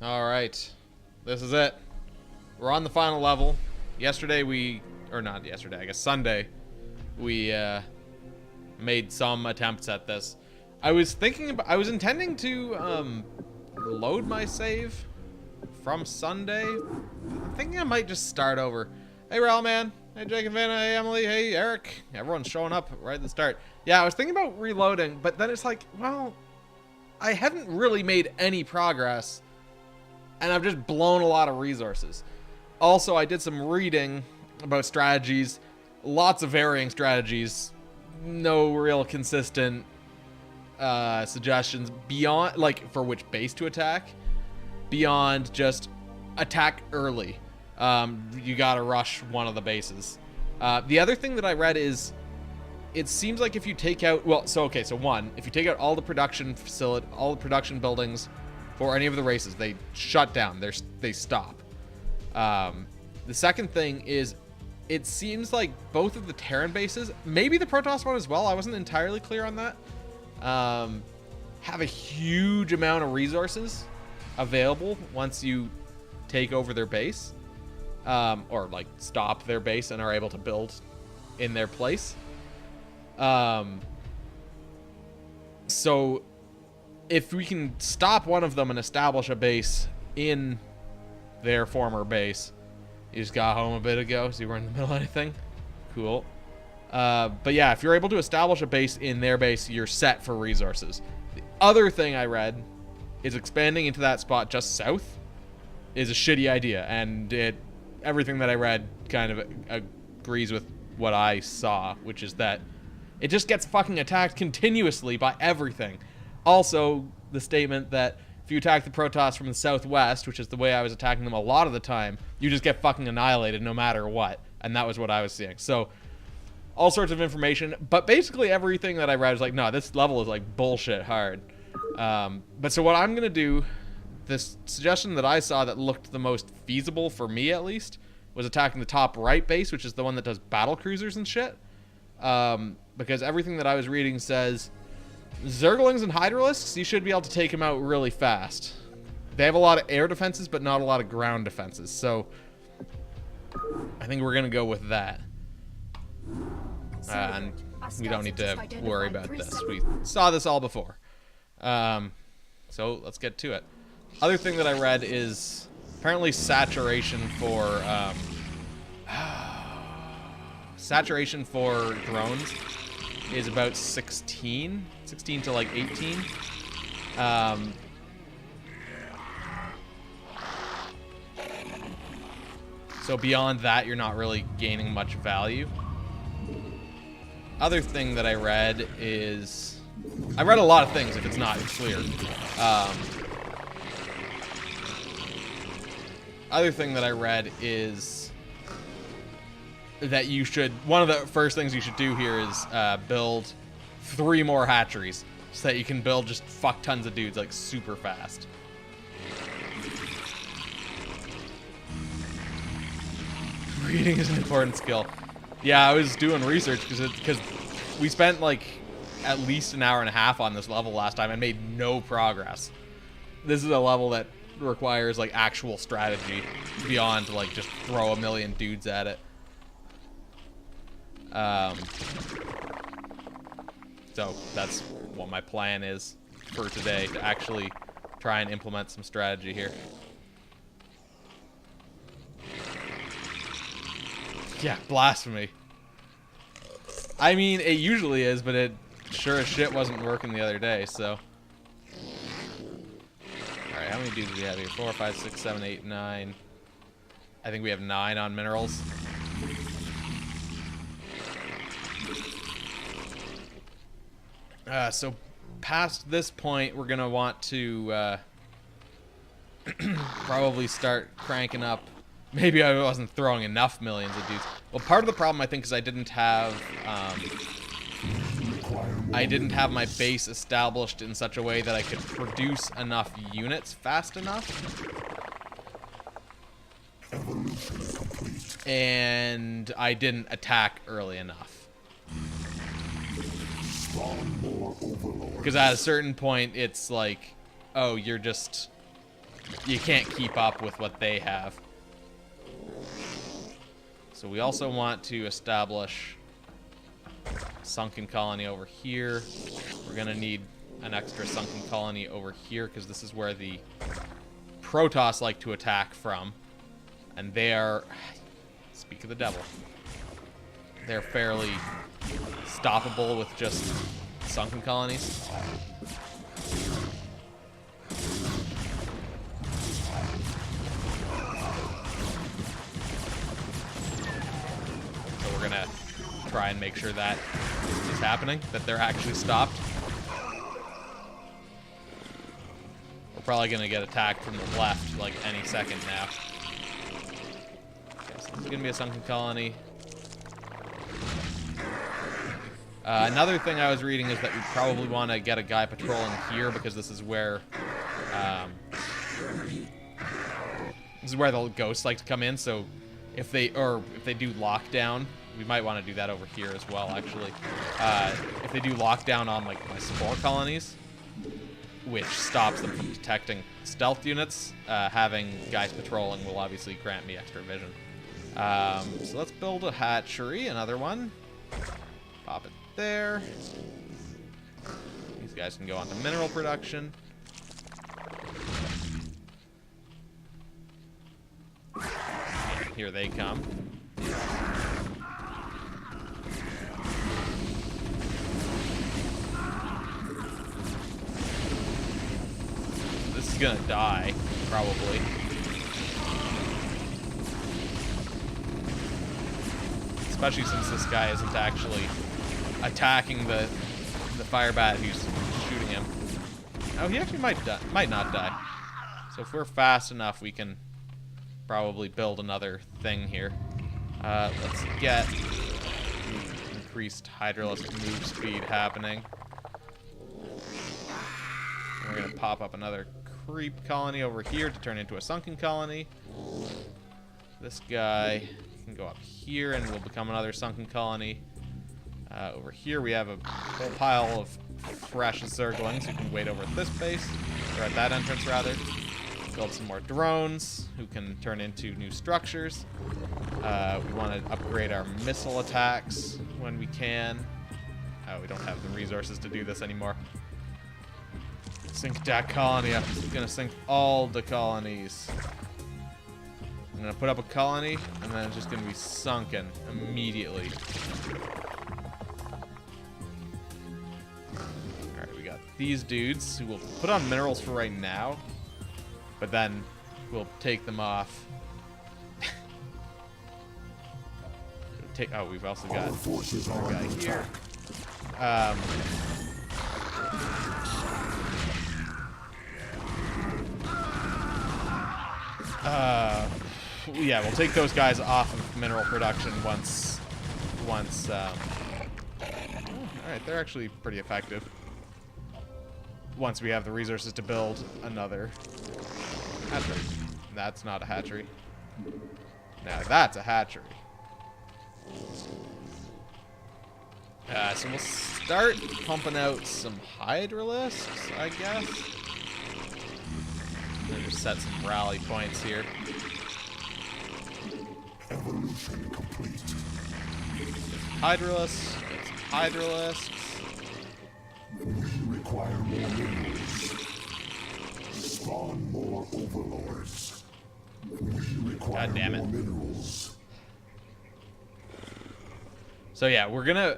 Alright. This is it. We're on the final level. Yesterday or not yesterday, I guess Sunday, we made some attempts at this. I was intending to load my save from Sunday. I'm thinking I might just start over. Hey Raul man, hey Jake and Vanna, hey Emily, hey Eric. Everyone's showing up right at the start. Yeah, I was thinking about reloading, but then it's like, well, I haven't really made any progress, and I've just blown a lot of resources. Also, I did some reading about strategies, lots of varying strategies, no real consistent suggestions beyond, like, for which base to attack, beyond just attack early. You gotta rush one of the bases. The other thing that I read is, it seems like if you take out, so one, if you take out all the production facility, all the production buildings for any of the races, they shut down, they stop. The second thing is, it seems like both of the Terran bases, maybe the Protoss one as well, I wasn't entirely clear on that, have a huge amount of resources available once you take over their base, or like stop their base and are able to build in their place. So if we can stop one of them and establish a base in their former base. You just got home a bit ago, so you weren't in the middle of anything. Cool. But yeah, if you're able to establish a base in their base, you're set for resources. The other thing I read is expanding into that spot just south is a shitty idea, and everything that I read kind of agrees with what I saw, which is that it just gets fucking attacked continuously by everything. Also, the statement that if you attack the Protoss from the southwest, which is the way I was attacking them a lot of the time, you just get fucking annihilated no matter what. And that was what I was seeing. So, all sorts of information. But basically everything that I read was like, no, this level is like bullshit hard. But so what I'm going to do, this suggestion that I saw that looked the most feasible for me at least, was attacking the top right base, which is the one that does battle cruisers and shit. Because everything that I was reading says, Zerglings and Hydralisks, you should be able to take them out really fast. They have a lot of air defenses, but not a lot of ground defenses. So, I think we're going to go with that. And we don't need to worry about this. We saw this all before. So, let's get to it. Other thing that I read is apparently saturation for drones is about 16 to like 18. So beyond that, you're not really gaining much value. Other thing that I read is, I read a lot of things if it's not clear. Other thing that I read is that you should, one of the first things you should do here is build 3 more hatcheries so that you can build just fuck tons of dudes like super fast. Reading is an important skill. Yeah, I was doing research because we spent like at least an hour and a half on this level last time and made no progress. This is a level that requires like actual strategy beyond like just throw a million dudes at it. So that's what my plan is for today, to actually try and implement some strategy here. Yeah, blasphemy. I mean, it usually is, but it sure as shit wasn't working the other day, so. Alright, how many dudes do we have here? 4, 5, 6, 7, 8, 9. I think we have 9 on minerals. So past this point, we're going to want to probably start cranking up. Maybe I wasn't throwing enough millions of dudes. Well, part of the problem, I think, is I didn't have my base established in such a way that I could produce enough units fast enough. And I didn't attack early enough. Because at a certain point, it's like, oh, you're just you can't keep up with what they have. So we also want to establish a sunken colony over here. We're going to need an extra sunken colony over here because this is where the Protoss like to attack from. And they are, speak of the devil, they're fairly stoppable with just sunken colonies. So we're gonna try and make sure that is happening, that they're actually stopped. We're probably gonna get attacked from the left like any second now. Okay, so this is gonna be a sunken colony. Another thing I was reading is that we probably want to get a guy patrolling here because this is where the ghosts like to come in. So if they do lockdown, we might want to do that over here as well. Actually, if they do lockdown on like my spore colonies, which stops them from detecting stealth units, having guys patrolling will obviously grant me extra vision. So let's build a hatchery, another one. Pop it there. These guys can go on to mineral production. And here they come. This is gonna die, probably. Especially since this guy isn't actually attacking the fire bat who's shooting him. Oh, he actually might not die. So if we're fast enough, we can probably build another thing here. Let's get increased hydralisk move speed happening. And we're gonna pop up another creep colony over here to turn into a sunken colony. This guy can go up here and will become another sunken colony. Over here we have a whole pile of fresh zerglings who can wait over at this base, or at that entrance rather. Build some more drones who can turn into new structures. We want to upgrade our missile attacks when we can. Oh, we don't have the resources to do this anymore. Sink that colony up. We're gonna sink all the colonies. I'm gonna put up a colony, and then it's just gonna be sunken immediately. Alright, we got these dudes who will put on minerals for right now, but then we'll take them off. Oh, we've also got our guy here. Yeah, we'll take those guys off of mineral production once. Alright, they're actually pretty effective. Once we have the resources to build another hatchery. That's not a hatchery. Now that's a hatchery. So we'll start pumping out some hydralisks, I guess. I'm gonna just set some rally points here. Evolution complete. Hydralisks. Get some hydralisks. We require more minerals. Spawn more overlords. We require God damn it. more minerals. So yeah, we're gonna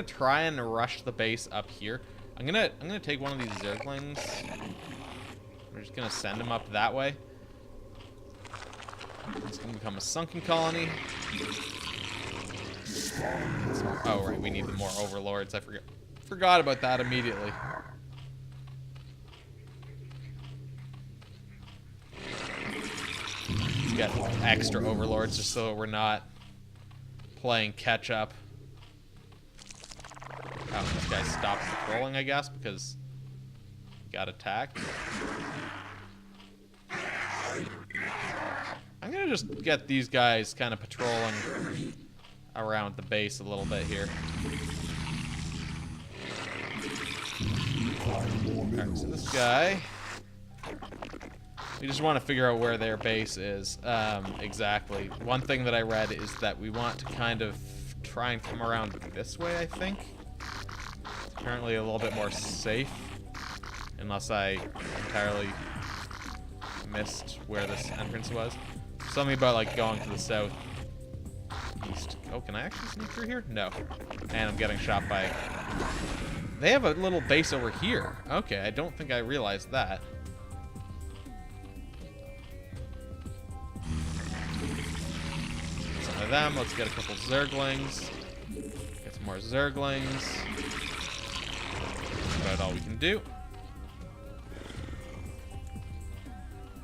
try and rush the base up here. I'm gonna take one of these zerglings. We're just gonna send him up that way. It's gonna become a sunken colony. Oh right, we need the more overlords. I forgot about that immediately. Let's get extra overlords just so we're not playing catch up. Oh, this guy stopped patrolling, I guess, because he got attacked. I'm gonna just get these guys kind of patrolling around the base a little bit here. Alright, so this guy We just want to figure out where their base is exactly. One thing that I read is that we want to kind of try and come around this way, I think. It's apparently a little bit more safe. Unless I entirely missed where this entrance was. Something about, like, going to the south east. Oh, can I actually sneak through here? No. And I'm getting shot by... They have a little base over here. Okay, I don't think I realized that. Some of them. Let's get a couple Zerglings. Get some more Zerglings. That's about all we can do.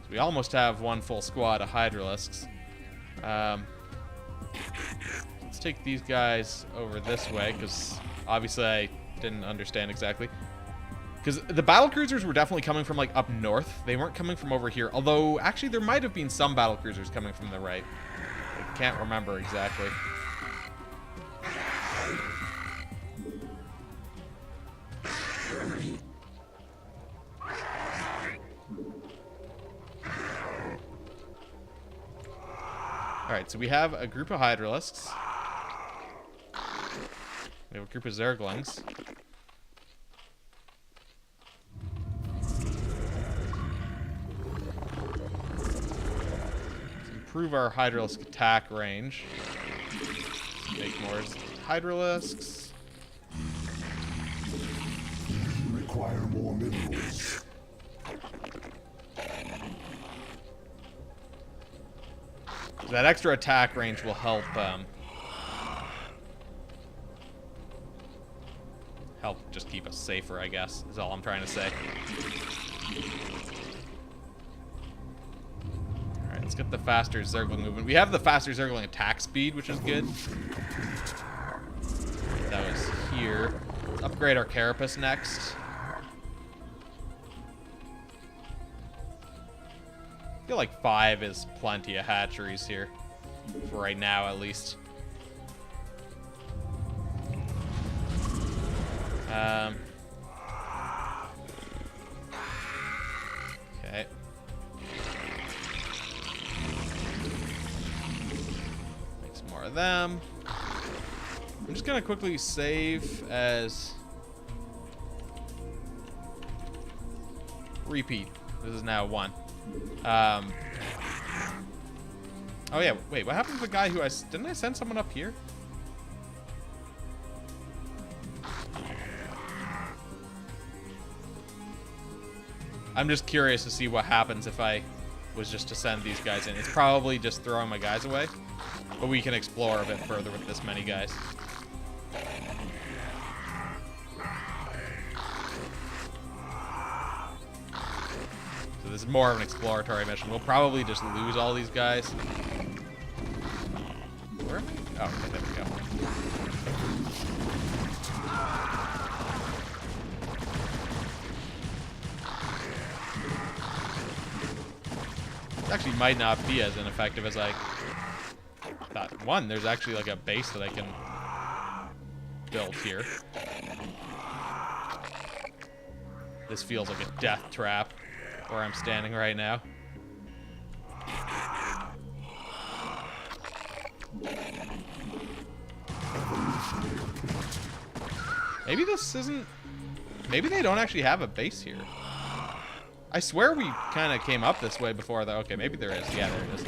So we almost have one full squad of Hydralisks. Let's take these guys over this way, because obviously I didn't understand exactly. Because the battlecruisers were definitely coming from, like, up north. They weren't coming from over here. Although, actually, there might have been some battlecruisers coming from the right. I can't remember exactly. Alright, so we have a group of Hydralisks. We have a group of Zerglings. Let's improve our Hydralisk attack range. Make more Hydralisks. Require more minerals. That extra attack range will help help just keep us safer, I guess, is all I'm trying to say. Alright, let's get the faster Zergling movement. We have the faster Zergling attack speed, which is good. That was here. Let's upgrade our Carapace next. I feel like 5 is plenty of hatcheries here. For right now, at least. Okay. Make some more of them. I'm just gonna quickly save as... Repeat. This is now 1. Oh yeah, wait, what happened to the guy who didn't I send someone up here? I'm just curious to see what happens if I was just to send these guys in. It's probably just throwing my guys away, but we can explore a bit further with this many guys. So this is more of an exploratory mission. We'll probably just lose all these guys. Where am I? Oh, okay, there we go. This actually might not be as ineffective as I thought. One, there's actually like a base that I can build here. This feels like a death trap where I'm standing right now. Maybe this isn't... Maybe they don't actually have a base here. I swear we kind of came up this way before, though. Okay, maybe there is. Yeah, there it is.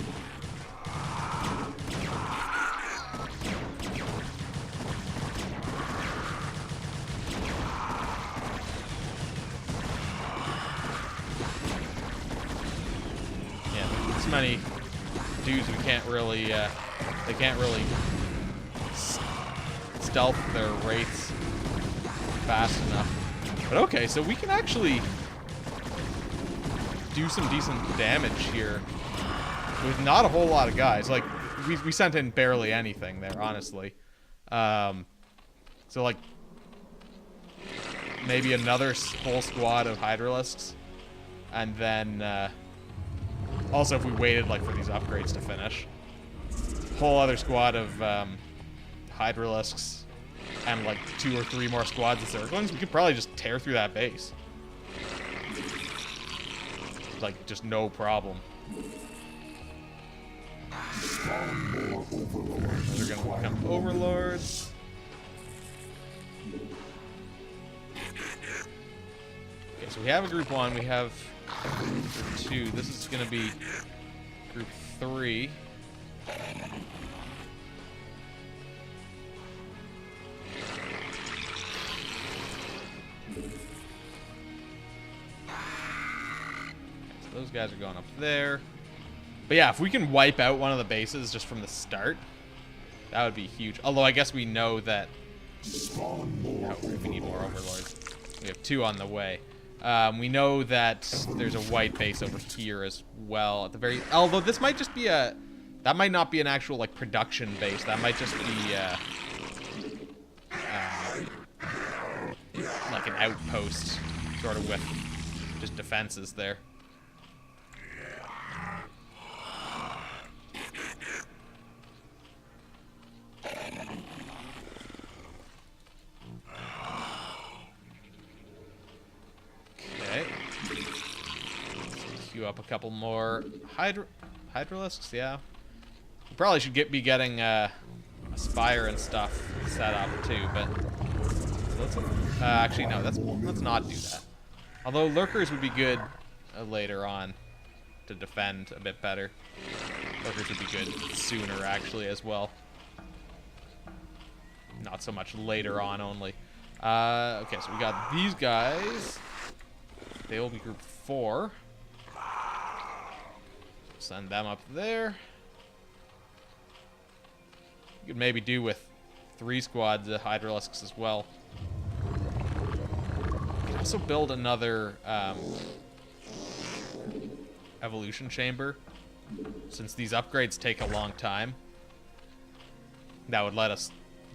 Yeah, this many dudes we can't really, they can't really stealth their wraiths fast enough. But okay, so we can actually do some decent damage here with not a whole lot of guys. Like, we sent in barely anything there, honestly. So, like, maybe another whole squad of Hydralisks. And then, also if we waited, like, for these upgrades to finish. Whole other squad of Hydralisks and, like, 2 or 3 more squads of Zerglings. We could probably just tear through that base. like, just no problem. Spawn more overlords. They're gonna become overlords. Okay, so we have a group 1, we have group 2. This is gonna be group 3. So those guys are going up there. But yeah, if we can wipe out one of the bases just from the start, that would be huge. Although I guess we know that we need more overlords. We have 2 on the way. We know that there's a white base over here as well. At the very, although this might just be a, that might not be an actual like production base. That might just be like an outpost, sort of with just defenses there. Queue up a couple more hydralisks, yeah. We probably should be getting a spire and stuff set up too, but let's actually no, let's not do that. Although lurkers would be good later on to defend a bit better. Lurkers would be good sooner actually as well. Not so much later on only. Okay, so we got these guys. They will be group 4. Send them up there. You could maybe do with 3 squads of hydralisks as well. You can also build another evolution chamber. Since these upgrades take a long time, that would let us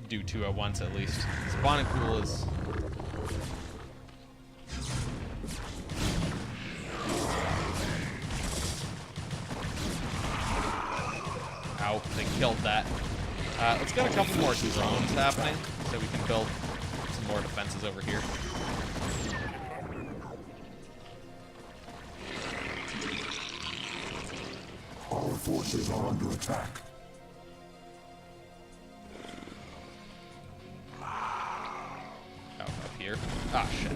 do 2 at once at least. Spawning pool is... Ow, they killed that. Let's get a couple more drones happening so we can build some more defenses over here. Our forces are under attack. Oh, up here. Ah, shit.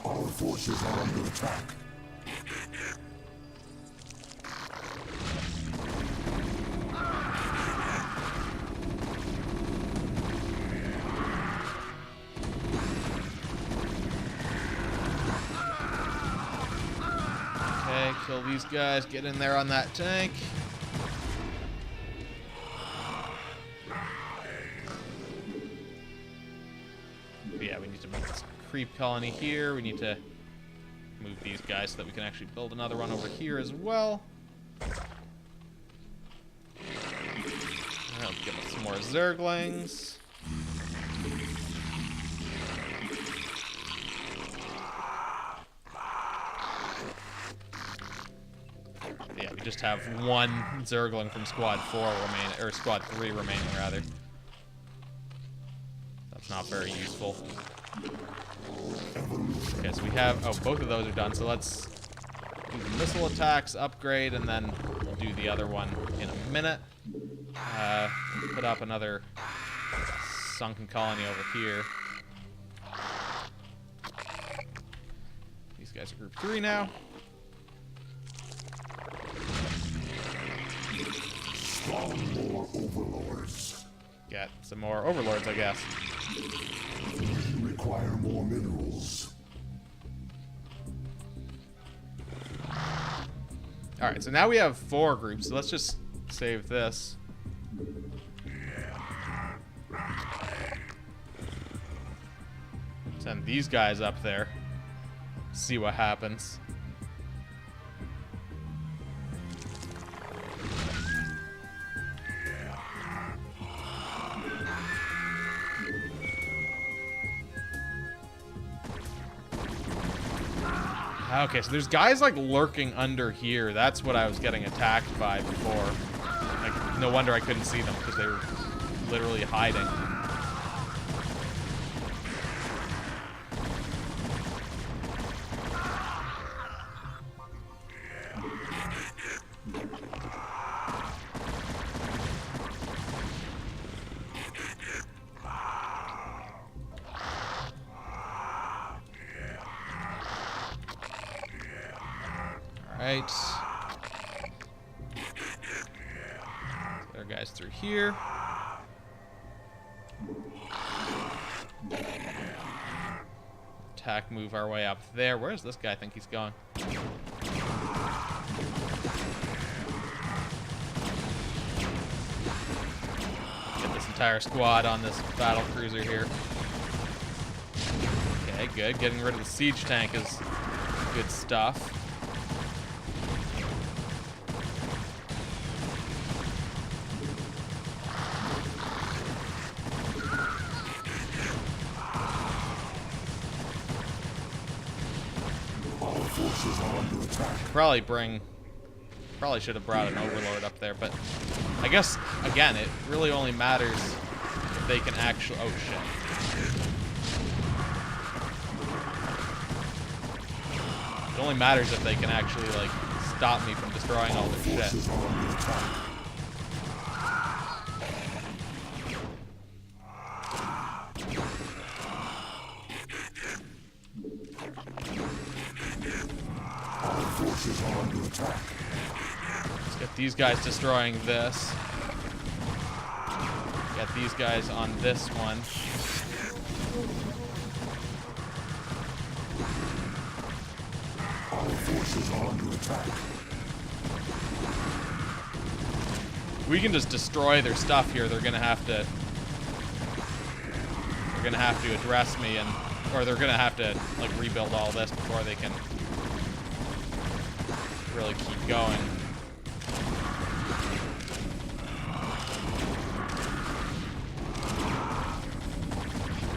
Our forces are under attack. Okay, kill these guys. Get in there on that tank. But yeah, we need to move this creep colony here. We need to move these guys so that we can actually build another one over here as well. I'll give us some more zerglings. Yeah, we just have 1 zergling from squad 4 remaining, or squad 3 remaining rather. That's not very useful. Okay, so we have, oh, both of those are done, so let's do the missile attacks, upgrade, and then we'll do the other one in a minute. Put up another sunken colony over here. These guys are group 3 now. Spawn more overlords. Get some more overlords, I guess. Require more minerals. Alright, so now we have 4 groups, so let's just save this. Send these guys up there. See what happens. Okay, so there's guys like lurking under here. That's what I was getting attacked by before. Like, no wonder I couldn't see them because they were literally hiding. Alright. There are guys through here. Attack, move our way up there. Where does this guy think he's going? Get this entire squad on this battle cruiser here. Okay, good. Getting rid of the siege tank is good stuff. Probably should have brought an overlord up there, but I guess, again, it really only matters if they can actually... Oh, shit. It only matters if they can actually, like, stop me from destroying all their shit. Forces are under attack. Let's get these guys destroying this. Get these guys on this one. Our forces are under attack. We can just destroy their stuff here. They're gonna have to address me, or they're gonna have to like rebuild all this before they can really keep going.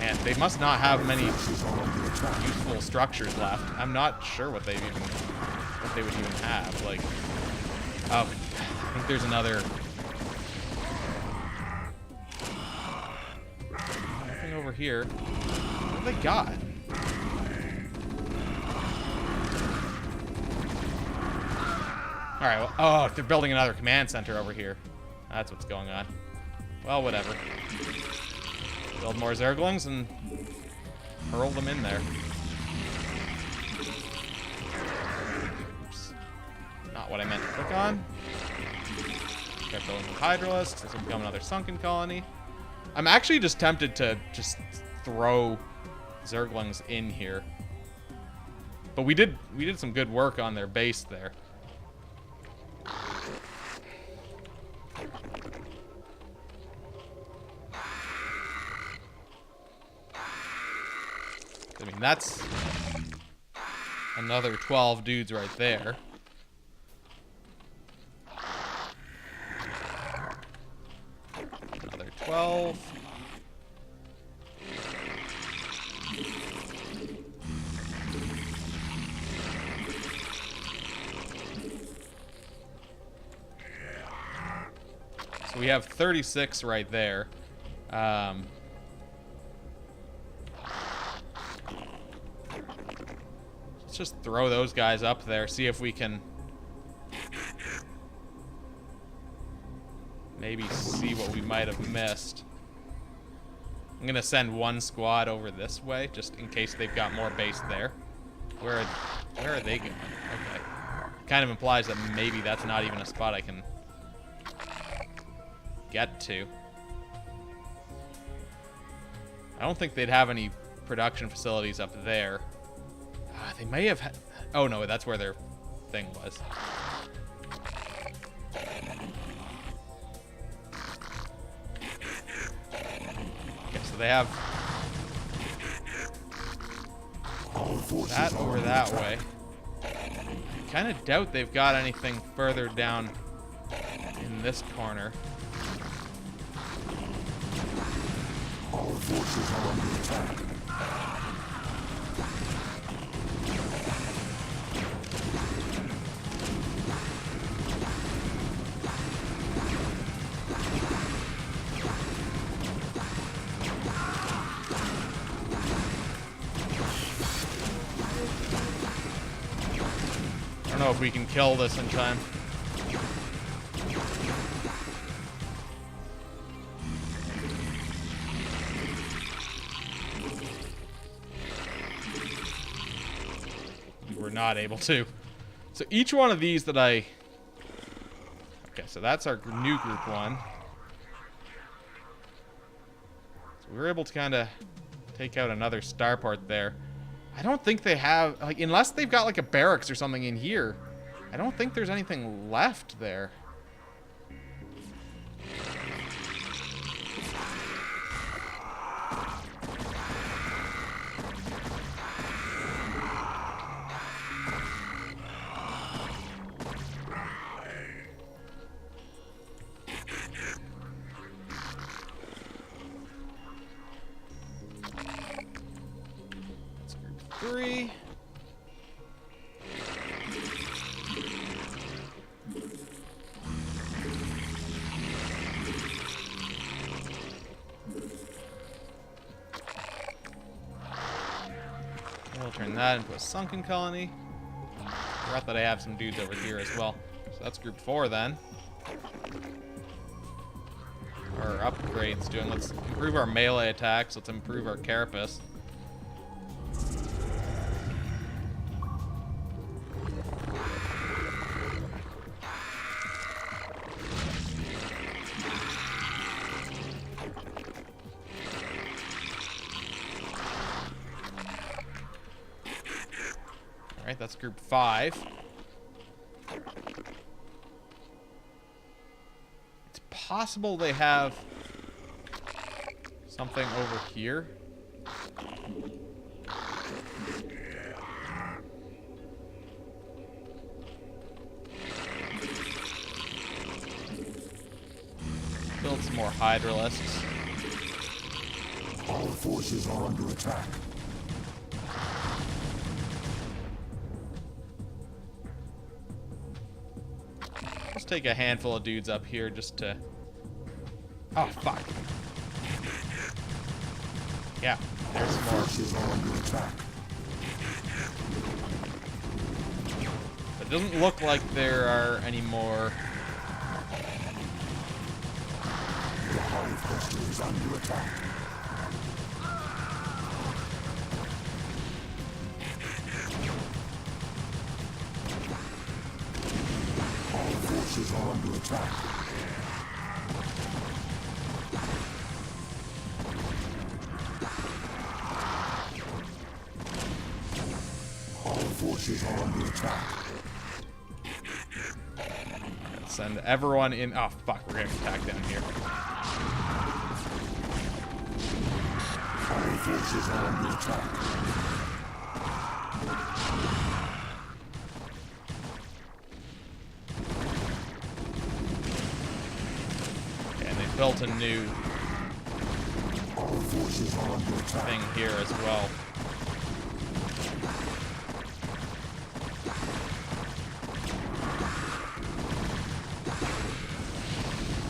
Man, they must not have many useful structures left. I'm not sure what they would even have. Like, oh, I think there's another. Nothing over here. What have they got? Alright, well, oh, they're building another command center over here. That's what's going on. Well, whatever. Build more Zerglings and hurl them in there. Oops. Not what I meant to click on. Start building the Hydralisks. This will become another sunken colony. I'm actually just tempted to just throw Zerglings in here. But we did some good work on their base there. I mean, that's another 12 dudes right there. Another 12. So we have 36 right there. Let's just throw those guys up there, see if we can maybe see what we might have missed. I'm gonna send one squad over this way, just in case they've got more base there. Where are they going? Okay. Kind of implies that maybe that's not even a spot I can get to. I don't think they'd have any production facilities up there. They may have had... Oh, no, that's where their thing was. Okay, so they have that over that way. I kind of doubt they've got anything further down in this corner. Our forces are under attack. I don't know if we can kill this in time. We're not able to. So each one of these that I... Okay, so that's our new group one. So we were able to kind of take out another starport there. I don't think they have... Like, unless they've got, like, a barracks or something in here, I don't think there's anything left there. Three. We'll turn that into a sunken colony. Forgot that I have some dudes over here as well. So that's group 4 then. Our upgrades doing. Let's improve our melee attacks. Let's improve our carapace. Alright, that's group 5. It's possible they have something over here. Build some more hydralisks. Our forces are under attack. Let's take a handful of dudes up here just to... Oh, fuck. Yeah, there's some more. Forces are under attack. It doesn't look like there are any more. The hive cluster is under attack. Our forces are under attack. Our forces are under attack. Let's send everyone in. Oh, fuck, we're gonna attack down here. Our forces are under attack. Okay, and they built a new Our forces are under attack. thing here as well.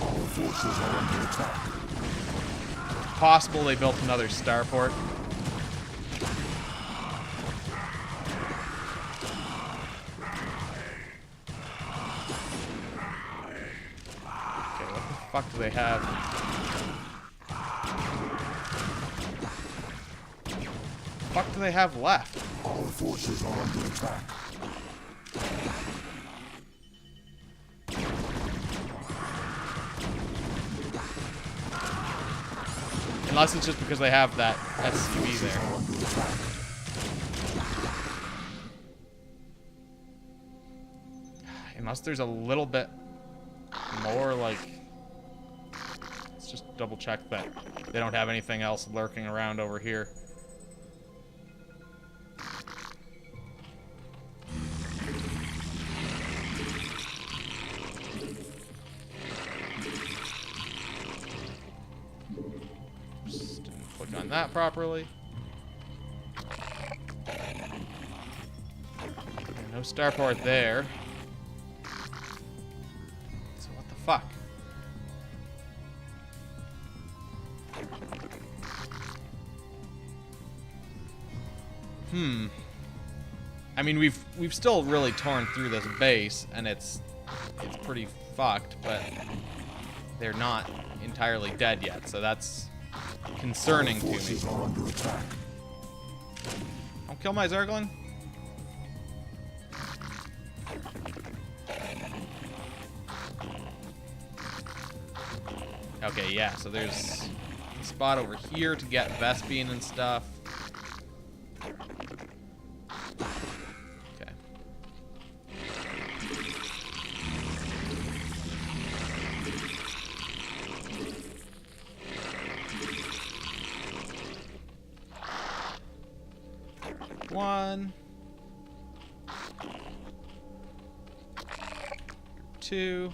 Our forces are under attack. Possible they built another starport. Okay, what the fuck do they have? What do they have left? Our forces are under attack. Unless it's just because they have that SCV there. Are under attack. Unless there's a little bit more, like... Let's just double check that they don't have anything else lurking around over here. Just didn't click on that properly. No starport there. So what the fuck? I mean, we've still really torn through this base, and it's pretty fucked, but they're not entirely dead yet, so that's concerning to me. Forces are under attack. Don't kill my Zerglin. Okay, yeah, so there's a spot over here to get Vespine and stuff. Okay. One. Two.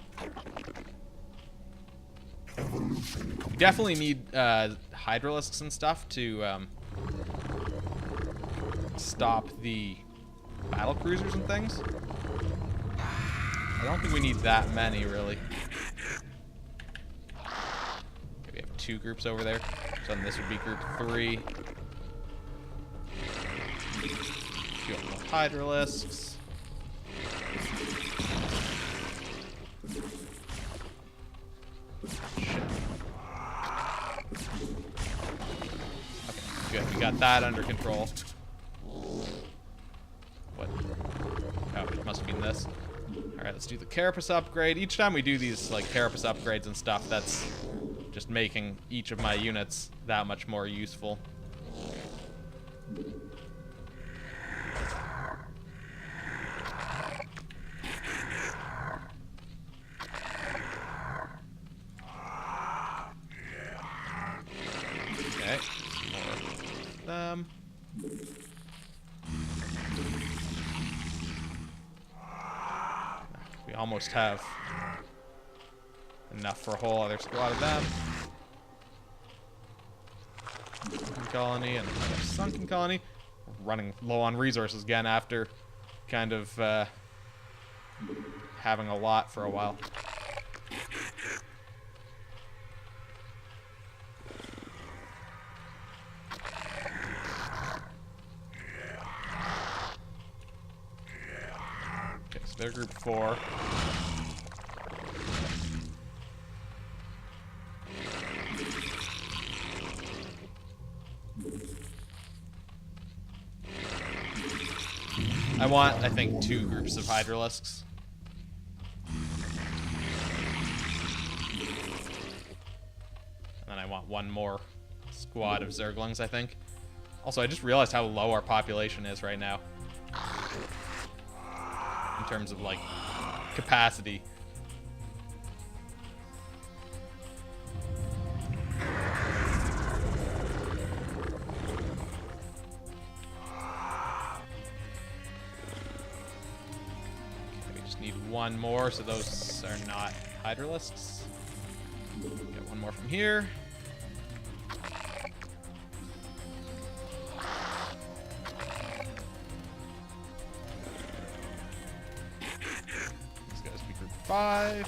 Definitely need hydralisks and stuff to stop the battle cruisers and things. I don't think we need that many, really. Okay, we have 2 groups over there, so then this would be group 3. Few more hydralisks. Good, we got that under control. What? Oh, it must have been this. Alright, let's do the Carapace upgrade. Each time we do these, like, Carapace upgrades and stuff, that's just making each of my units that much more useful. Okay, more of them. We almost have enough for a whole other squad of them. Sunken colony and another sunken colony. We're running low on resources again after kind of having a lot for a while. Okay, so they're group 4. I want, I think, 2 groups of hydralisks. And then I want 1 more squad of Zerglings, I think. Also, I just realized how low our population is right now. In terms of, like, capacity. Need 1 more, so those are not hydralisks. Get 1 more from here. These guys will be group 5.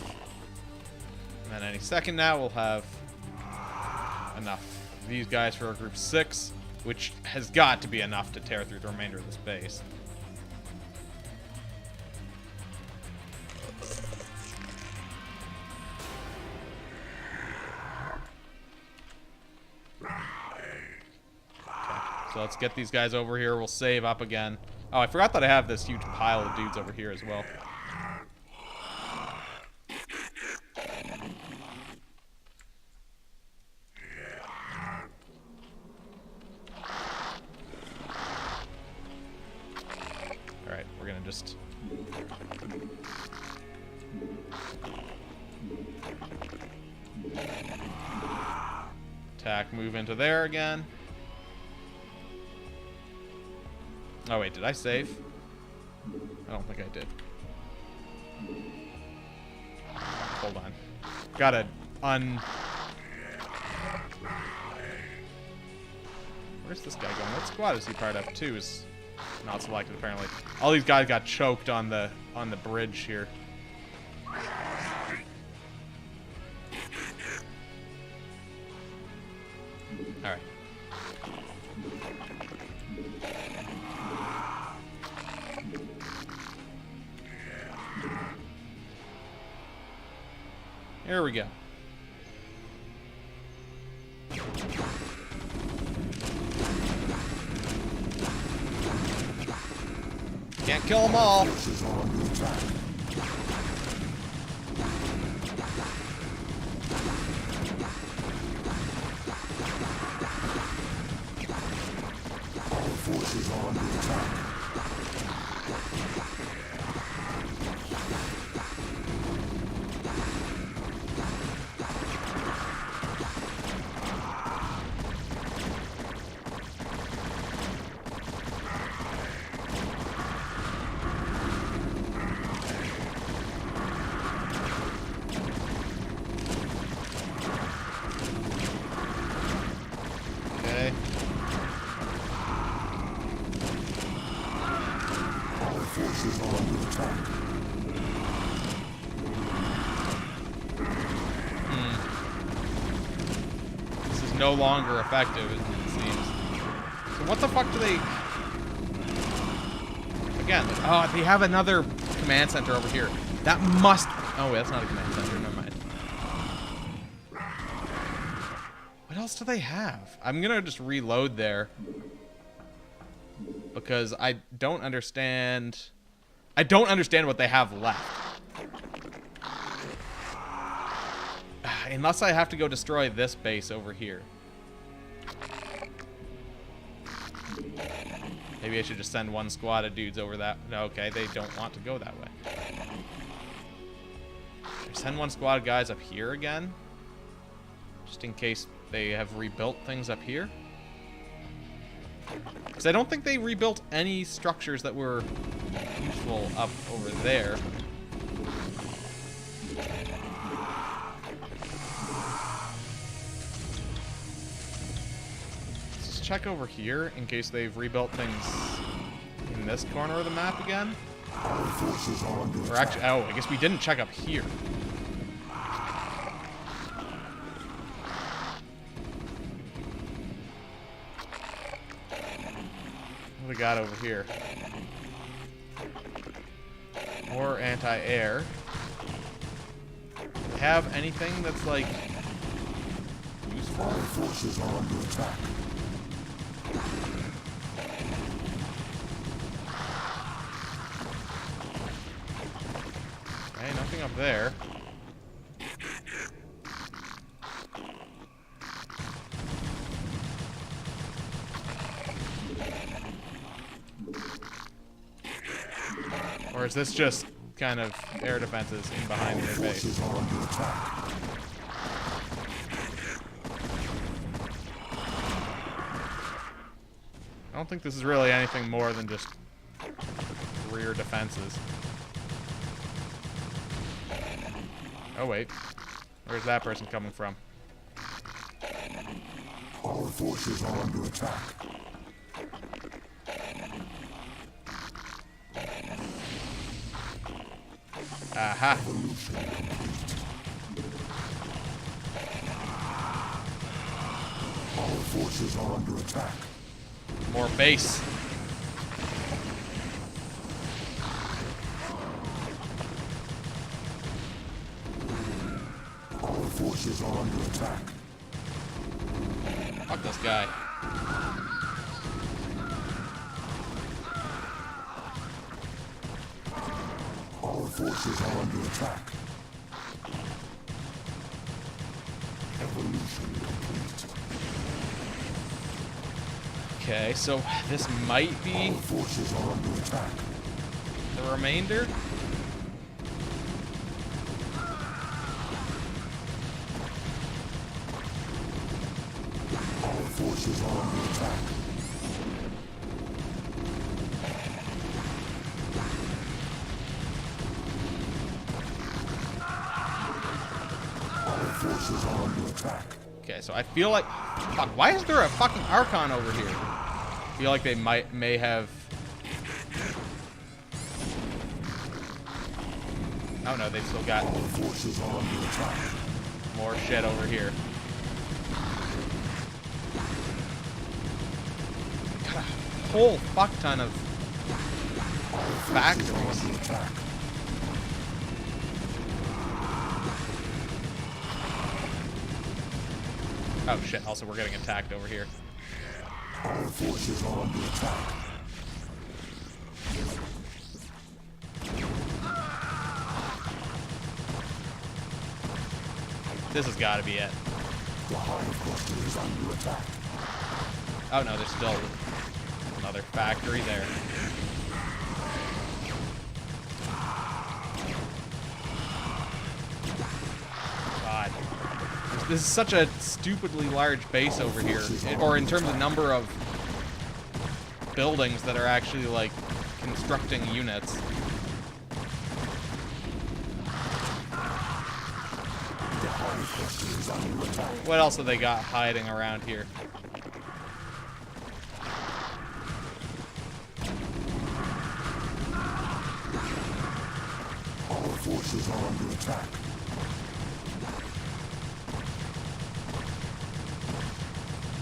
And then any second now we'll have enough of these guys for a group 6, which has got to be enough to tear through the remainder of this base. So let's get these guys over here. We'll save up again. Oh, I forgot that I have this huge pile of dudes over here as well. Alright, we're gonna just... attack, move into there again. Oh wait, did I save? I don't think I did. Hold on. Gotta Where's this guy going? What squad is he part of? 2 is not selected apparently. All these guys got choked on the bridge here. Alright. Here we go. Can't kill them all. forces are under attack. Okay. Our forces are under attack. This is no longer effective, it seems. So what the fuck do they... Again, oh, they have another command center over here. That must... Oh, wait, that's not a command center. Never mind. What else do they have? I'm gonna just reload there. Because I don't understand... I don't understand what they have left. Unless I have to go destroy this base over here. Maybe I should just send one squad of dudes over that. No, okay, they don't want to go that way. Send one squad of guys up here again. Just in case they have rebuilt things up here. Because I don't think they rebuilt any structures that were useful up over there. Let's just check over here in case they've rebuilt things in this corner of the map again. Our forces are under Or actually, oh, I guess we didn't check up here. What do we got over here? More anti-air. Have anything that's like useful? Our forces are under attack. Okay, nothing up there. Or is this just kind of air defenses in behind their base? Forces are under attack. I don't think this is really anything more than just rear defenses. Oh wait, where's that person coming from? Our forces are under attack. Aha. Our forces are under attack. More base. Our forces are under attack. Fuck this guy. Our forces are under attack. Evolution complete. Okay, so this might be Our forces are under attack. the remainder. Our forces are under attack. Our forces are under attack. Okay, so I feel like... Fuck, why is there a fucking Archon over here? I feel like they may have... Oh no, they've still got Our forces are under attack. more shit over here. Got a whole fuck ton of factories. Under attack. Oh shit, also we're getting attacked over here. Our forces are under attack. This has got to be it. The hive cluster is under attack. Oh no, there's still another factory there. God. This is such a stupidly large base over here. Or in terms of number of buildings that are actually, like, constructing units. What else have they got hiding around here? Our forces are under attack.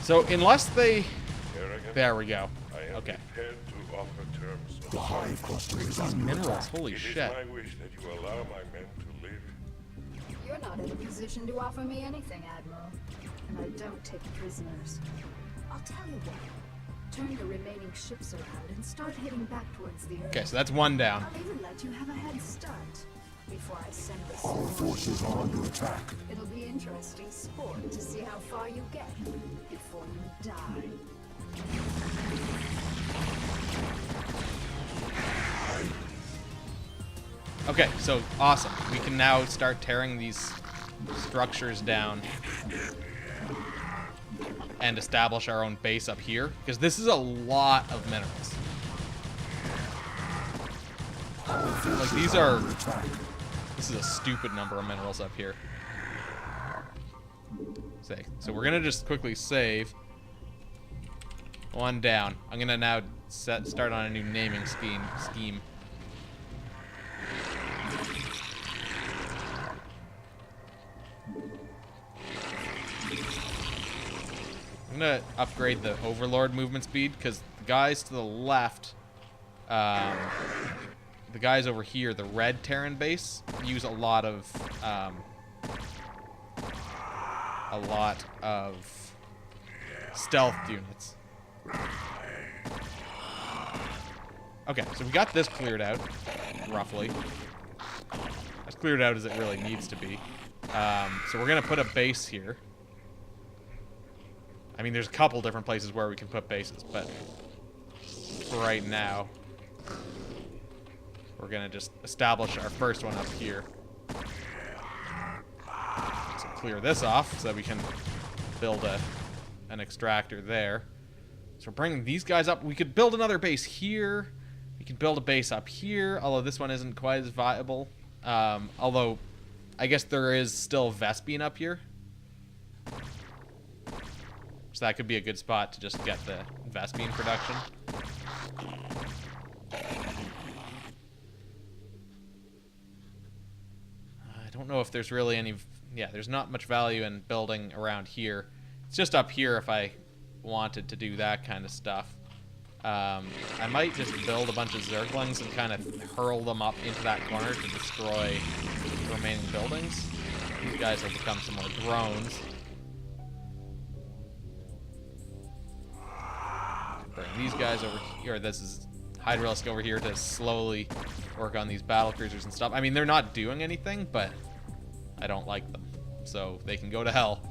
So, unless they... There we go. Okay. Prepared to offer terms of The hive cluster is These under minerals, attack. holy It is shit. my wish that you allow my men to live. You're not in a position to offer me anything, Admiral. And I don't take prisoners. I'll tell you what. Turn the remaining ships around and start heading back towards the Earth. Okay, so that's one down. I'll even let you have a head start before I send this. Our forces are under attack. It'll be interesting sport to see how far you get before you die. Okay, so awesome. We can now start tearing these structures down and establish our own base up here, because this is a lot of minerals. Like, these are... This is a stupid number of minerals up here. So we're gonna just quickly save. One down. I'm gonna now start on a new naming scheme. I'm gonna upgrade the Overlord movement speed, because the guys to the left, the guys over here, the red Terran base, use a lot of stealth units. Okay, so we got this cleared out, roughly. As cleared out as it really needs to be. So we're gonna put a base here. I mean, there's a couple different places where we can put bases, but for right now, we're gonna just establish our first one up here. So clear this off so that we can build an extractor there. So we're bringing these guys up. We could build another base here. We can build a base up here, although this one isn't quite as viable. Although, I guess there is still Vespene up here. So that could be a good spot to just get the Vespene production. I don't know if there's really any... Yeah, there's not much value in building around here. It's just up here if I wanted to do that kind of stuff. I might just build a bunch of Zerglings and kind of hurl them up into that corner to destroy the remaining buildings. These guys will become some more drones. Bring these guys over here. This is Hydralisk over here to slowly work on these battle cruisers and stuff. I mean, they're not doing anything, but I don't like them. So they can go to hell.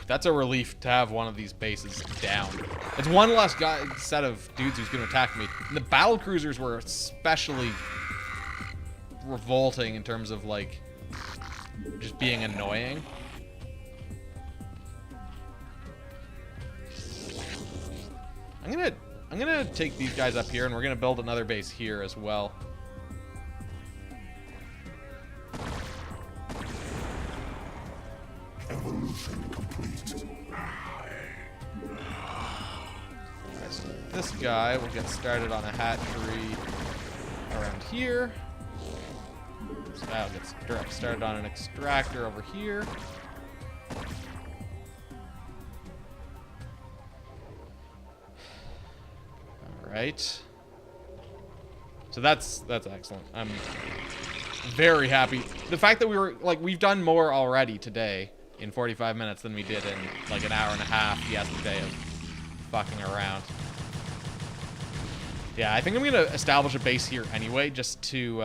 That's a relief to have one of these bases down. It's one less set of dudes who's going to attack me. And the battle cruisers were especially revolting in terms of, like, just being annoying. I'm gonna take these guys up here, and we're gonna build another base here as well. Evolution complete. So this guy will get started on a hatchery around here. This guy will get started on an extractor over here. Right. So that's excellent. I'm very happy. The fact that we've done more already today in 45 minutes than we did in like an hour and a half yesterday of fucking around. Yeah, I think I'm gonna establish a base here anyway, just to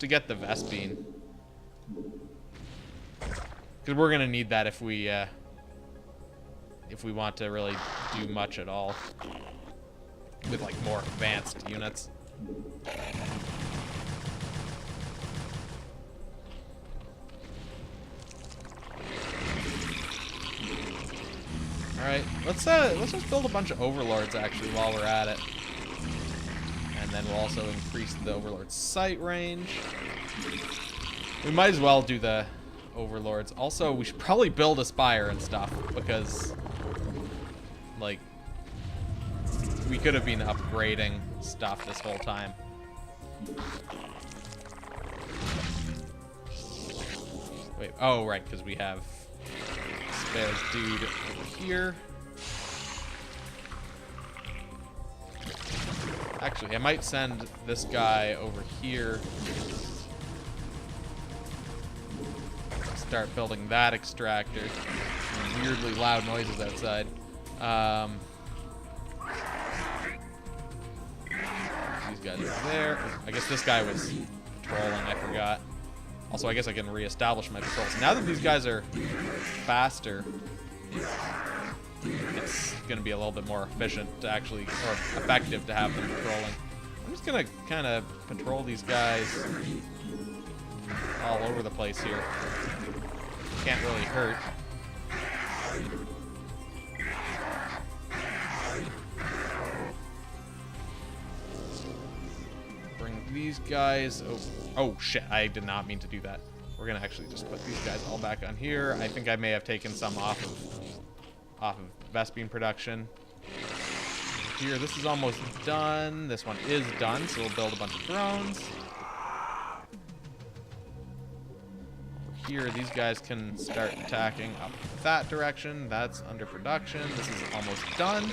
get the Vespene. Because we're gonna need that if we want to really do much at all with like more advanced units. All right, let's just build a bunch of overlords actually while we're at it, and then we'll also increase the overlord's sight range. We might as well do the overlords. Also, we should probably build a spire and stuff because, like, we could have been upgrading stuff this whole time. Wait, oh right, because we have Spare's dude over here. Actually, I might send this guy over here. Start building that extractor. And weirdly loud noises outside. These guys are there. I guess this guy was trolling, I forgot. Also, I guess I can reestablish my patrols. Now that these guys are faster, it's going to be a little bit more efficient to actually, or effective to have them patrolling. I'm just going to kind of patrol these guys all over the place here. Can't really hurt. Bring these guys over. Oh shit, I did not mean to do that. We're gonna actually just put these guys all back on here. I think I may have taken some off of Vespene production. Here, this is almost done. This one is done, so we'll build a bunch of drones. Here, these guys can start attacking up that direction. That's under production. This is almost done.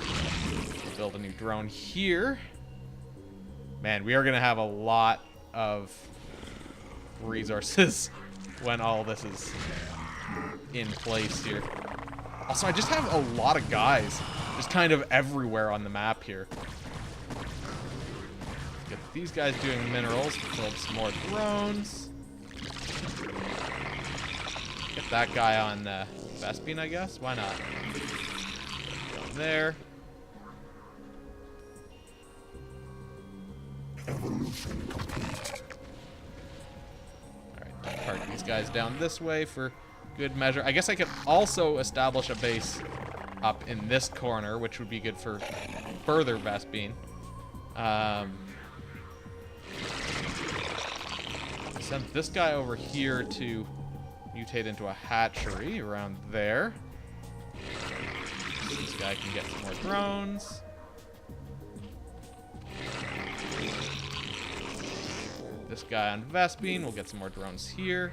We'll build a new drone here. Man, we are going to have a lot of resources when all this is in place here. Also, I just have a lot of guys just kind of everywhere on the map here. Get these guys doing minerals. Build some more drones. Get that guy on Vespene, I guess. Why not? Go there. Evolution complete. Alright, park these guys down this way for good measure. I guess I could also establish a base up in this corner, which would be good for further Vespene. Send this guy over here to mutate into a hatchery around there. This guy can get some more drones. This guy on Vespene, we'll get some more drones here.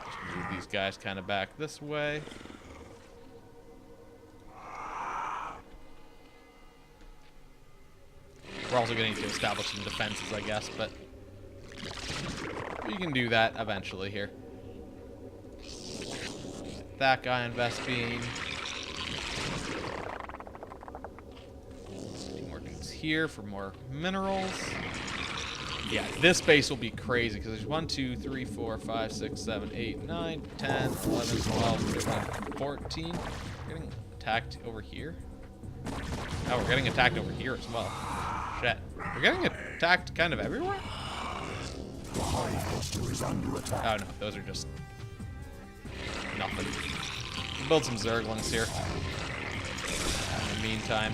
Just move these guys kind of back this way. We're also going to need to establish some defenses, I guess, but we can do that eventually here. Get that guy on Vespene. A few more dudes here for more minerals. Yeah, this base will be crazy because there's 1, 2, 3, 4, 5, 6, 7, 8, 9, 10, 11, 12, 13, 14. We're getting attacked over here. Oh, we're getting attacked over here as well. Shit. We're getting attacked kind of everywhere? The hive cluster is under attack. Oh no, those are just nothing. We'll build some Zerglings here. In the meantime.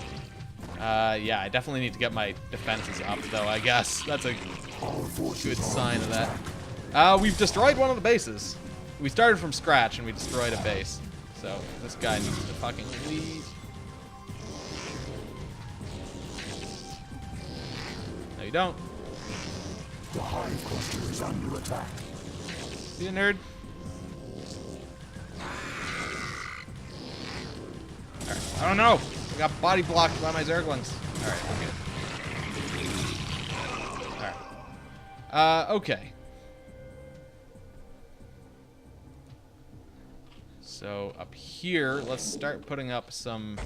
Yeah, I definitely need to get my defenses up, though, I guess. That's a good sign of that. We've destroyed one of the bases. We started from scratch, and we destroyed a base. So, this guy needs to fucking leave. No, you don't. The hive cluster is under attack. See a nerd? Alright, I don't know. I got body blocked by my Zerglings. Alright, we're good. Alright. Okay. So, up here, let's start putting up some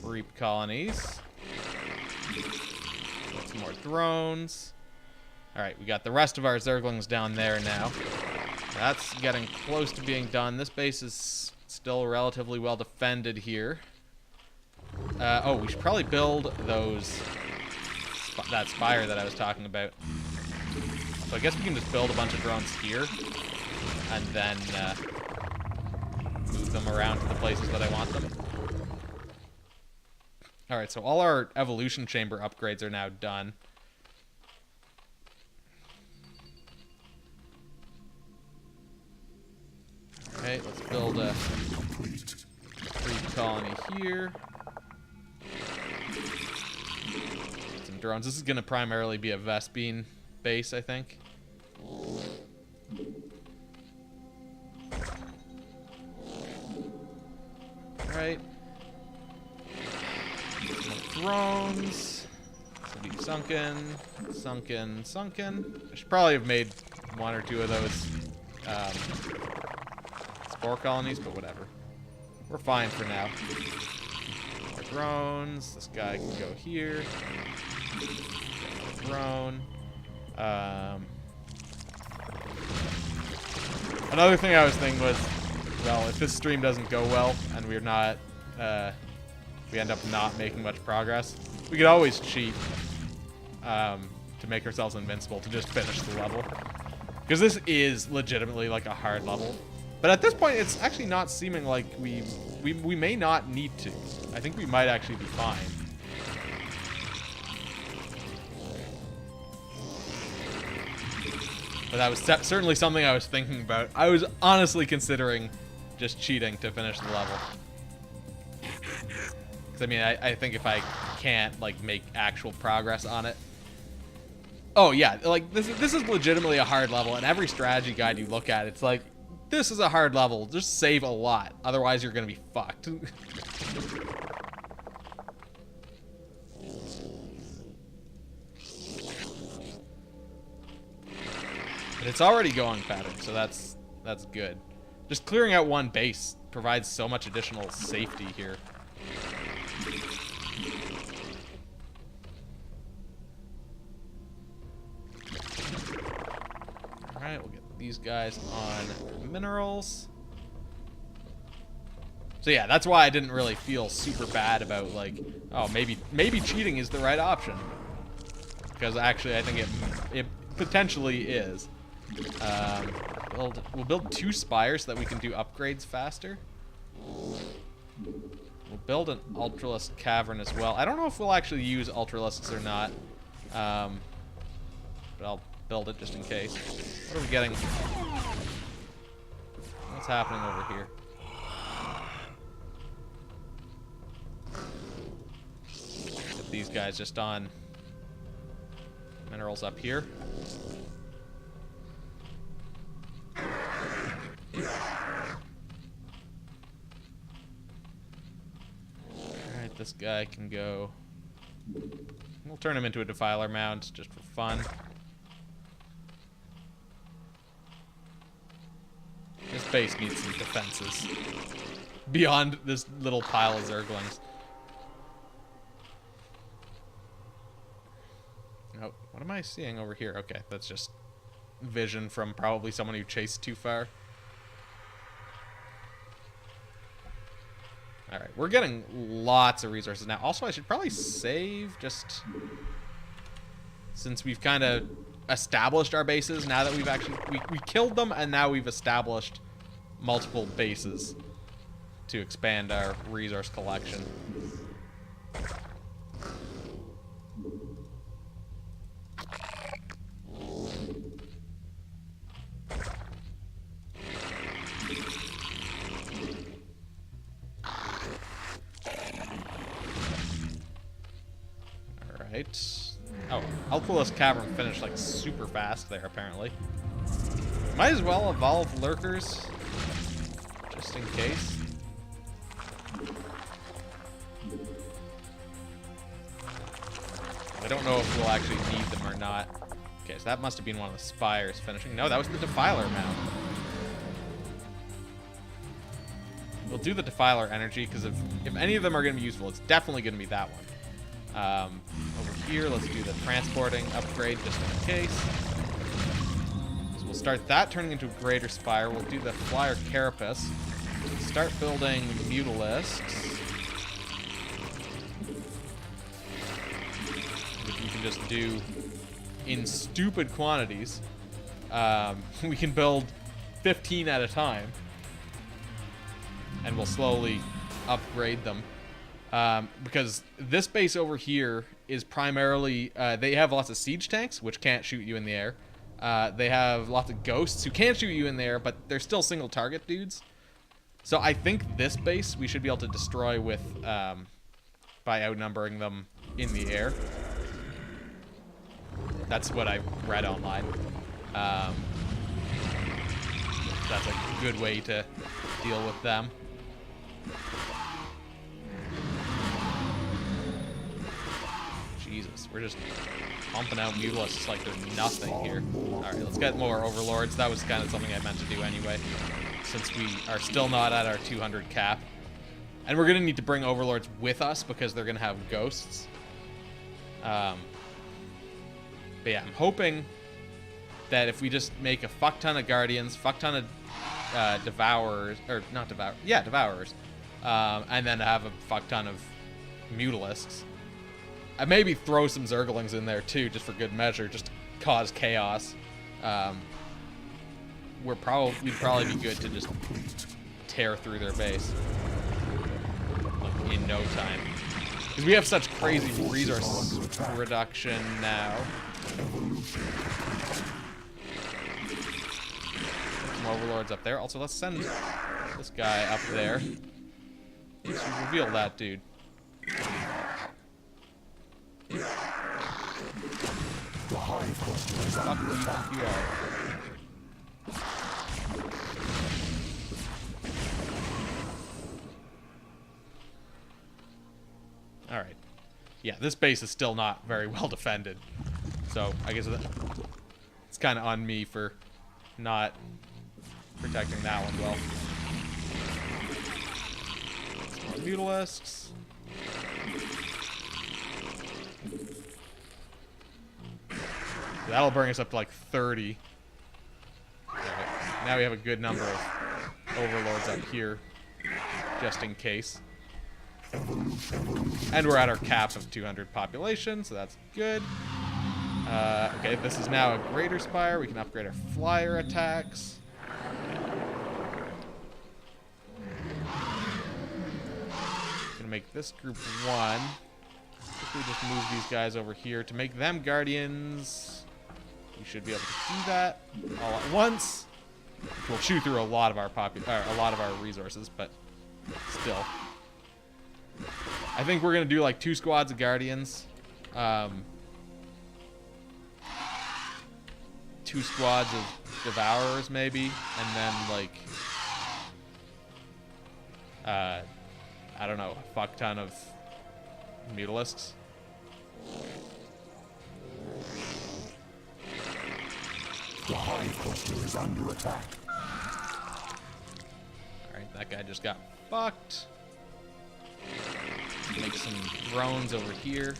creep colonies. Get some more drones. Alright, we got the rest of our Zerglings down there now. That's getting close to being done. This base is still relatively well defended here. Oh, we should probably build that spire that I was talking about. So I guess we can just build a bunch of drones here, and then move them around to the places that I want them. Alright, so all our evolution chamber upgrades are now done. Okay, let's build a free colony here. Some drones. This is going to primarily be a Vespene base, I think. Alright. More drones. This will be sunken, sunken, sunken. I should probably have made one or two of those spore colonies, but whatever. We're fine for now. More drones. This guy can go here. Drone. Another thing I was thinking was, well, if this stream doesn't go well and we're not, we end up not making much progress, we could always cheat to make ourselves invincible to just finish the level. Because this is legitimately like a hard level. But at this point, it's actually not seeming like we may not need to. I think we might actually be fine. But that was certainly something I was thinking about. I was honestly considering just cheating to finish the level. Because, I mean, I think if I can't, like, make actual progress on it. Oh, yeah, like, this is legitimately a hard level, and every strategy guide you look at, it's like, this is a hard level. Just save a lot. Otherwise, you're going to be fucked. But it's already going better, so that's good. Just clearing out one base provides so much additional safety here. Alright, we'll get these guys on minerals. So yeah, that's why I didn't really feel super bad about, like, oh, maybe cheating is the right option. Because actually I think it potentially is. We'll build 2 spires so that we can do upgrades faster. We'll build an Ultralisk cavern as well. I don't know if we'll actually use Ultralisks or not. But I'll build it just in case. What are we getting? What's happening over here? Get these guys just on minerals up here. Alright, this guy can go. We'll turn him into a defiler mount just for fun. This base needs some defenses beyond this little pile of Zerglings. Oh, what am I seeing over here? Okay, that's just vision from probably someone who chased too far. Alright, we're getting lots of resources now. Also, I should probably save just since we've kind of established our bases. Now that we've actually we killed them, and now we've established multiple bases to expand our resource collection. Oh, Ultralisk Cavern finished like super fast there, apparently. Might as well evolve lurkers, just in case. I don't know if we'll actually need them or not. Okay, so that must have been one of the spires finishing. No, that was the Defiler mount. We'll do the Defiler energy, because if any of them are going to be useful, it's definitely going to be that one. Over here. Let's do the transporting upgrade just in case. So we'll start that turning into a greater spire. We'll do the flyer carapace. Start building mutilisks. Which we can just do in stupid quantities. We can build 15 at a time. And we'll slowly upgrade them. Because this base over here is primarily... they have lots of siege tanks, which can't shoot you in the air. They have lots of ghosts who can shoot you in the air, but they're still single target dudes. So I think this base we should be able to destroy with... by outnumbering them in the air. That's what I read online. That's a good way to deal with them. Jesus, we're just pumping out mutilisks like there's nothing here. Alright, let's get more overlords. That was kind of something I meant to do anyway, since we are still not at our 200 cap. And we're going to need to bring overlords with us because they're going to have ghosts. But yeah, I'm hoping that if we just make a fuck ton of guardians, fuck ton of devourers, or not devourers, yeah, devourers, and then have a fuck ton of mutilisks. I maybe throw some zerglings in there too, just for good measure, just to cause chaos. We'd probably be good to just tear through their base in no time, because we have such crazy resource reduction now. Some overlords up there. Also, let's send this guy up there. Let's reveal that dude. Fuck you, fuck you are. Alright. Yeah, this base is still not very well defended. So, I guess it's kind of on me for not protecting that one well. Some more mutilisks. That'll bring us up to like 30. Now we have a good number of overlords up here, just in case. And we're at our cap of 200 population, so that's good. Okay, this is now a greater spire. We can upgrade our flyer attacks. Gonna make this group 1. If we just move these guys over here to make them guardians, we should be able to do that all at once. Which will chew through a lot of our resources, but still. I think we're gonna do like 2 squads of guardians, 2 squads of devourers maybe, and then like I don't know, a fuck ton of mutilisks. The hive cluster is under attack. Alright, that guy just got fucked. Make some drones over here.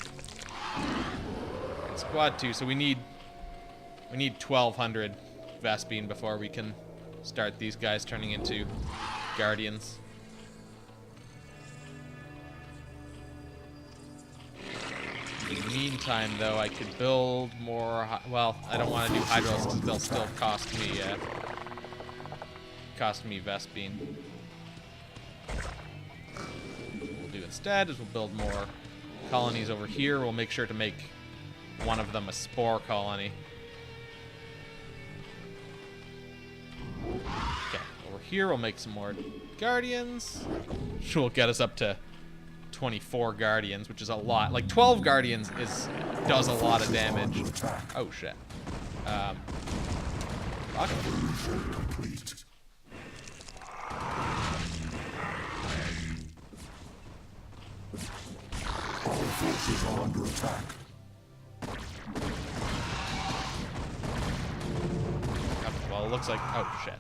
And squad 2, so we need 1,200 Vespene before we can start these guys turning into guardians. In the meantime, though, I could build more. Well, I don't want to do Hydros because they'll still cost me Vespene. What we'll do instead is we'll build more colonies over here. We'll make sure to make one of them a spore colony. Okay, over here we'll make some more guardians, which will get us up to 24 guardians, which is a lot. Like 12 guardians does a lot of damage. Oh shit. Fuck. Our forces are under attack. Well, it looks like. Oh shit.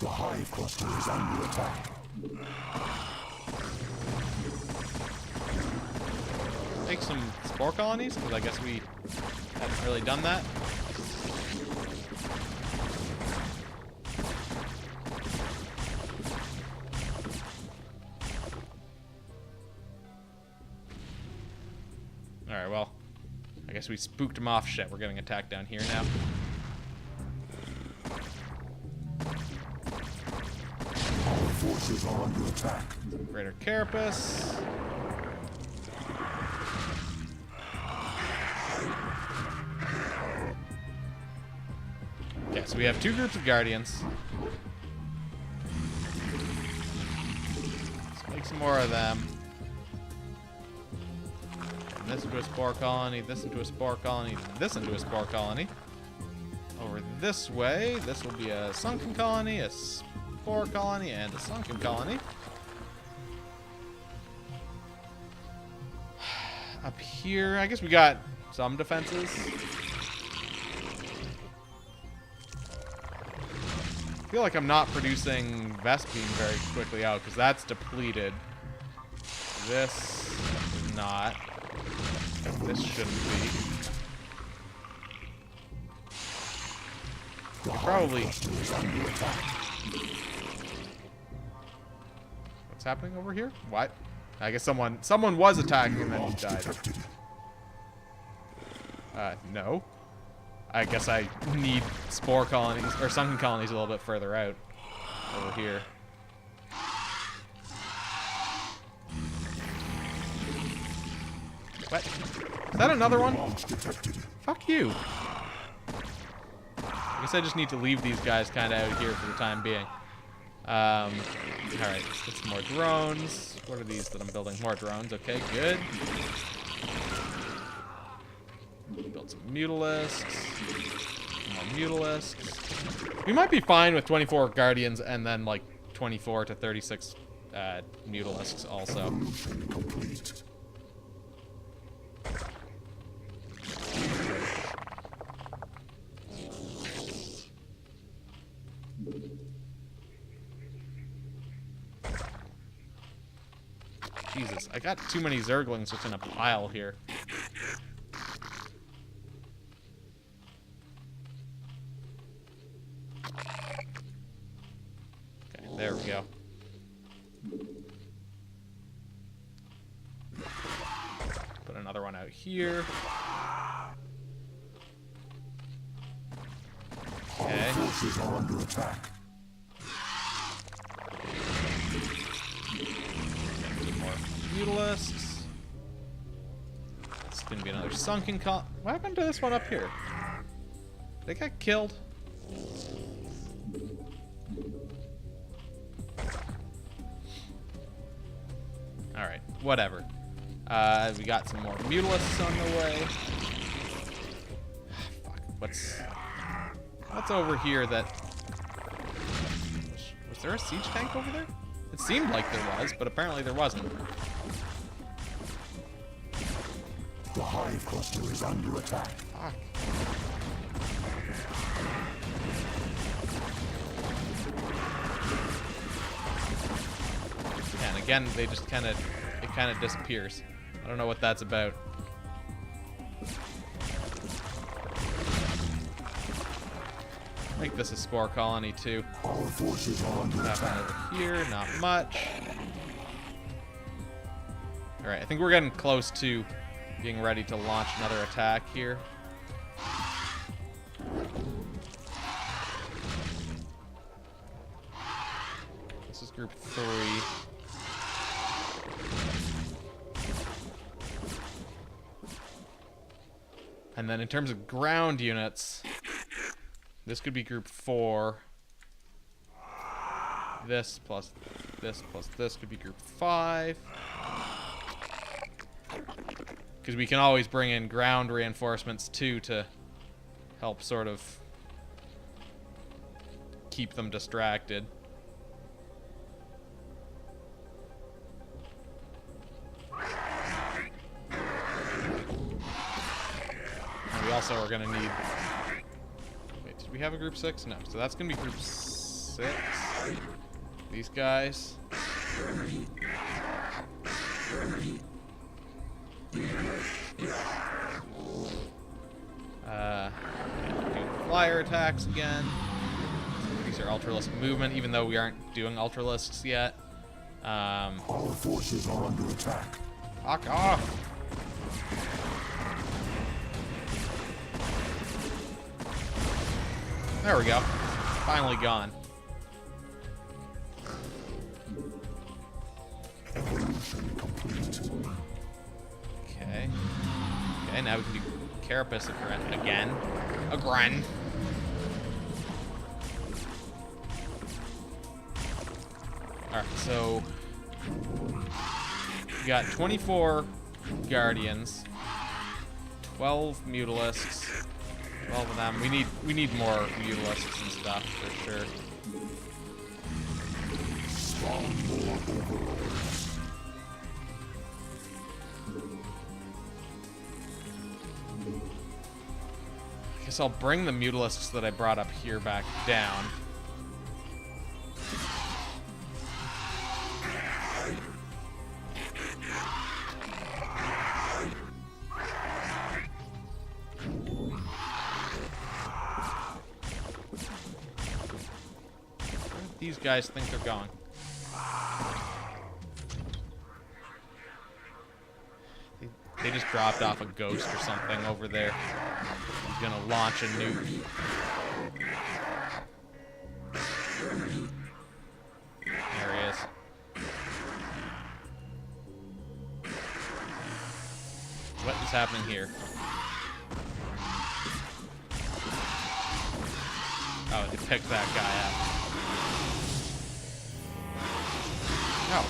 The hive cluster is under attack. Make some spore colonies, because I guess we haven't really done that. Alright, well, I guess we spooked him off. Shit, we're getting attacked down here now. Our forces are under attack. Greater Carapace. Okay, so we have two groups of Guardians. Let's make some more of them. And this into a spore colony, this into a spore colony, this into a spore colony. Over this way, this will be a sunken colony, a spore colony, and a sunken colony. Up here, I guess we got some defenses. I feel like I'm not producing Vespene very quickly out because that's depleted. This is not. This shouldn't be. Probably. What's happening over here? What? I guess someone was attacking and then he died. No. I guess I need spore colonies, or sunken colonies a little bit further out. Over here. What? Is that another one? Fuck you. I guess I just need to leave these guys kind of out here for the time being. Alright, let's get some more drones. What are these that I'm building? More drones. Okay, good. Build some mutalisks. More mutalisks. We might be fine with 24 guardians and then like 24 to 36 mutalisks also. Evolution complete. Jesus, I got too many Zerglings just in a pile here. Okay, there we go. Put another one out here. Okay. Forces are under attack. Mutalisks. It's gonna be another sunken What happened to this one up here? They got killed. Alright, whatever. We got some more mutalisks on the way. Fuck. What's over here that... Was there a siege tank over there? It seemed like there was, but apparently there wasn't. The hive cluster is under attack. Fuck. Yeah, and again, they just kind of disappears. I don't know what that's about. Make this a spore colony too. Our forces are under attack. Over here, not much. All right, I think we're getting close to being ready to launch another attack here. This is group 3. And then in terms of ground units, this could be group 4. This plus this could be group 5. Because we can always bring in ground reinforcements too to help sort of keep them distracted. And we also are going to need... Wait, did we have a group 6? No, so that's going to be group 6. These guys. Do flyer attacks again. Increase our ultralisk movement, even though we aren't doing ultralisks yet. Our forces are under attack. Fuck off! There we go. Finally gone. Evolution complete. Okay. Okay, now we can do Carapace again. Again. Alright, so we got 24 Guardians, 12 Mutalisks, 12 of them. We need more Mutalisks and stuff for sure. Spawn more overlords. I guess I'll bring the Mutalisks that I brought up here back down. These guys think they're going. They just dropped off a ghost or something over there. He's gonna launch a nuke. There he is. What is happening here? Oh, it picked that guy up. No.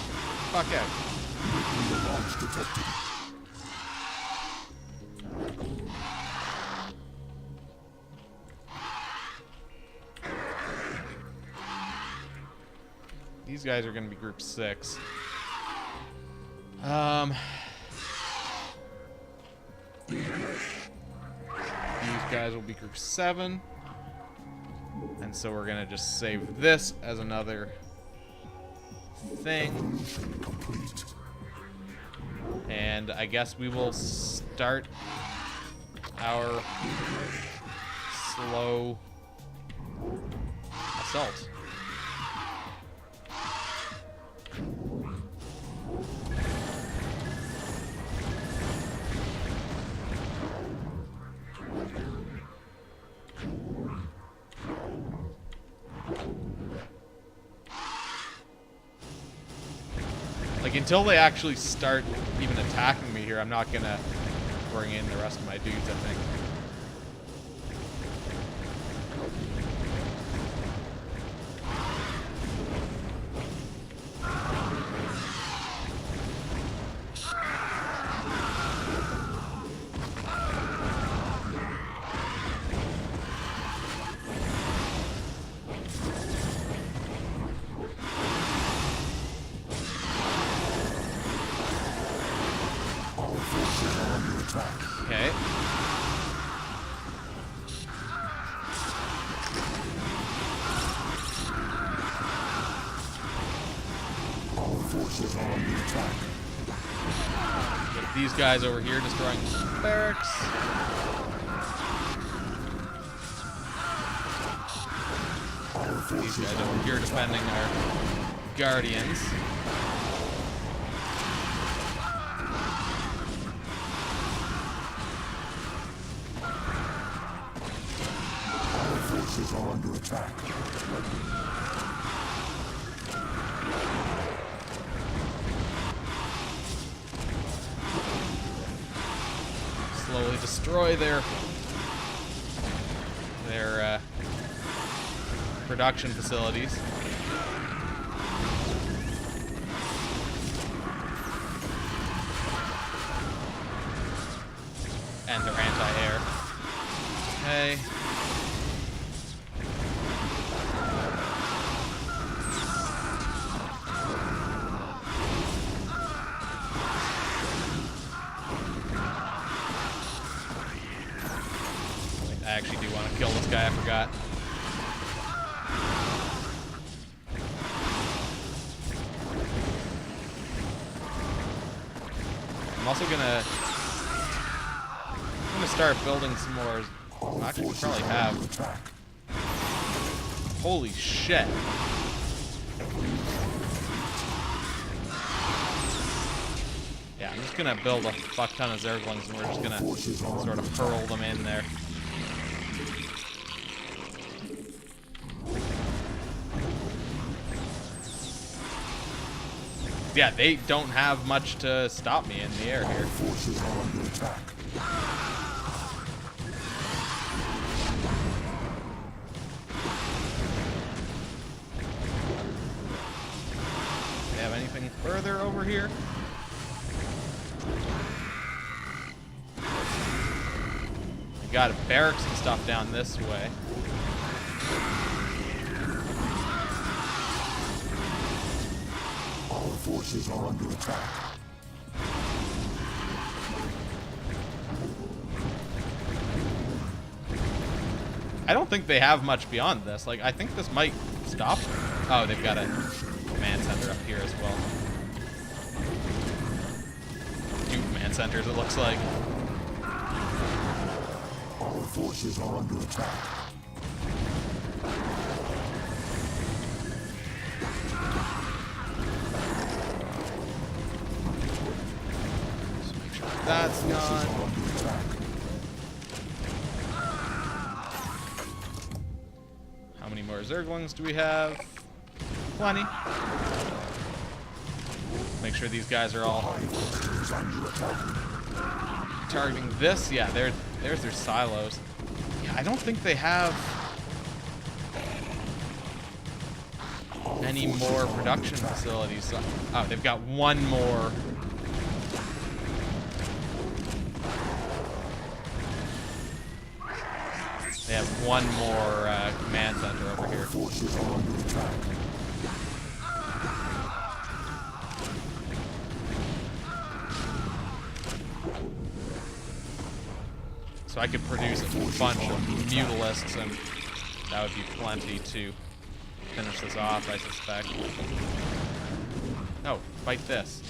Fuck out. Nuclear launch detected. These guys are going to be group 6. These guys will be group 7. And so we're going to just save this as another thing. Complete. And I guess we will start our slow assault. Like, until they actually start even attacking me here, I'm not gonna bring in the rest of my dudes, I think. Okay. Our forces are under attack. Get these guys over here destroying barracks. These guys over here defending our guardians. Forces are under attack. Slowly destroy their production facilities. And their anti-air. Okay. I actually do want to kill this guy, I forgot. also gonna start building some more. Well, actually, we probably have. Holy shit! Yeah, I'm just gonna build a fuck ton of Zerglings, and we're just gonna sort of hurl them in there. Yeah, they don't have much to stop me in the air here. They have anything further over here? We got barracks and stuff down this way. Our forces are under attack. I don't think they have much beyond this. Like, I think this might stop. Oh, they've got a command center up here as well. 2 command centers, it looks like. Our forces are under attack. Just make sure that's gone. How many more Zerglings do we have? Plenty. Make sure these guys are all targeting this. Yeah, there's their silos. Yeah, I don't think they have any more production facilities. So, oh, they've got one more. They have one more command center over here. Forces are under attack. So I could produce a bunch of Mutalisks, and that would be plenty to finish this off, I suspect. No, fight this.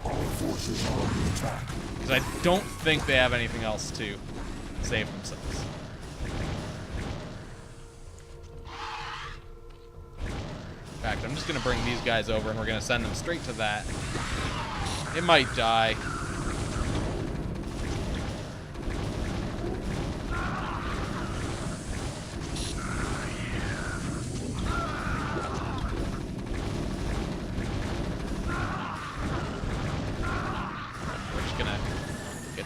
Our forces are under attack. Because I don't think they have anything else to save themselves. In fact, I'm just going to bring these guys over, and we're going to send them straight to that. It might die.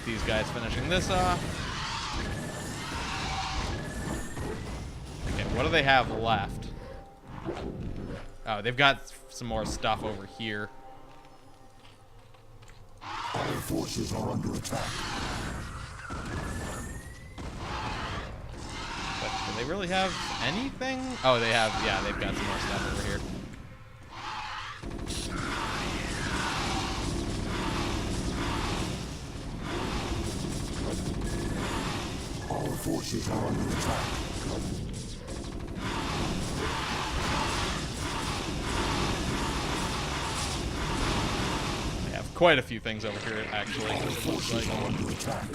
These guys finishing this off. Okay, what do they have left? Oh, they've got some more stuff over here. Our forces are under attack. But do they really have anything? Oh, they have, yeah, they've got some more stuff over here. Our forces are under attack. They have quite a few things over here, actually. It looks Forces like. are under attack.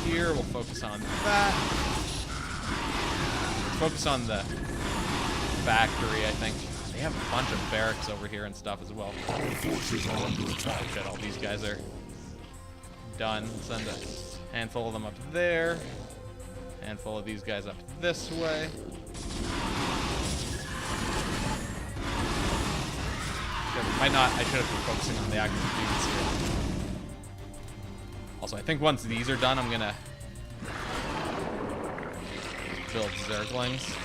Here, we'll focus on that. Focus on the factory, I think. They have a bunch of barracks over here and stuff as well. Our forces are under attack. Shit, all these guys are done. Send a handful of them up there. Handful of these guys up this way. Might not. I should have been focusing on the active dudes here. Also, I think once these are done, I'm gonna build Zerglings.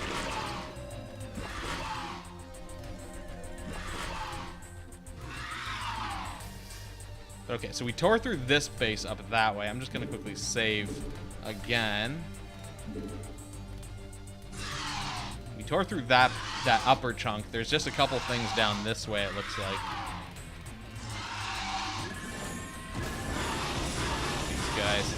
Okay, so we tore through this base up that way. I'm just gonna quickly save again. We tore through that upper chunk. There's just a couple things down this way, it looks like. These guys.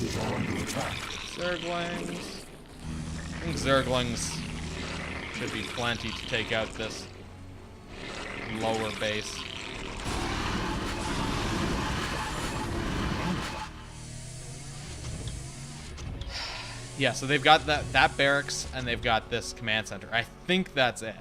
forces are under attack. Zerglings. I think Zerglings should be plenty to take out this lower base. Yeah, so they've got that barracks and they've got this command center. I think that's it.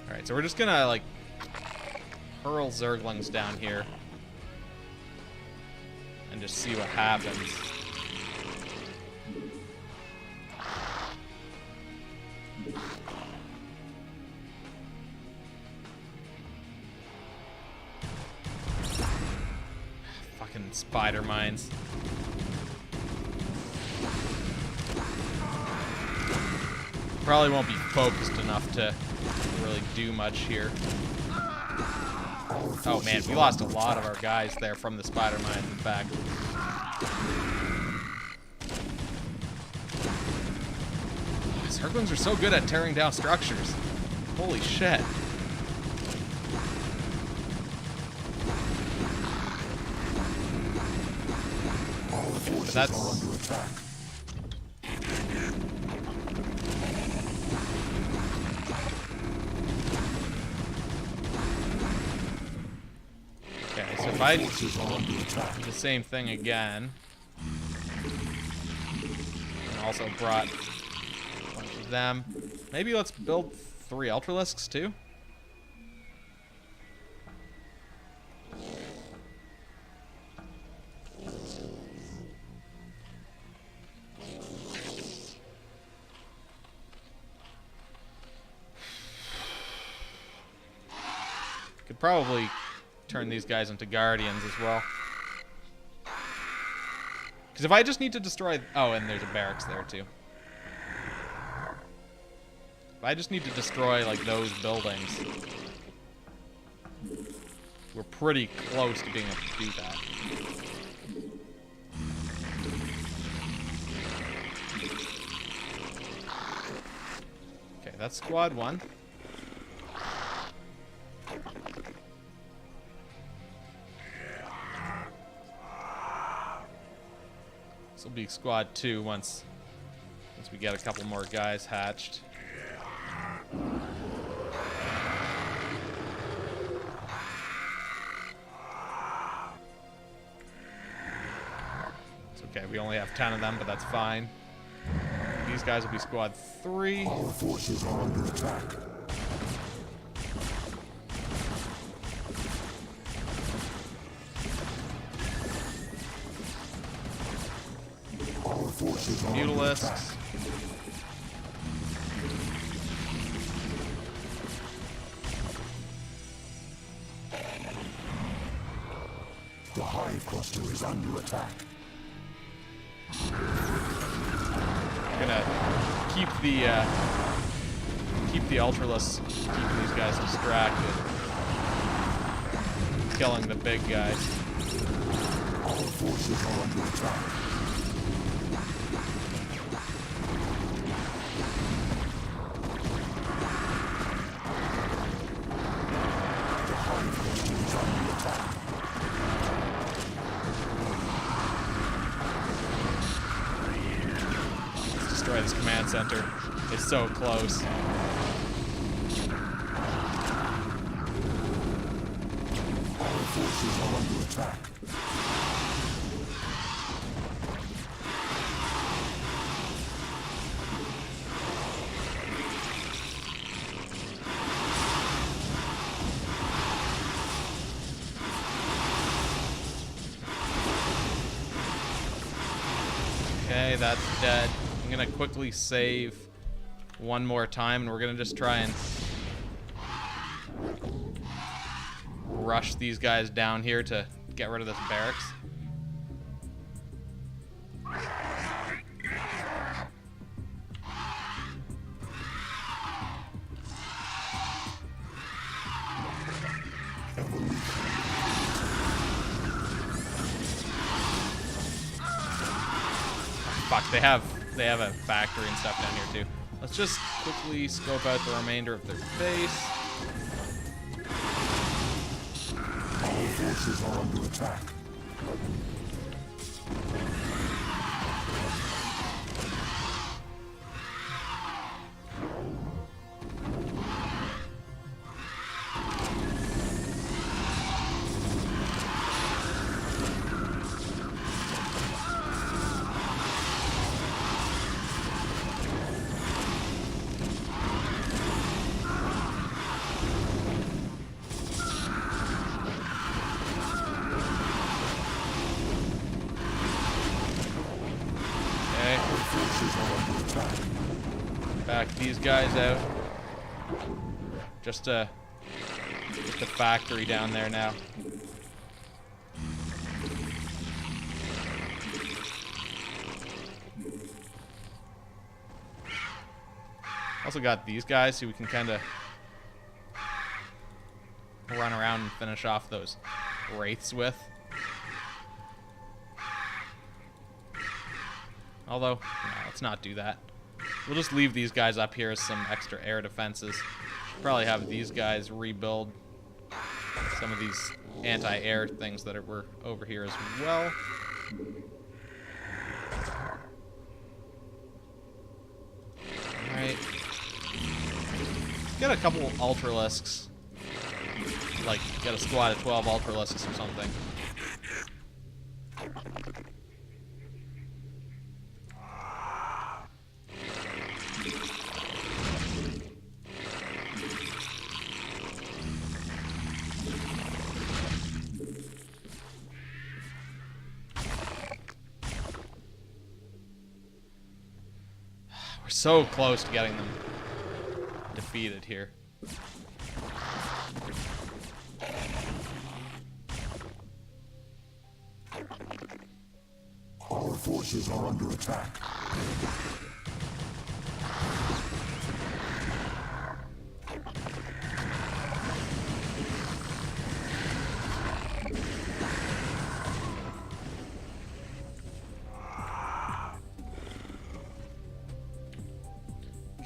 Alright, so we're just gonna, like, hurl Zerglings down here and just see what happens. Fucking spider mines. Probably won't be focused enough to really do much here. Oh man, we lost a lot of our guys there from the spider mine, in fact. Zerglings are so good at tearing down structures. Holy shit. But that's... Okay, so if I do the same thing again, and also brought a bunch of them, maybe let's build 3 Ultralisks too? Could probably turn these guys into Guardians as well. Because if I just need to destroy... Oh, and there's a barracks there too. If I just need to destroy, like, those buildings, we're pretty close to being able to do that. Okay, that's squad 1. This will be squad 2 once we get a couple more guys hatched. It's okay, we only have 10 of them, but that's fine. These guys will be squad 3. Our forces are under attack. Our forces are under attack. Mutalisks. The hive cluster is under attack. I'm gonna keep the Ultralisks, keeping these guys distracted, killing the big guys. Our forces are under attack. The hive cluster is under attack. Let's destroy this command center. It's so close. Our forces are under attack. Okay, that's dead. I'm gonna quickly save one more time, and we're gonna just try and rush these guys down here to get rid of this barracks. fuck, they have a factory and stuff down here too. Let's just quickly scope out the remainder of their base. Our forces are under attack. Back these guys out. Just a factory down there now. Also got these guys who we can kind of run around and finish off those wraiths with. Although, no, let's not do that. We'll just leave these guys up here as some extra air defenses. Should probably have these guys rebuild some of these anti-air things that were over here as well. Alright. Get a couple Ultralisks. Like, get a squad of 12 Ultralisks or something. We're so close to getting them defeated here. Our forces are under attack.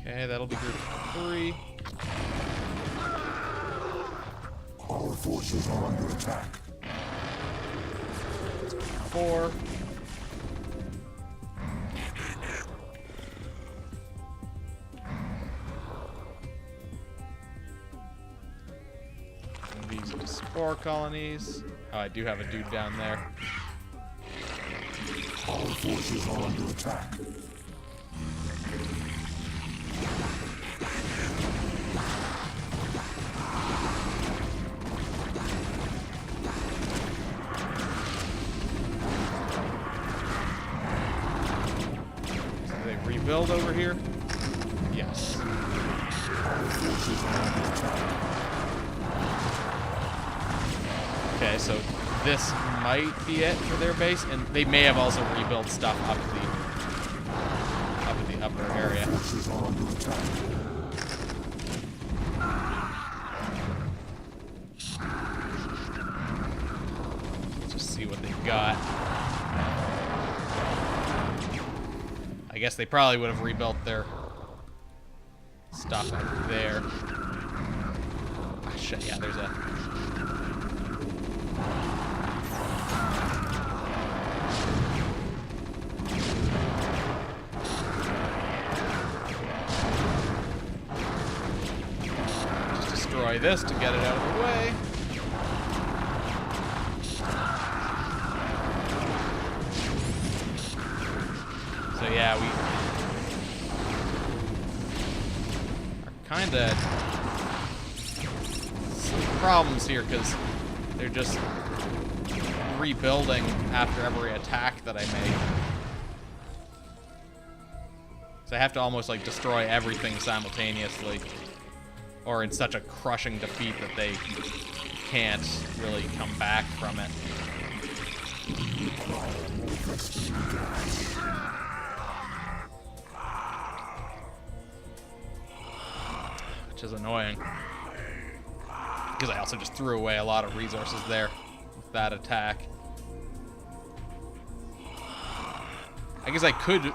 Okay, that'll be group 3. Our forces are under attack. 4. And these are spore colonies. Oh, I do have a dude down there. Our forces are under attack. Rebuild over here? Yes. Okay, so this might be it for their base, and they may have also rebuilt stuff up in the upper area. Let's just see what they've got. I guess they probably would have rebuilt their stuff up there. Ah, shit, yeah, there's a... Just destroy this to get it out of the way. So yeah, we are kind of some problems here because they're just rebuilding after every attack that I make. So I have to almost like destroy everything simultaneously, or in such a crushing defeat that they can't really come back from it. Which is annoying. Because I also just threw away a lot of resources there with that attack. I guess I could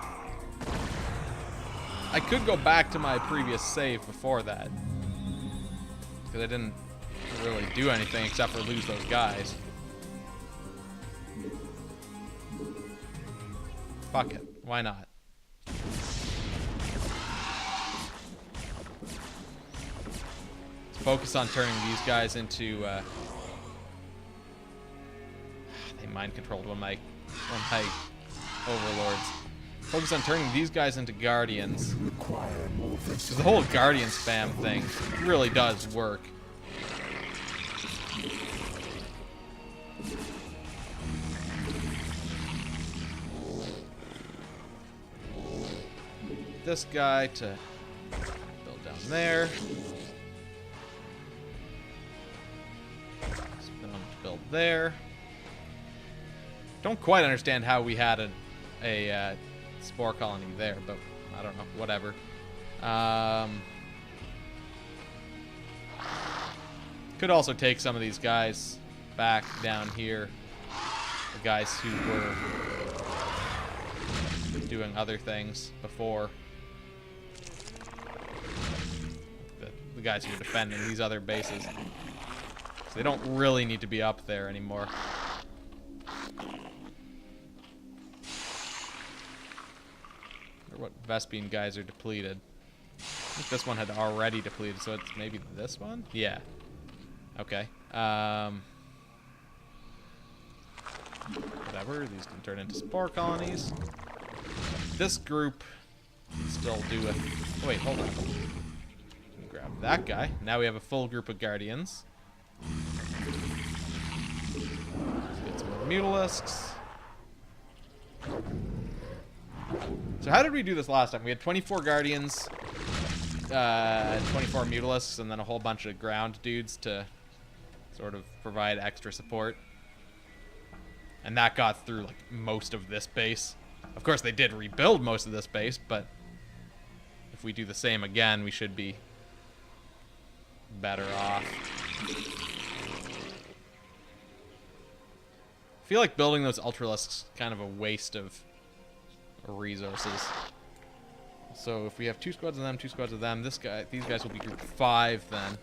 go back to my previous save before that. Because I didn't really do anything except for lose those guys. Fuck it. Why not? Let's focus on turning these guys into... they mind-controlled one of my overlords. Focus on turning these guys into guardians. Because the whole guardian spam thing really does work. This guy to build down there. Spin him to build there. Don't quite understand how we had a spore colony there, but I don't know. Whatever. Could also take some of these guys back down here. The guys who were doing other things before. The guys who are defending these other bases. So they don't really need to be up there anymore. Or what Vespine guys are depleted. I think this one had already depleted, so it's maybe this one? Yeah. Okay. Whatever, these can turn into spore colonies. This group can still do it. Oh, wait, hold on. Grab that guy. Now we have a full group of guardians. Let's get some more mutalisks. So how did we do this last time? We had 24 guardians, 24 mutalisks, and then a whole bunch of ground dudes to sort of provide extra support. And that got through like most of this base. Of course, they did rebuild most of this base, but if we do the same again, we should be better off. I feel like building those Ultralisks is kind of a waste of resources. So if we have 2 squads of them, 2 squads of them, these guys will be group 5 then.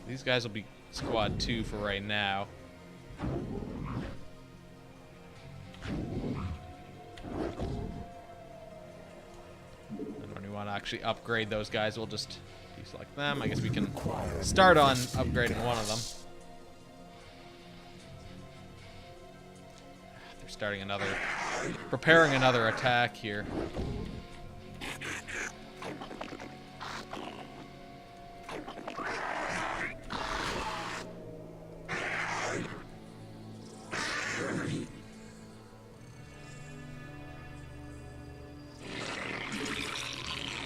These guys will be squad 2 for right now. And when we want to actually upgrade those guys, we'll just deselect them. I guess we can start on upgrading one of them. They're starting another, preparing another attack here.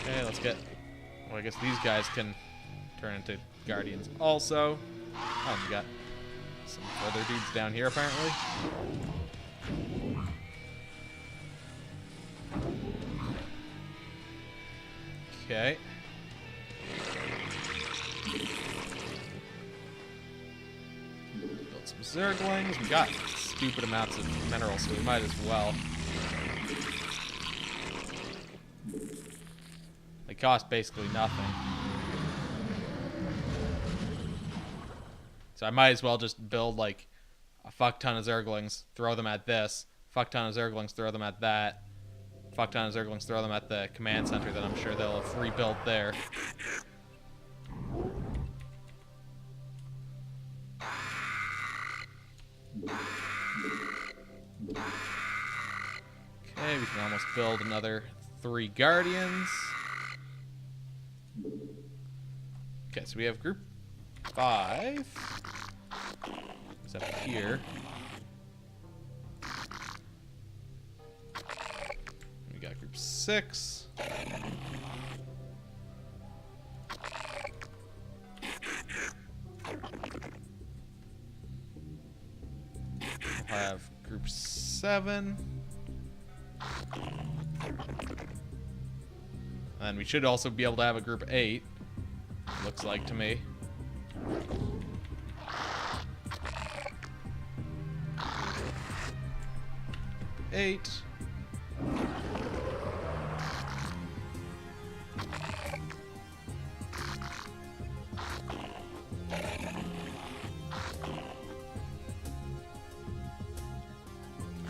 Okay, let's get... Well, I guess these guys can turn into guardians also. Oh, we got some other dudes down here, apparently. Okay. Build some Zerglings. We got stupid amounts of minerals, so we might as well. They cost basically nothing. So I might as well just build like a fuck ton of Zerglings, throw them at this, fuck ton of Zerglings, throw them at that, fuck ton of Zerglings, throw them at the command center that I'm sure they'll have rebuilt there. Okay, we can almost build another 3 guardians. Okay, so we have group 5. It's up here. We got group 6. We'll have group 7. And we should also be able to have a group 8. Looks like to me. Eight.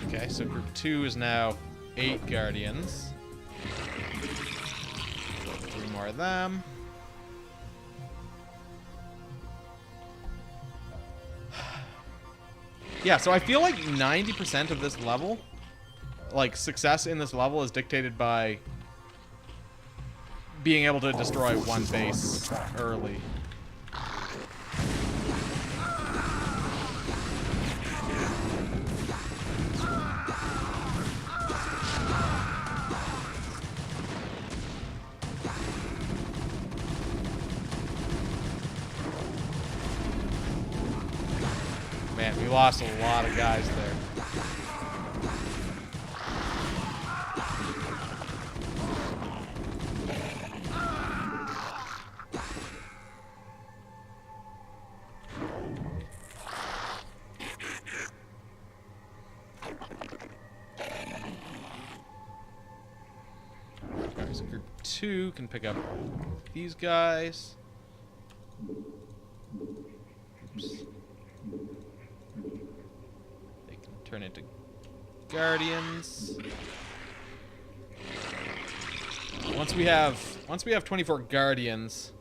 Okay, so group 2 is now 8 guardians. 3 more of them. Yeah, so I feel like 90% of this level, like success in this level, is dictated by being able to destroy one base early. Man, we lost a lot of guys there. Alright, so group 2 can pick up these guys. Oops. They can turn into guardians. Once we have 24 guardians,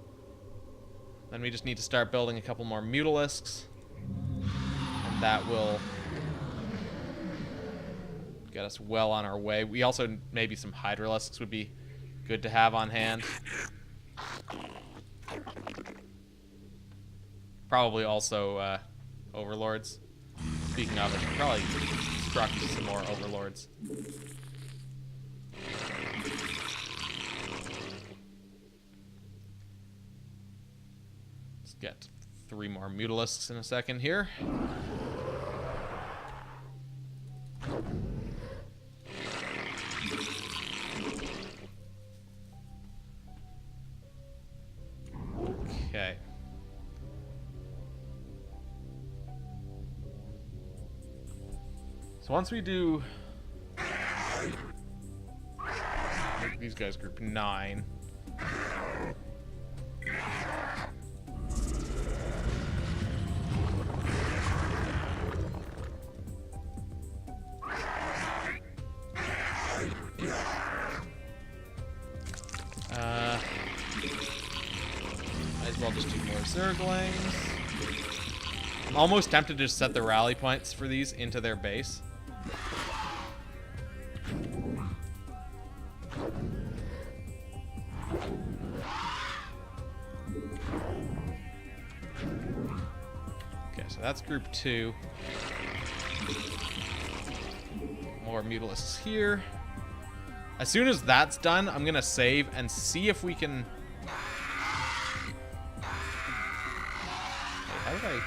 then we just need to start building a couple more mutalisks, and that will get us well on our way. We also, maybe some hydralisks would be good to have on hand. Probably also overlords. Speaking of, I should probably construct some more overlords. Let's get 3 more mutalisks in a second here. Okay. So once we do... make these guys group 9. Might as well just do more Zerglings. I'm almost tempted to just set the rally points for these into their base. Okay, so that's group 2. More mutalisks here. As soon as that's done, I'm gonna save and see if we can... Wait, how did I...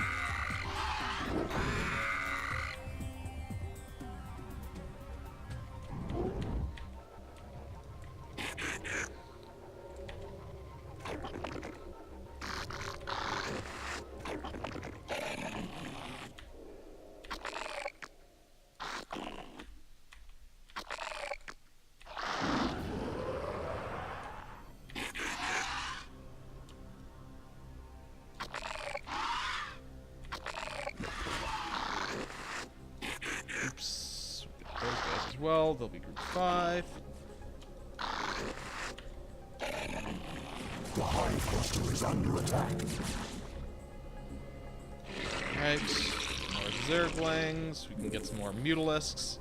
well, they'll be group 5. The hive cluster is under attack. Alright, more Zerglings. We can get some more mutalisks.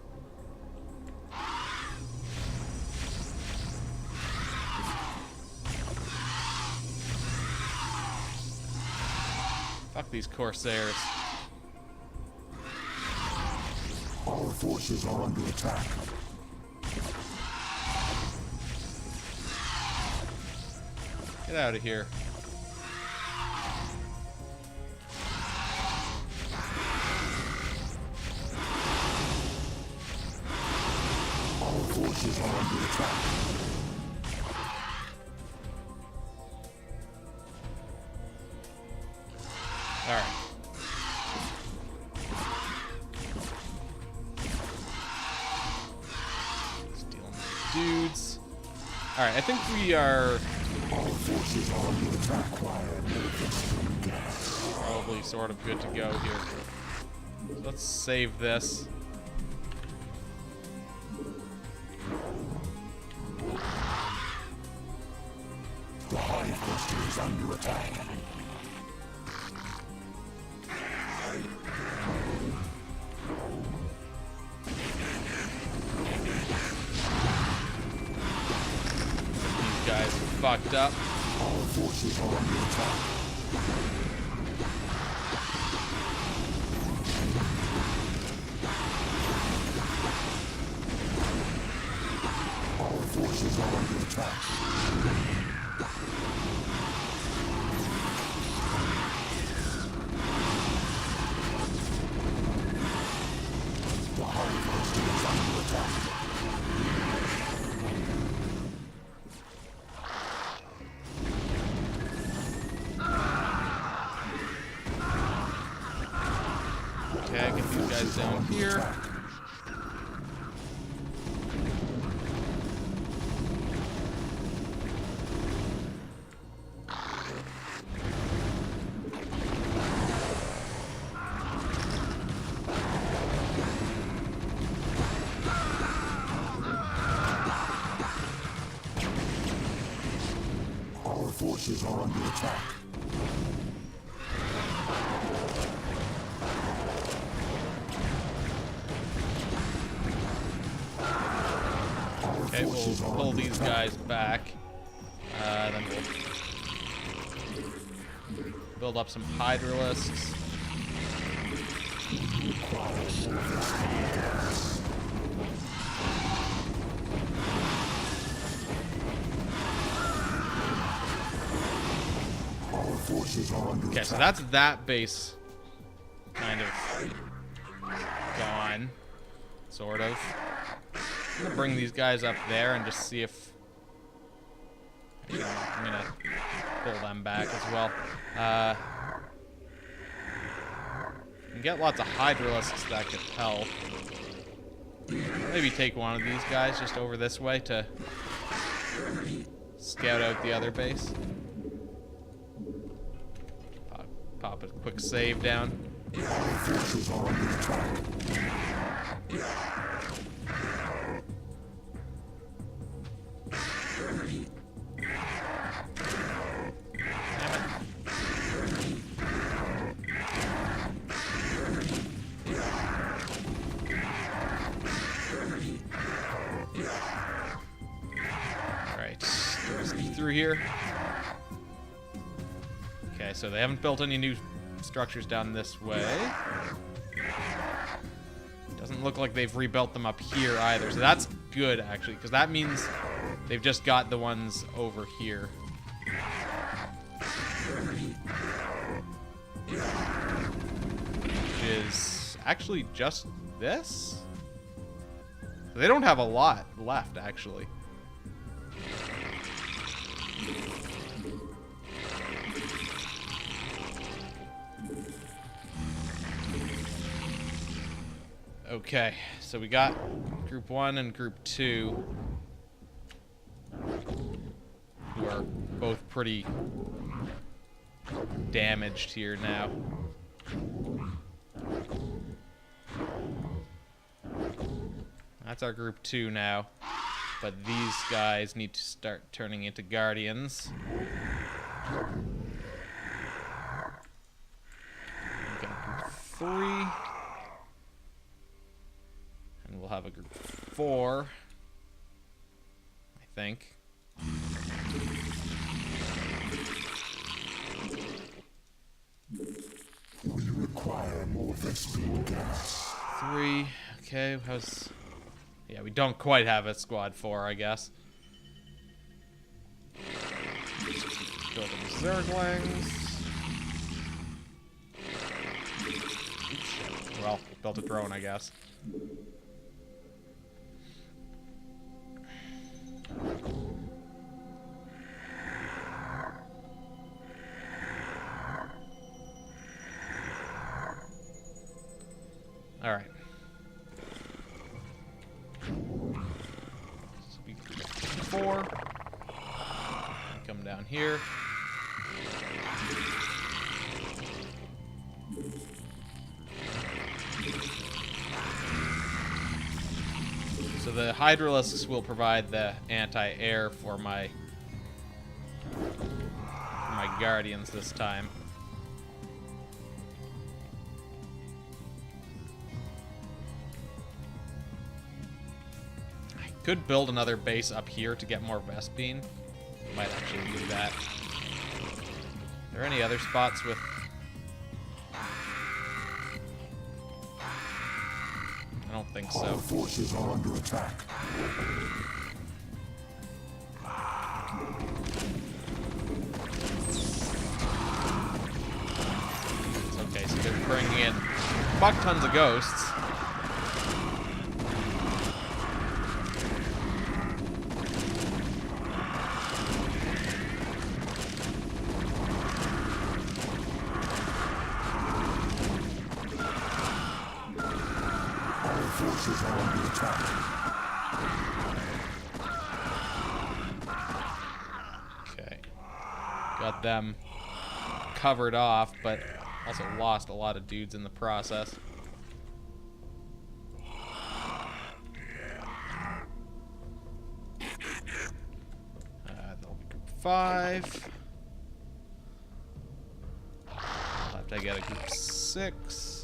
Fuck these Corsairs. Our forces are under attack. Get out of here. Our forces are under attack. Alright. Stealing the dudes. Alright, I think we are probably sort of good to go here. So let's save this. The hive cluster is under attack. These guys are fucked up. Our forces are under attack. Our forces are under attack. The hive cluster is under attack. Okay, get these guys down here. Our forces are under attack. Okay, we'll pull these guys back. Then we'll build up some hydralisks. Our forces are under Okay, attack. so that's that base kind of gone. Sort of. I'm gonna bring these guys up there and just see if... You know, I'm gonna pull them back as well. You can get lots of hydralisks that could help. Maybe take one of these guys just over this way to scout out the other base. Pop a quick save down. Our forces are under attack. Alright, let's get through here. Okay, so they haven't built any new structures down this way. Doesn't look like they've rebuilt them up here either, so that's good actually, because that means they've just got the ones over here. Which is actually just this? So they don't have a lot left actually. Okay, so we got group 1 and group 2, who are both pretty damaged here now. That's our group 2 now, but these guys need to start turning into guardians. We got group 3. And we'll have a group 4, I think. We require more Vespene gas. 3. Okay, how's... Yeah, we don't quite have a squad 4, I guess. Building Zerglings. Oops, well, built a drone, I guess. Alright. So we 4. Come down here. So the Hydralisks will provide the anti-air for my Guardians this time. I could build another base up here to get more Vespene. Might actually do that. Are there any other spots with... I don't think so. Our forces are under attack. It's okay, so they're bringing in fuck tons of ghosts. Forces are under attack. Okay. Got them covered off, but also lost a lot of dudes in the process. That'll be group 5. I'll have to get a group 6.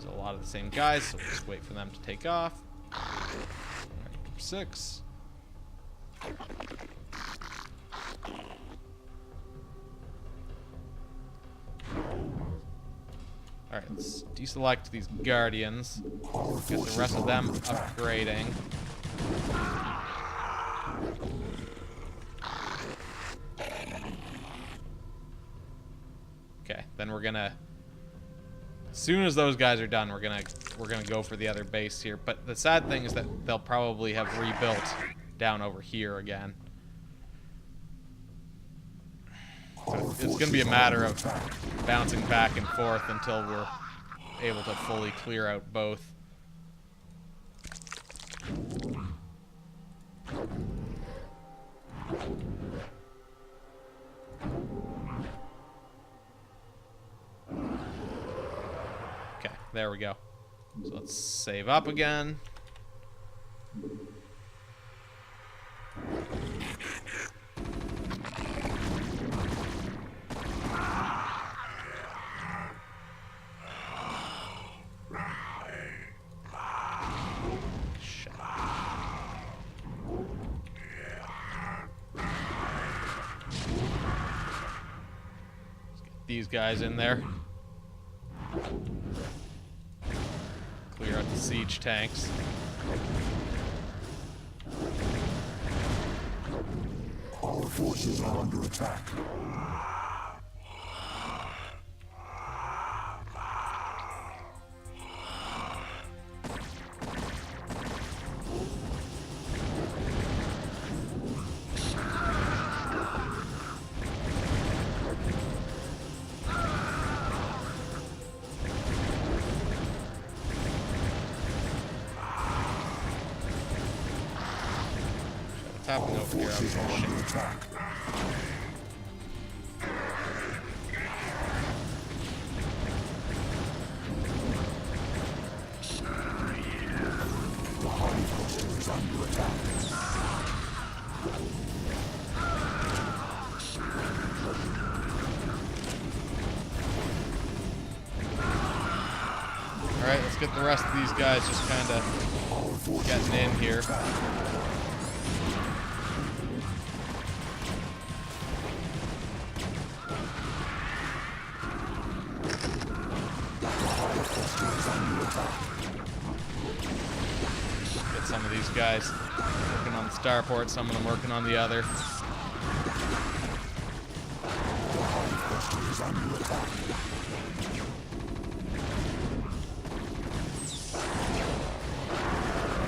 A lot of the same guys, so we'll just wait for them to take off. Alright, group 6. Alright, let's deselect these Guardians. Get the rest of them upgrading. Okay, then we're gonna... As soon as those guys are done, we're gonna go for the other base here. But the sad thing is that they'll probably have rebuilt down over here again. So it's gonna be a matter of bouncing back and forth until we're able to fully clear out both. Okay, there we go. So let's save up again. Shit. Let's get these guys in there. Clear out the siege tanks. Our forces are under attack. What's happening over here? Forces are Oh, under shit. attack. The Hive cluster is under attack. Alright, let's get the rest of these guys just kind of getting in here. Get some of these guys working on the starport, some of them working on the other. Cluster is under attack.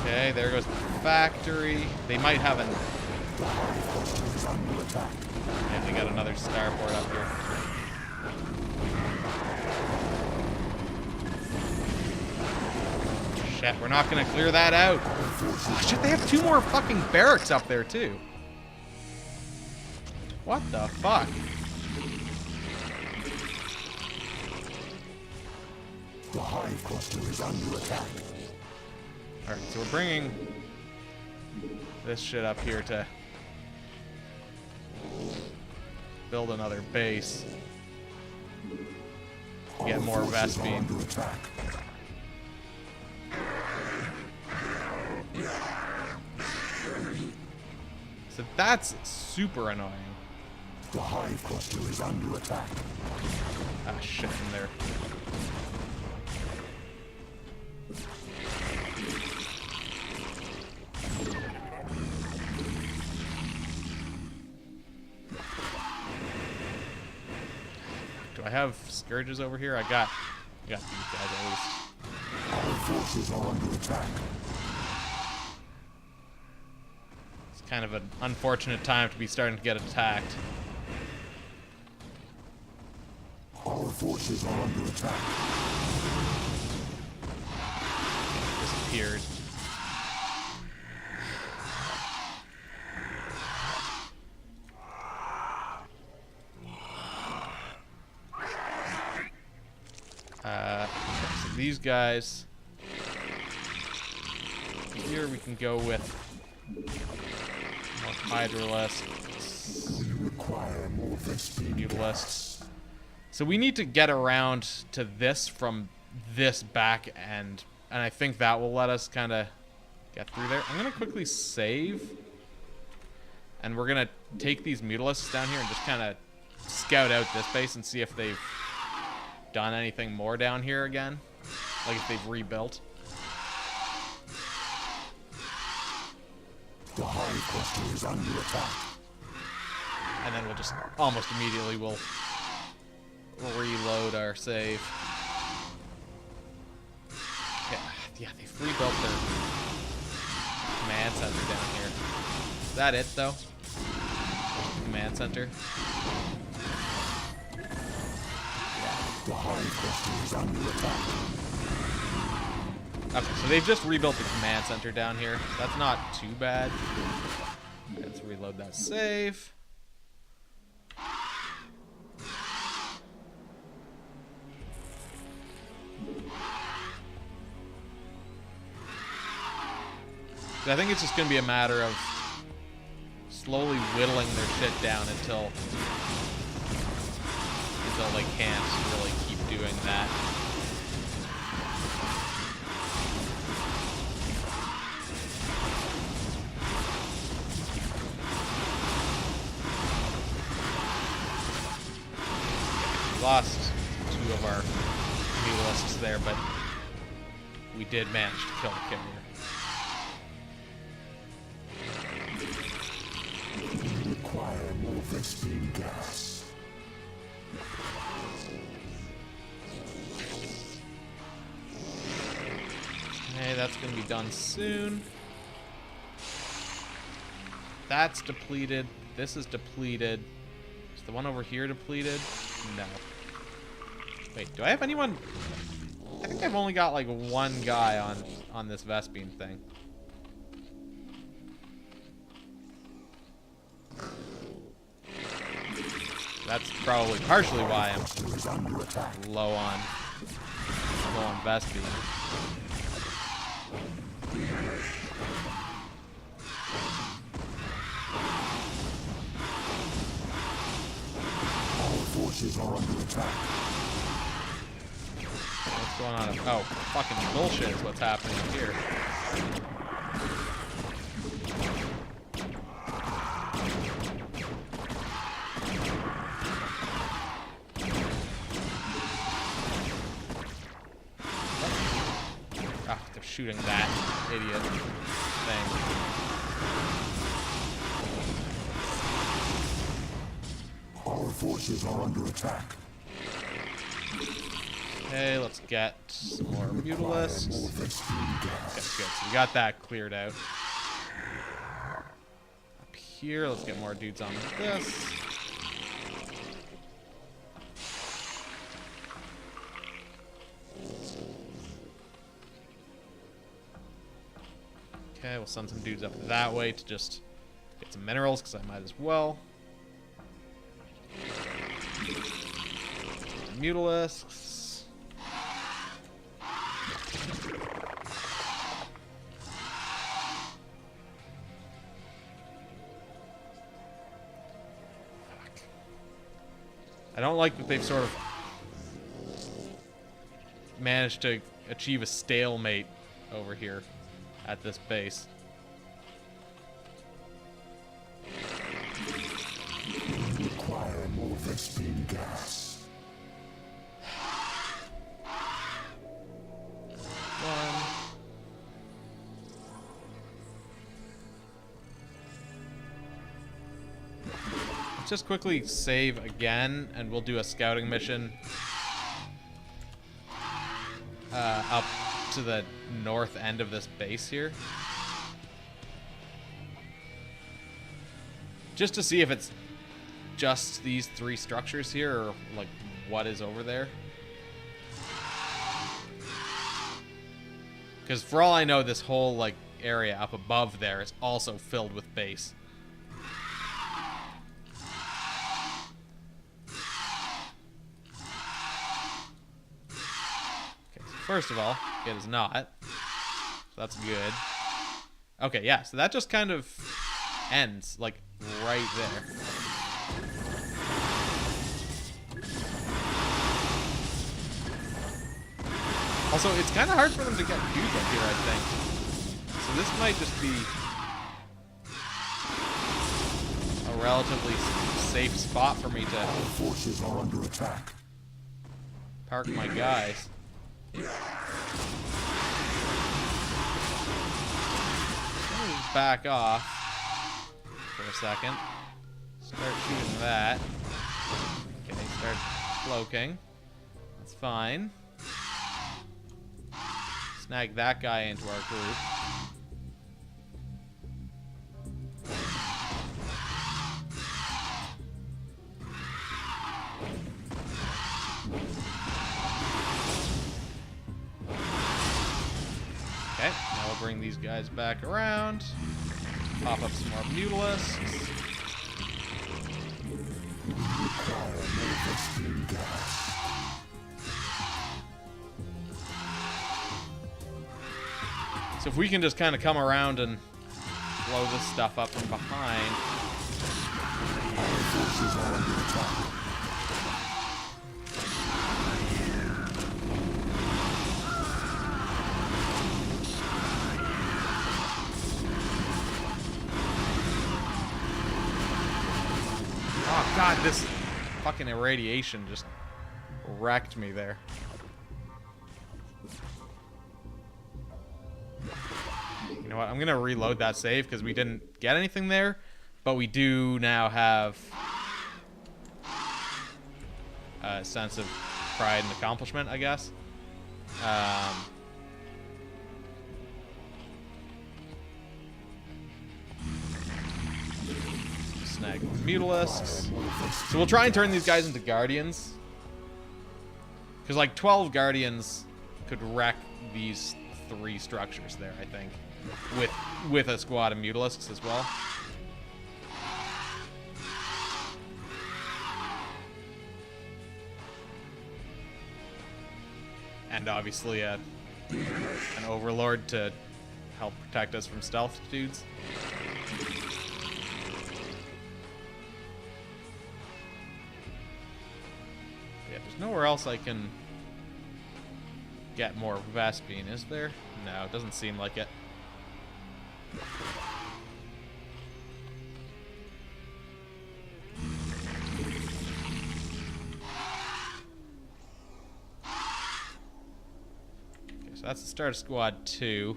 Okay, there goes the factory. They might have an... The Hive cluster is under attack. Yeah, they got another starport up here. Shit, we're not gonna clear that out. Oh, shit, they have 2 more fucking barracks up there, too. What the fuck? The hive cluster is under attack. Alright, so we're bringing this shit up here to build another base. Get more Vespene. So that's super annoying. The hive cluster is under attack. Ah, shit in there. Do I have scourges over here? I got these guys at least. Our forces are under attack. It's kind of an unfortunate time to be starting to get attacked. Our forces are under attack. Disappeared. So these guys here we can go with more Hydralisks. We require more Vespene. Mutalisks. So we need to get around to this from this back end, and I think that will let us kind of get through there. I'm gonna quickly save, and we're gonna take these Mutalisks down here and just kind of scout out this base and see if they've done anything more down here again, like if they've rebuilt. The hive cluster is under attack. And then we'll just almost immediately we'll reload our save. Yeah, they've rebuilt their command center down here. Is that it though? Command center. The hive cluster is under attack. Okay, so they've just rebuilt the command center down here. That's not too bad. Okay, let's reload that save. I think it's just going to be a matter of slowly whittling their shit down until they can't really keep doing that. We lost 2 of our Mutalisks there, but we did manage to kill the carrier. We require more Vespene gas. Okay, that's going to be done soon. That's depleted. This is depleted. Is the one over here depleted? No. Wait, do I have anyone? I think I've only got like 1 guy on this Vespene thing. That's probably partially why I'm low on Vespene. Our forces are under attack. What's going on? Oh, fucking bullshit is what's happening here. Ah, they're shooting that idiot thing. Our forces are under attack. Okay, let's get some more Mutalisks. More Vespene gas. Okay, good. So we got that cleared out. Up here, let's get more dudes on this. Okay, we'll send some dudes up that way to just get some minerals, because I might as well. Mutalisks. I don't like that they've sort of managed to achieve a stalemate over here at this base. Require more Vespine gas. One. Let's just quickly save again, and we'll do a scouting mission up to the north end of this base here. Just to see if it's just these 3 structures here, or like what is over there. Because for all I know, this whole like area up above there is also filled with base. Okay, so first of all, it is not. So that's good. Okay, yeah, so that just kind of ends like right there. Also, it's kind of hard for them to get dudes up here, I think. So this might just be a relatively safe spot for me to Our forces are under attack. park my guys. Let me just back off for a second. Start shooting that. Okay, start cloaking. That's fine. Snag that guy into our group. Okay, now we'll bring these guys back around. Pop up some more mutalisks. Require more Vespine gas. So if we can just kind of come around and blow this stuff up from behind. Our forces are under attack. Oh god, this fucking irradiation just wrecked me there. You know what? I'm gonna reload that save because we didn't get anything there, but we do now have a sense of pride and accomplishment, I guess. Snag mutalisks. So we'll try and turn these guys into guardians, because like 12 guardians could wreck these 3 structures there, I think. With a squad of mutalisks as well. And obviously an overlord to help protect us from stealth dudes. Yeah, there's nowhere else I can get more Vespine, is there? No, it doesn't seem like it. Okay, so that's the start of squad 2.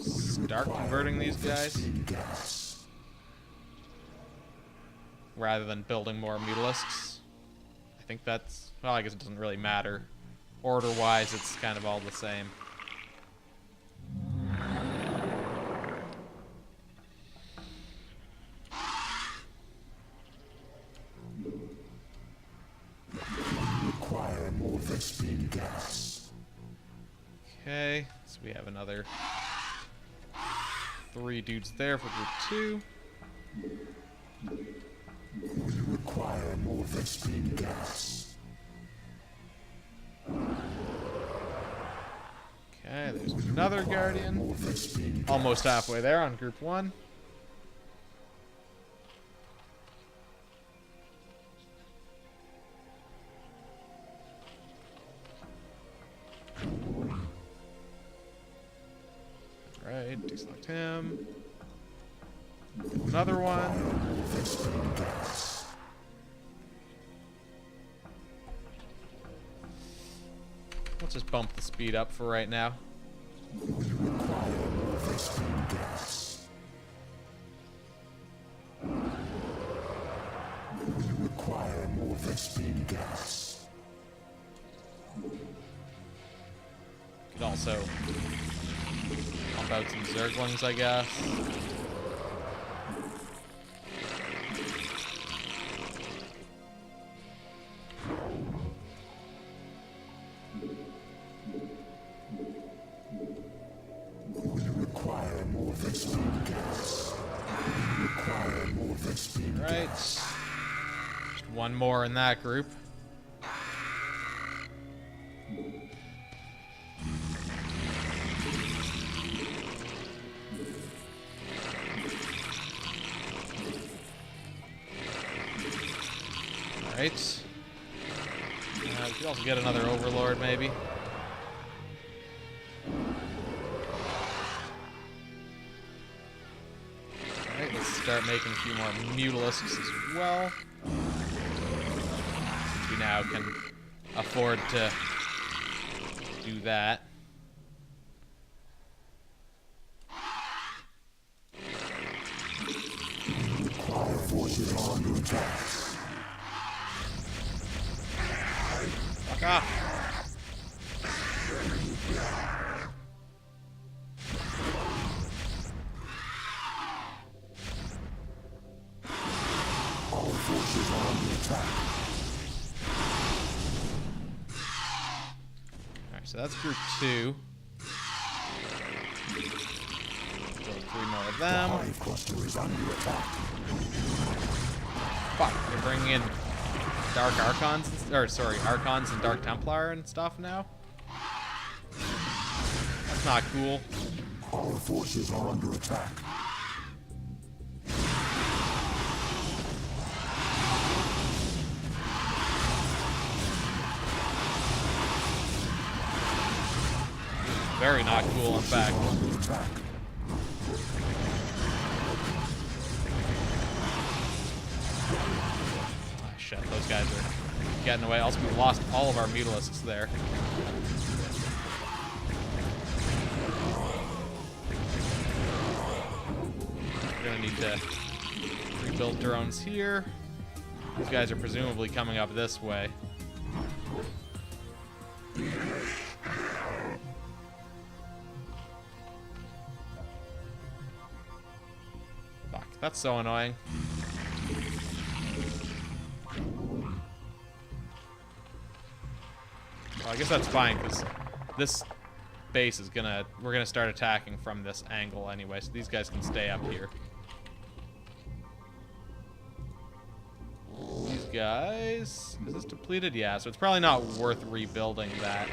Start converting these guys Vespine gas. rather than building more mutalisks. I think that's, well, I guess it doesn't really matter. Order-wise, it's kind of all the same. We have another 3 dudes there for group 2. We require more Vespine gas. Okay, there's another Guardian. More Vespine gas. Almost halfway there on group 1. Alright, deselect him. Another one. Vespine gas. Let's just bump the speed up for right now. We require more Vespine gas. We require more Vespine gas. Could also pump out some Zerglings, I guess. We require more Vespine gas. We require more Vespine Right. gas. Just one more in that group. Alright. We could also get another Overlord, maybe. Alright, let's start making a few more Mutalisks as well. We now can afford to do that. Our forces are under attack. Fuck off. Our forces are under attack. Alright, so that's group 2. Build 3 more of them. Hive cluster is under attack. Fuck, they're bringing in Dark Archons, or sorry, Archons and Dark Templar and stuff now. That's not cool. Our forces are under attack. Very not cool, in fact. Under attack. Ah, shit, those guys are getting away. Also, we lost all of our Mutalisks there. We're gonna need to rebuild drones here. These guys are presumably coming up this way. Fuck, that's so annoying. Well, I guess that's fine, because this base is we're gonna start attacking from this angle anyway, so these guys can stay up here. These guys, is this depleted? Yeah, so it's probably not worth rebuilding that.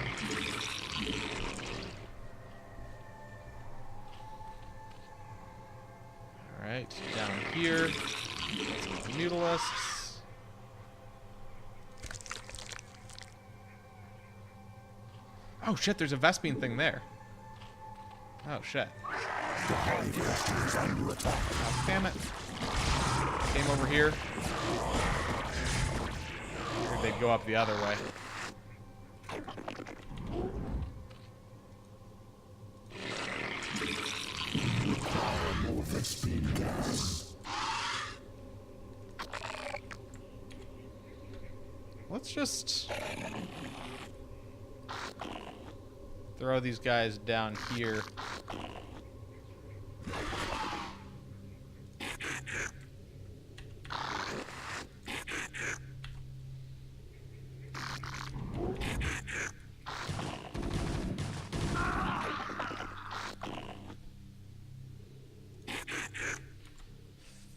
Alright, down here, some Mutalisks. Oh shit, there's a Vespine thing there. Oh shit. The hive cluster is under attack. Oh, damn it. Came over here. Figured they'd go up the other way. Require more Vespine gas. Let's just throw these guys down here.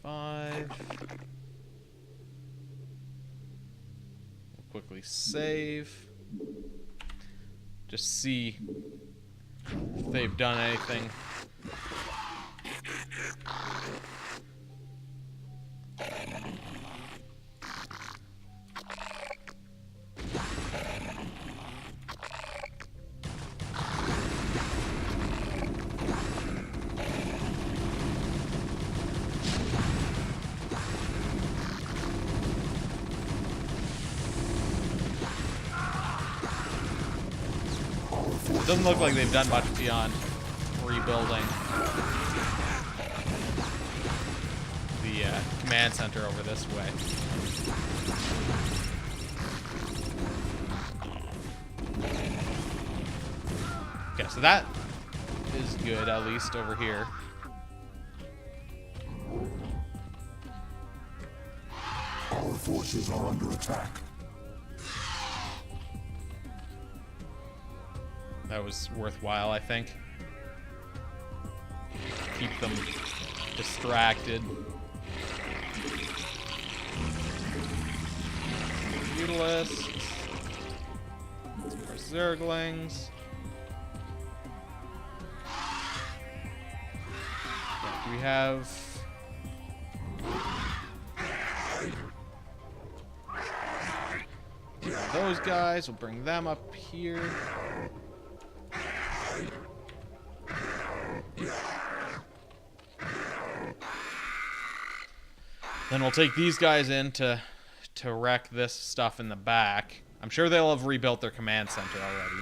5. We'll quickly save. Just see if they've done anything. It doesn't look like they've done much beyond rebuilding the command center over this way. Okay, so that is good, at least over here. Our forces are under attack. That was worthwhile, I think. Keep them distracted. Mutalists. Some more Zerglings. Yeah, we have... those guys, we'll bring them up here. Then we'll take these guys in to wreck this stuff in the back. I'm sure they'll have rebuilt their command center already.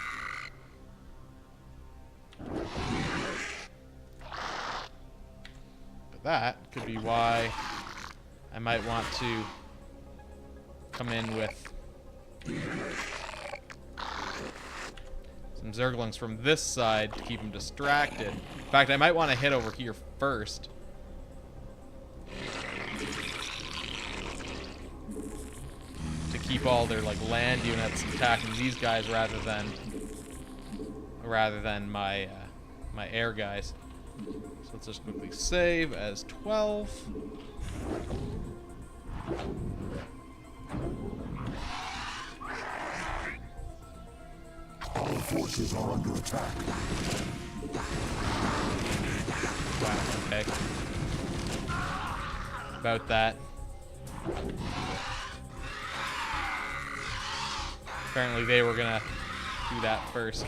But that could be why I might want to come in with some Zerglings from this side to keep them distracted. In fact, I might want to hit over here first. To keep all their like land units attacking these guys rather than my my air guys. So let's just quickly save as 12. Our forces are under attack. Wow, okay. About that. Apparently they were gonna do that first.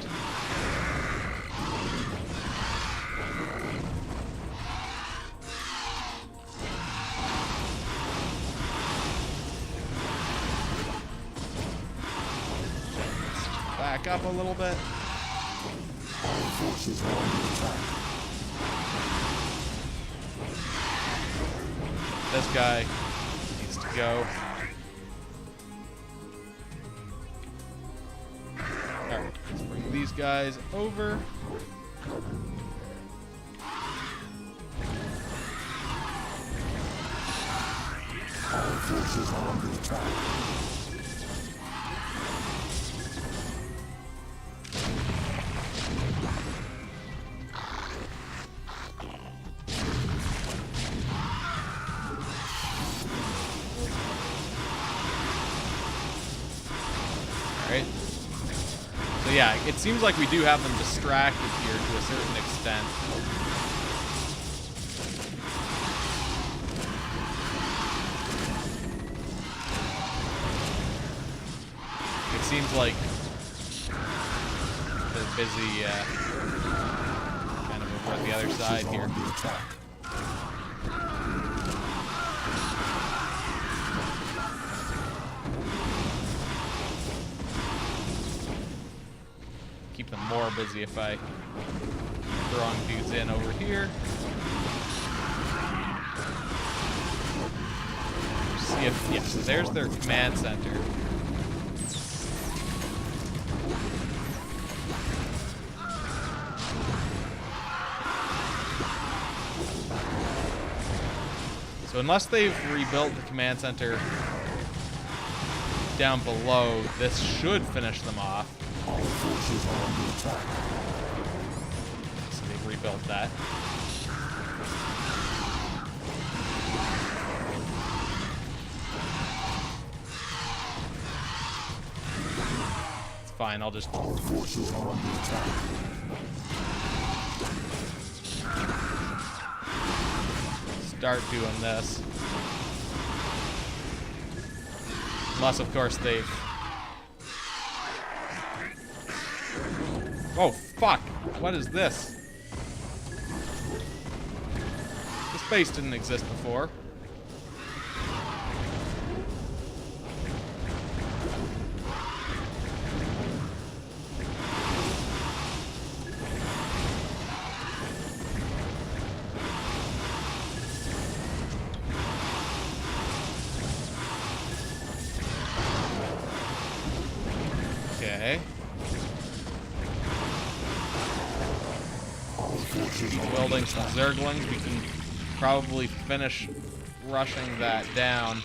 Back up a little bit. Our forces are under attack. This guy needs to go. Alright, let's bring these guys over. Our forces are under attack. Alright. So yeah, it seems like we do have them distracted here to a certain extent. It seems like they're busy kind of over at the other side here. Keep them more busy if I throwing dudes in over here. See if, yeah, so there's their command center. So unless they've rebuilt the command center down below, this should finish them off. Our forces are under attack. So they've rebuilt that. fine. I'll just... Our forces are under attack. start doing this. Unless, of course, they've... Oh, fuck! What is this? This base didn't exist before. Okay. Building some Zerglings. We can probably finish rushing that down.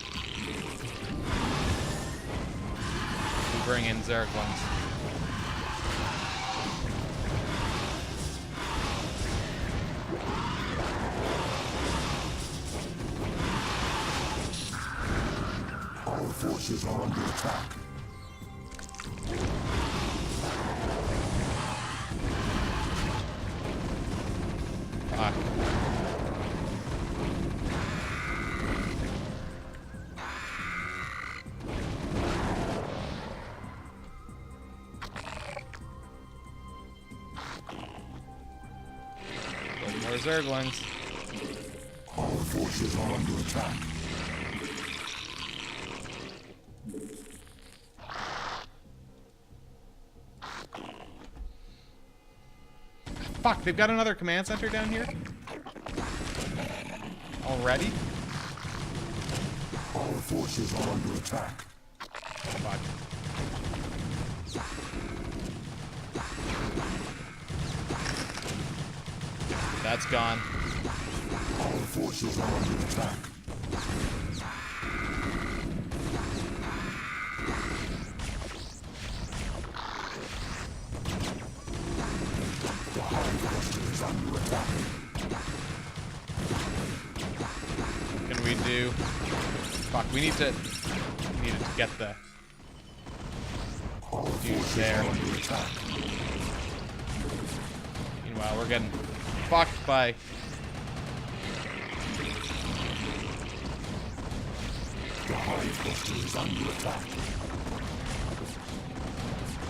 We bring in Zerglings. Our forces are under attack. Fuck. Build more Zerglings. Our forces are under attack. Fuck, they've got another command center down here? Already? Our forces are under attack. Fuck. That's gone. Our forces are under attack. The High Cluster is under attack. What can we do? Fuck, we need to get the Our dude forces there. are under attack. Meanwhile, we're getting fucked by... The High Cluster is under attack.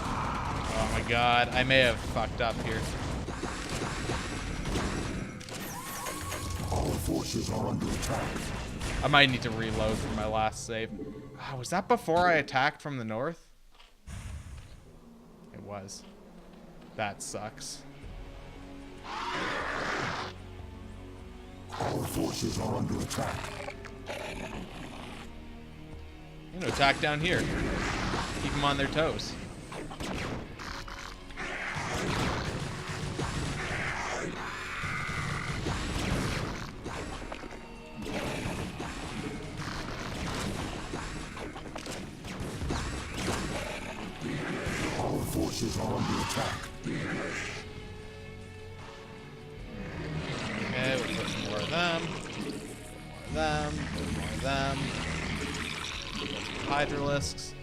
Oh my god, I may have fucked up here. Our forces are under attack. I might need to reload from my last save. Ah, was that before I attacked from the north? It was. That sucks. Our forces are under attack. I'm gonna attack down here. Keep them on their toes. Our forces are under attack. Okay, we'll put some more of them. More of them. More of them. Hydralisks.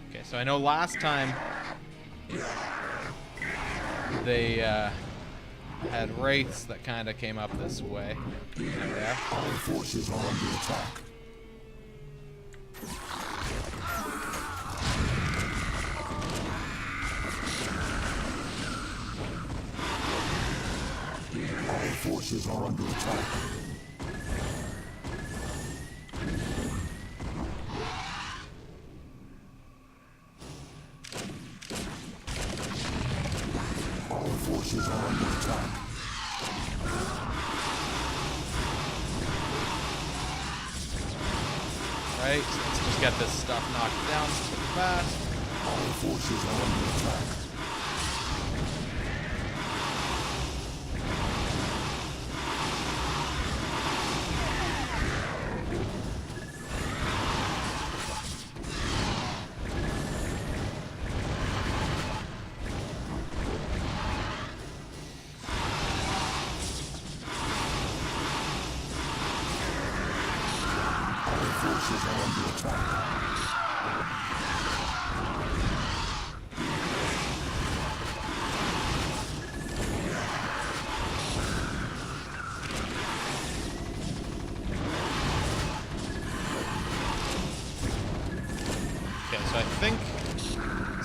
Okay, so I know last time they had wraiths that kind of came up this way. There they are. Our forces are under attack. Our forces are under attack. Our forces are under attack. Right, so let's just get this stuff knocked down super fast. Our forces are under attack.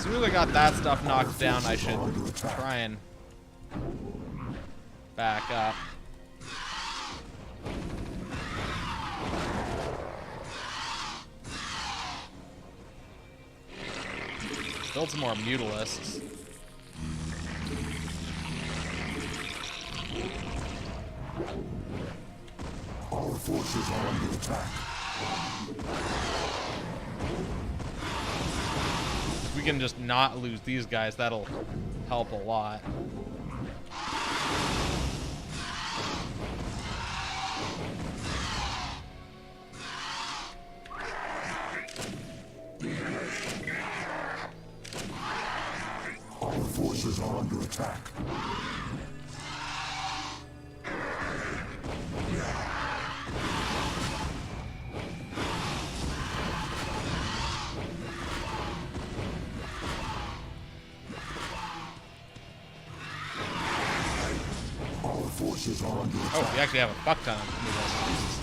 As soon as I got that stuff knocked down, I should try and back up. Build some more Mutalisks. Our forces are under attack. If we can just not lose these guys, that'll help a lot. Our forces are under attack. Our forces are under attack. Oh, we actually have a fuck ton of Mutalisks.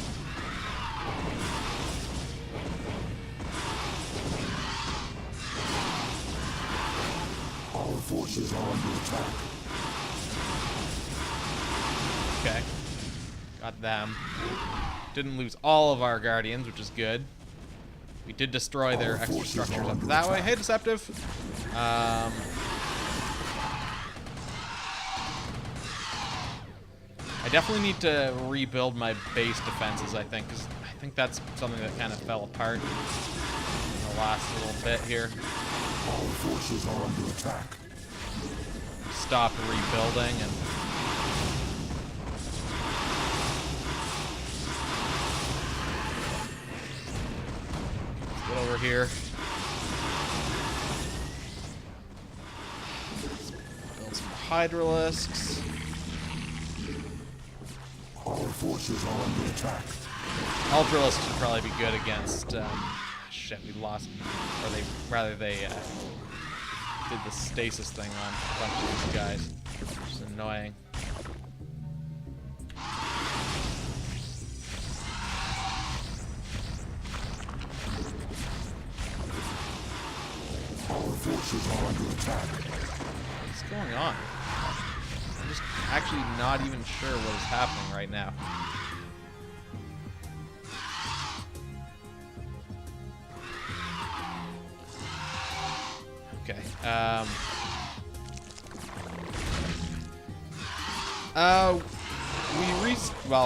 Our forces are under attack. Okay. Got them. Didn't lose all of our Guardians, which is good. We did destroy their extra structures up that way. Hey, Deceptive. I definitely need to rebuild my base defenses, I think, because I think that's something that kind of fell apart in the last little bit here. Our forces are under attack. Stopped rebuilding and get over here. Build some Hydralisks. Our forces are under attack. Ultralisks should probably be good against. Shit, we lost, or they did the stasis thing on a bunch of these guys, which is annoying. Our forces are under attack. What's going on? I'm just actually not even sure what is happening right now. Okay.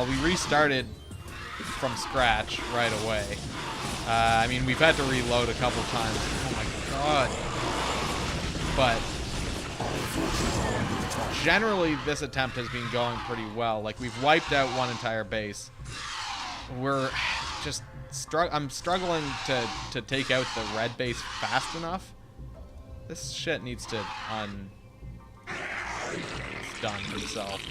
We restarted from scratch right away. I mean, we've had to reload a couple times. Oh my god. But generally, this attempt has been going pretty well. Like, we've wiped out one entire base. We're just I'm struggling to take out the red base fast enough. This shit needs to stun himself.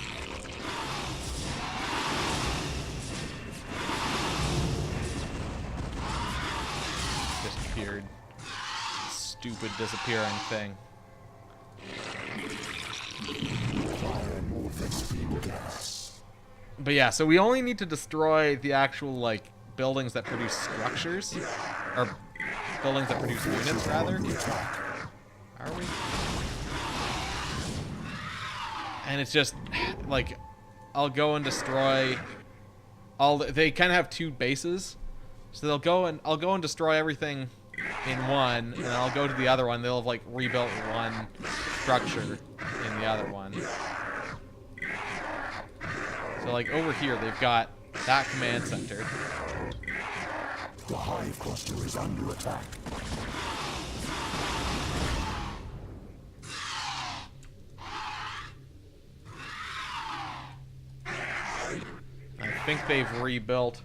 Disappeared. Stupid disappearing thing. But yeah, so we only need to destroy the actual, like, buildings that produce structures. Or buildings that produce units, rather. Are we? And it's just, like, I'll go and destroy all they kind of have two bases. So I'll go and destroy everything in one, and then I'll go to the other one. They'll have, like, rebuilt one structure in the other one. So, like, over here, they've got that command center. The hive cluster is under attack. I think they've rebuilt.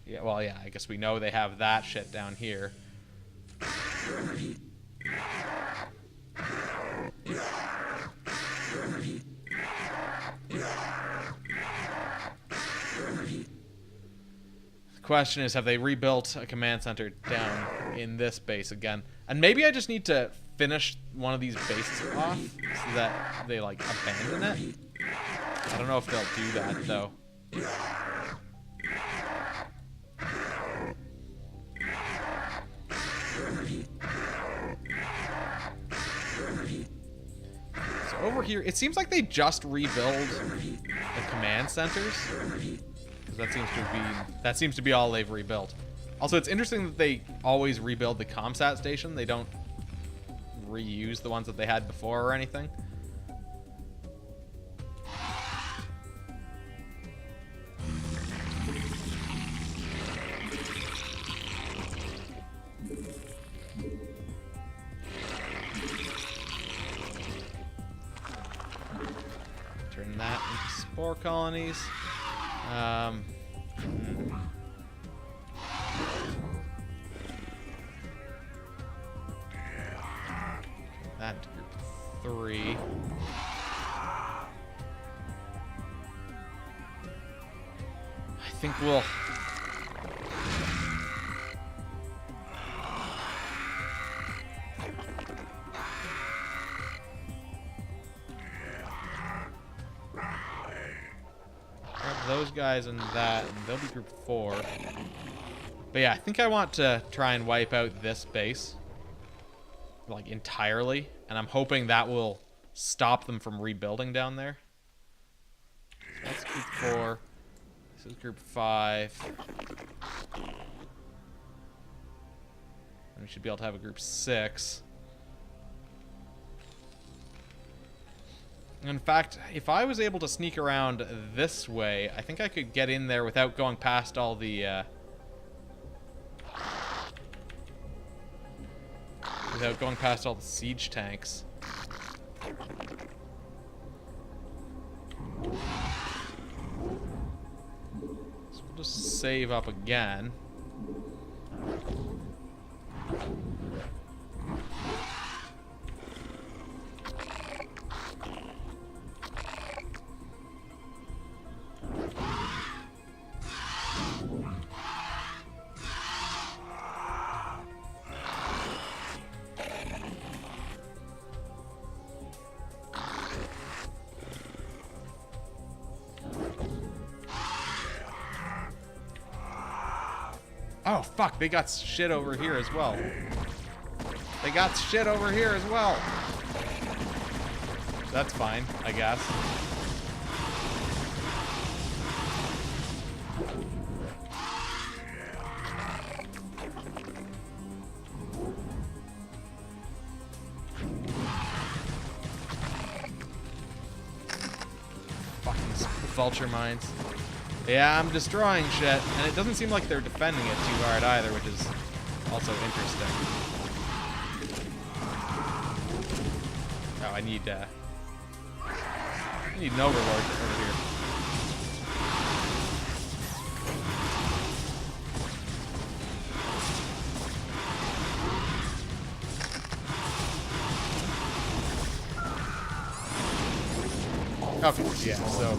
Yeah, well, yeah, I guess we know they have that shit down here. The question is, have they rebuilt a command center down in this base again? And maybe I just need to finish one of these bases off so that they, like, abandon it. I don't know if they'll do that, though. over here, it seems like they just rebuild the command centers. Because that seems to be all they've rebuilt. Also, it's interesting that they always rebuild the ComSat station. They don't reuse the ones that they had before or anything. Turn that into spore colonies. That to group 3. I think we'll... grab those guys and that, and they'll be group 4. But yeah, I think I want to try and wipe out this base. Like, entirely. And I'm hoping that will stop them from rebuilding down there. So that's group 4. This is group 5. And we should be able to have a group 6. In fact, if I was able to sneak around this way, I think I could get in there without going past all the, siege tanks. So we'll just save up again. Oh, fuck, they got shit over here as well. They got shit over here as well. That's fine, I guess. Fucking vulture mines. Yeah, I'm destroying shit, and it doesn't seem like they're defending it too hard either, which is also interesting. Oh, I need an overlord over here. Okay, yeah, so...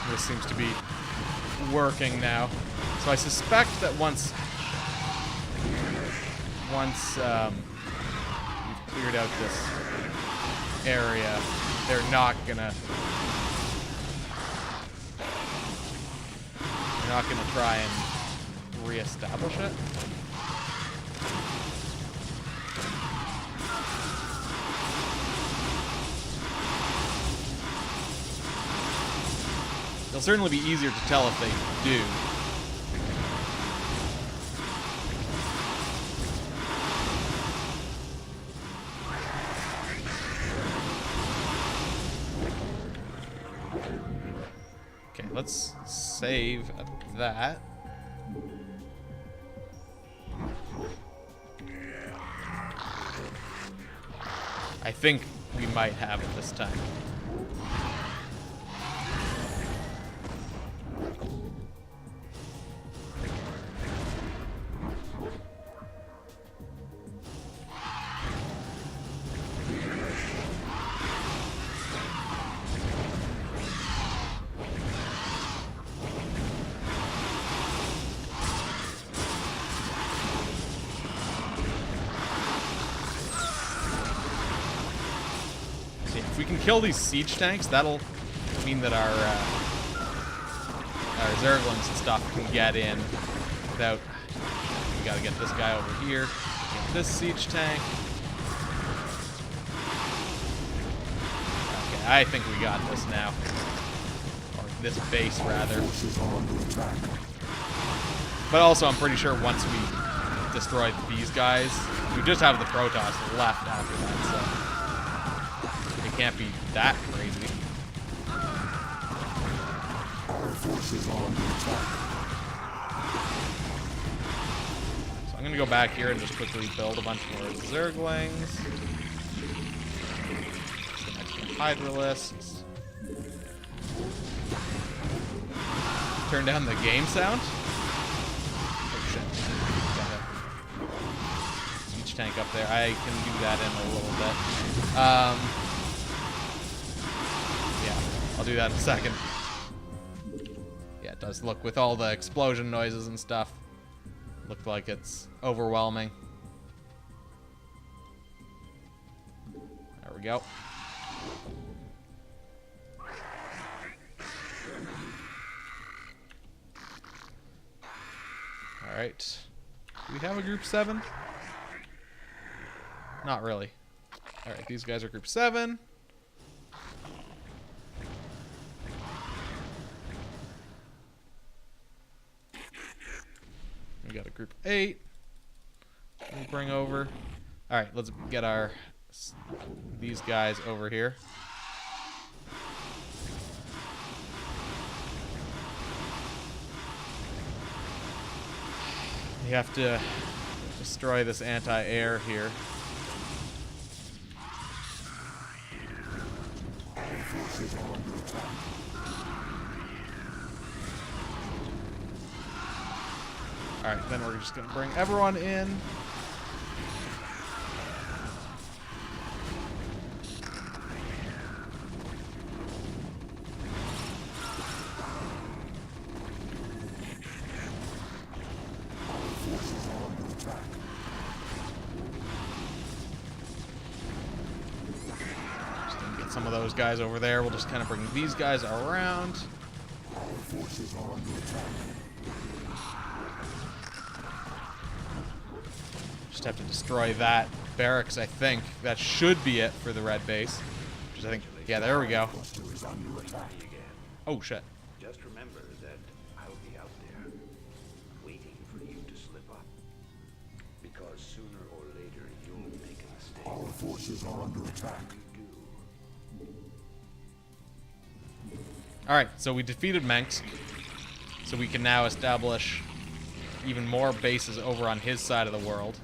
this seems to be working now. So I suspect that once we've cleared out this area, they're not gonna try and reestablish it. It'll certainly be easier to tell if they do. Okay, let's save that. I think we might have it this time. If we can kill these siege tanks, that'll mean that our our Zerglings and stuff can get in without... We gotta get this guy over here. Get this siege tank. Okay, I think we got this now. Or this base, rather. But also, I'm pretty sure once we destroy these guys, we just have the Protoss left after that, so it can't be that crazy. Our forces are under attack. So I'm gonna go back here and just quickly build a bunch more Zerglings. Some extra Hydralisks. Turn down the game sound. Tank up there. I can do that in a little bit. Yeah, I'll do that in a second. Yeah, it does look, with all the explosion noises and stuff, look like it's overwhelming. There we go. All right. Do we have a group 7? Not really. Alright, these guys are group 7. We got a group 8. We'll bring over. Alright, let's get these guys over here. We have to destroy this anti-air here. Alright, then we're just going to bring everyone in. Just going to get some of those guys over there. We'll just kind of bring these guys around. Our forces are under attack. Just have to destroy that barracks, I think. That should be it for the red base. Which I think, yeah, there we go. Oh, shit. Just remember that I'll be out there, waiting for you to slip up. Because sooner or later you'll make a mistake. Our forces are under attack. Alright, so we defeated Menks. So we can now establish even more bases over on his side of the world.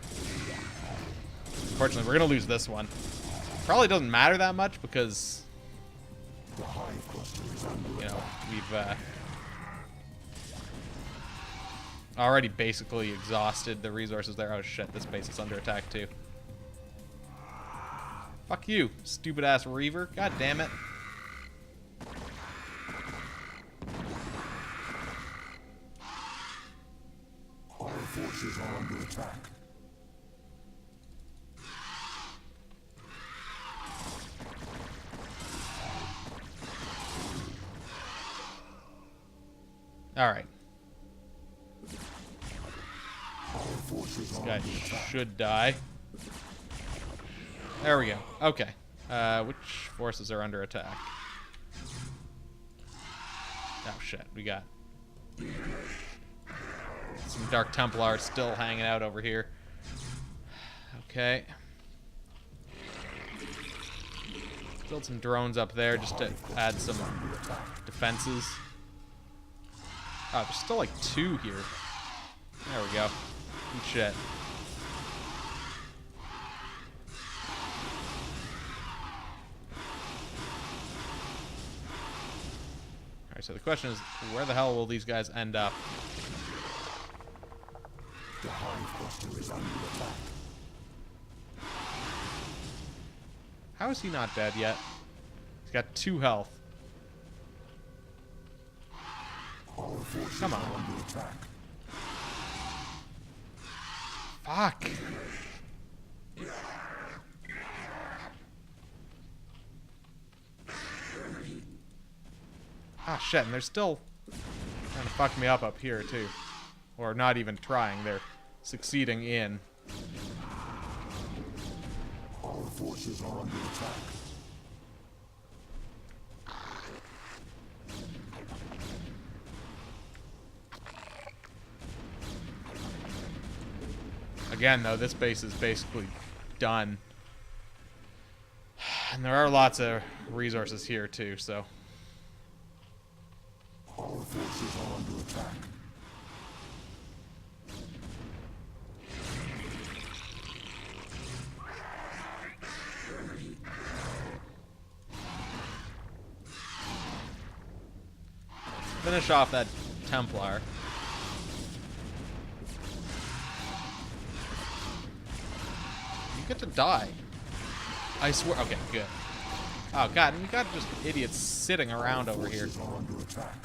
Unfortunately, we're going to lose this one. Probably doesn't matter that much because, you know, we've already basically exhausted the resources there. Oh shit, this base is under attack too. Fuck you, stupid ass Reaver. God damn it. Our forces are under attack. All right. Our forces This are guy under attack. should die. There we go. Okay. Which forces are under attack? Oh shit, we got some Dark Templars still hanging out over here. Okay. Build some drones up there just to add some defenses. Oh, there's still like 2 here. There we go. Good shit. Alright, so the question is, where the hell will these guys end up? The Hive Cluster is under attack. How is he not dead yet? He's got 2 health. Our forces Come on. are under attack. Fuck. Ah, shit, and they're still trying fuck me up here, too. Or not even trying. They're succeeding in. Our forces are under attack. Again, though, this base is basically done. And there are lots of resources here, too, so... Our forces are under attack. Finish off that Templar. You get to die. I swear. Okay, good. Oh god, we got just idiots sitting around over here. Forces are under attack.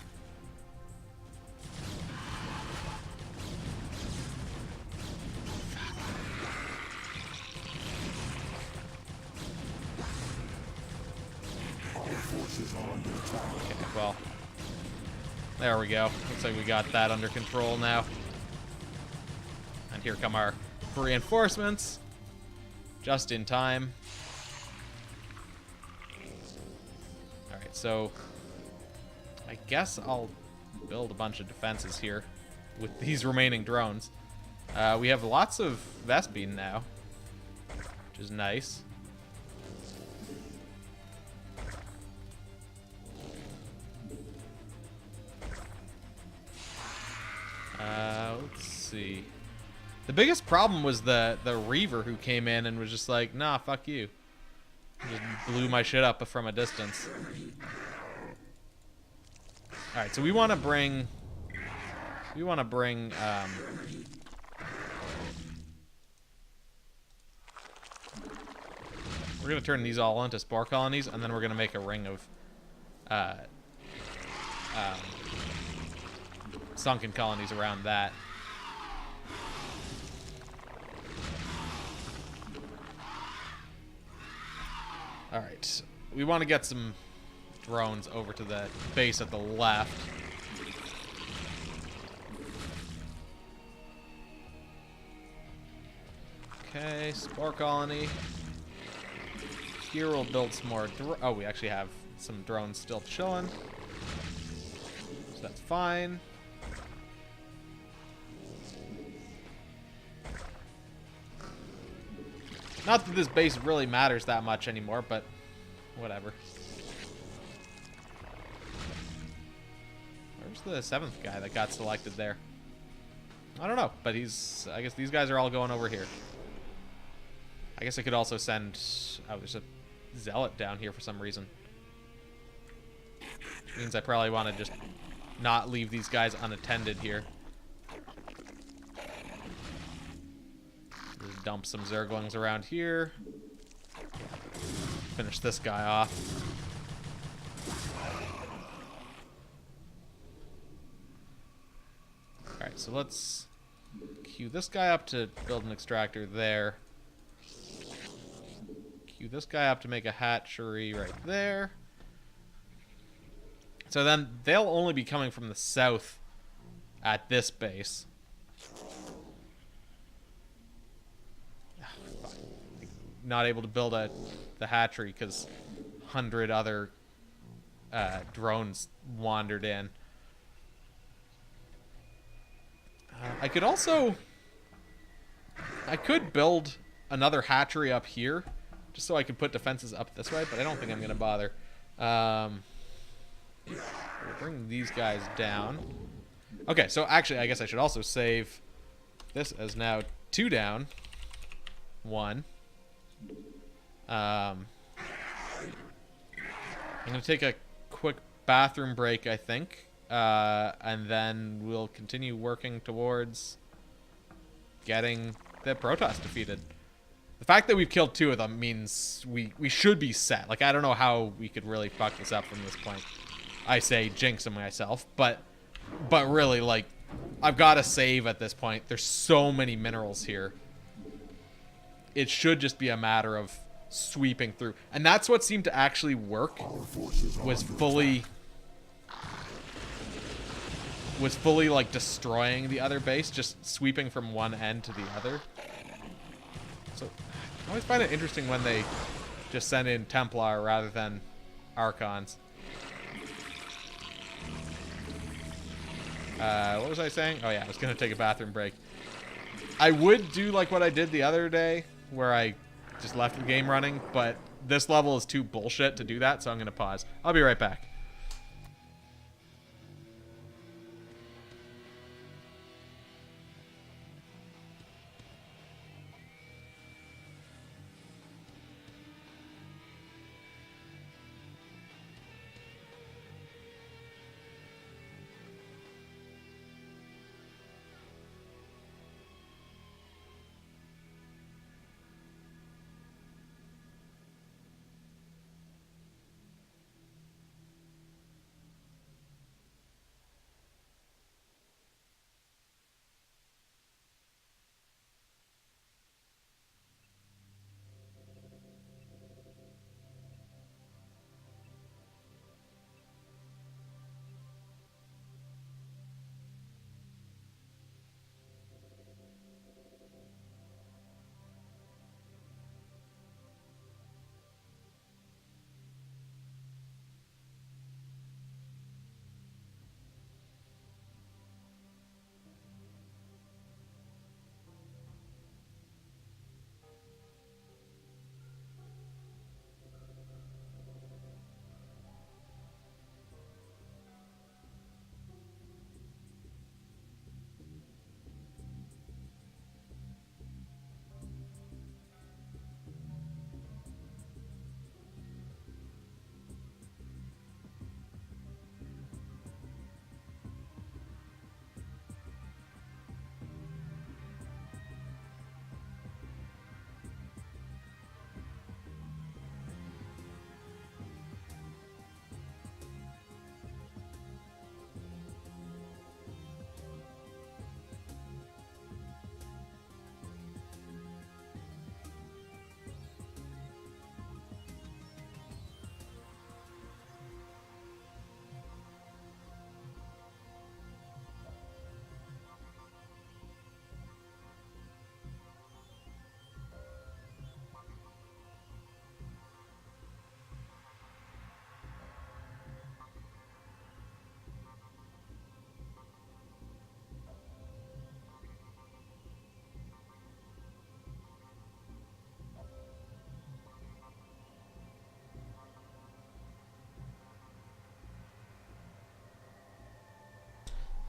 Our forces are under attack. Okay, well. There we go. Looks like we got that under control now. And here come our reinforcements. Just in time. Alright, so I guess I'll build a bunch of defenses here with these remaining drones. We have lots of Vespene now, which is nice. Let's see. The biggest problem was the Reaver who came in and was just like, nah, fuck you. Just blew my shit up from a distance. Alright, so we want to bring... we're going to turn these all into spore colonies, and then we're going to make a ring of sunken colonies around that. Alright, we want to get some drones over to the base at the left. Okay, spore colony. Here we'll build some more oh, we actually have some drones still chilling. So that's fine. Not that this base really matters that much anymore, but whatever. Where's the 7th guy that got selected there? I don't know, but he's... I guess these guys are all going over here. I guess I could also send... oh, there's a zealot down here for some reason. Which means I probably want to just not leave these guys unattended here. Just dump some Zerglings around here. Finish this guy off. Alright, so let's queue this guy up to build an extractor there. Queue this guy up to make a hatchery right there. So then they'll only be coming from the south at this base. Not able to build the hatchery because 100 other drones wandered in. I could build another hatchery up here just so I could put defenses up this way, but I don't think I'm going to bother. We'll bring these guys down. Okay, so actually I guess I should also save this as now 2 down. 1. I'm going to take a quick bathroom break, I think. And then we'll continue working towards getting the Protoss defeated. The fact that we've killed 2 of them means we should be set. Like, I don't know how we could really fuck this up from this point. I say jinxing myself, but really, like, I've got to save at this point. There's so many minerals here. It should just be a matter of sweeping through. And that's what seemed to actually work, was fully was fully, like, destroying the other base, just sweeping from one end to the other. So, I always find it interesting when they just send in Templar rather than Archons. What was I saying? Oh, yeah, I was going to take a bathroom break. I would do, like, what I did the other day, where I just left the game running, but this level is too bullshit to do that, so I'm going to pause. I'll be right back.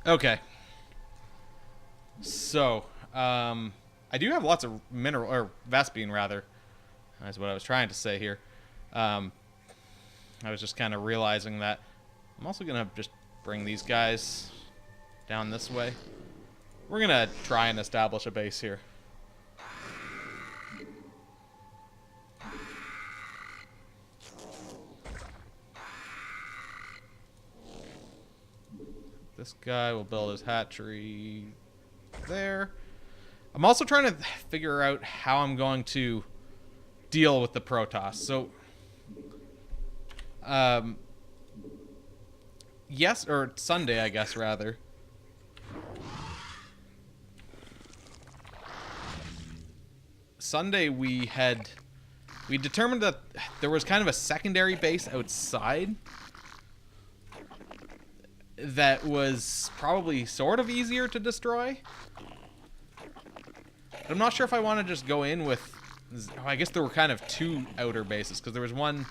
Okay. So, I do have lots of mineral, or Vespine rather, that's what I was trying to say here. I was just kind of realizing that I'm also going to just bring these guys down this way. We're going to try and establish a base here. This guy will build his hatchery there. I'm also trying to figure out how I'm going to deal with the Protoss. So, yes, or Sunday, I guess, rather. Sunday, we determined that there was kind of a secondary base outside that was probably sort of easier to destroy. But I'm not sure if I want to just go in with... Oh, I guess there were kind of two outer bases, because there was one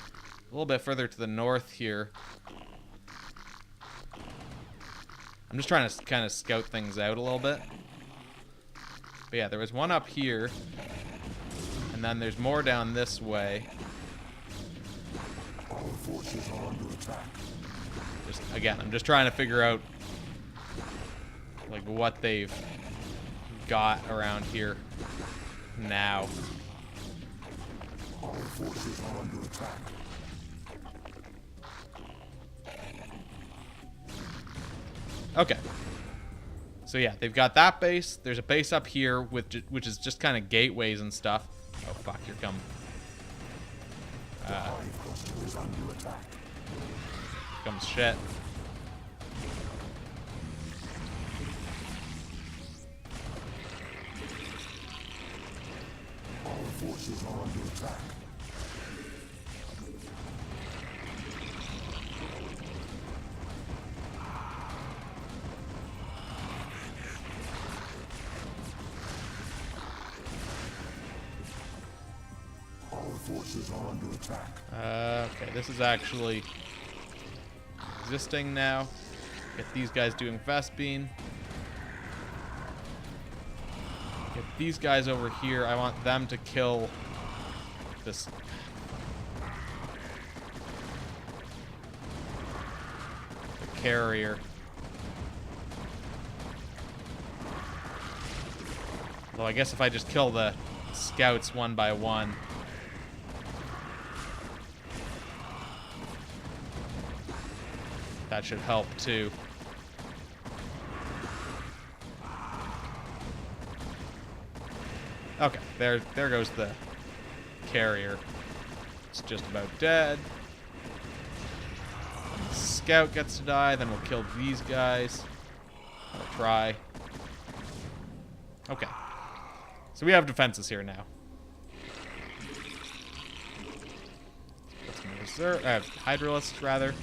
a little bit further to the north here. I'm just trying to kind of scout things out a little bit. But yeah, there was one up here. And then there's more down this way. Our forces are under attack. Again, I'm just trying to figure out like what they've got around here now. Our forces are under attack. Okay. So yeah, they've got that base. There's a base up here with which is just kind of gateways and stuff. Oh fuck, here come. Is under attack. Comes shit. forces are under attack. Our forces are under attack. Okay, this is actually existing now. Get these guys doing Vespine. Get these guys over here. I want them to kill this. The carrier. Though I guess if I just kill the scouts one by one. That should help too. Okay, there goes the carrier. It's just about dead. Scout gets to die, then we'll kill these guys. I'll try. Okay. So we have defenses here now. Put some reserve, Hydralisks, rather.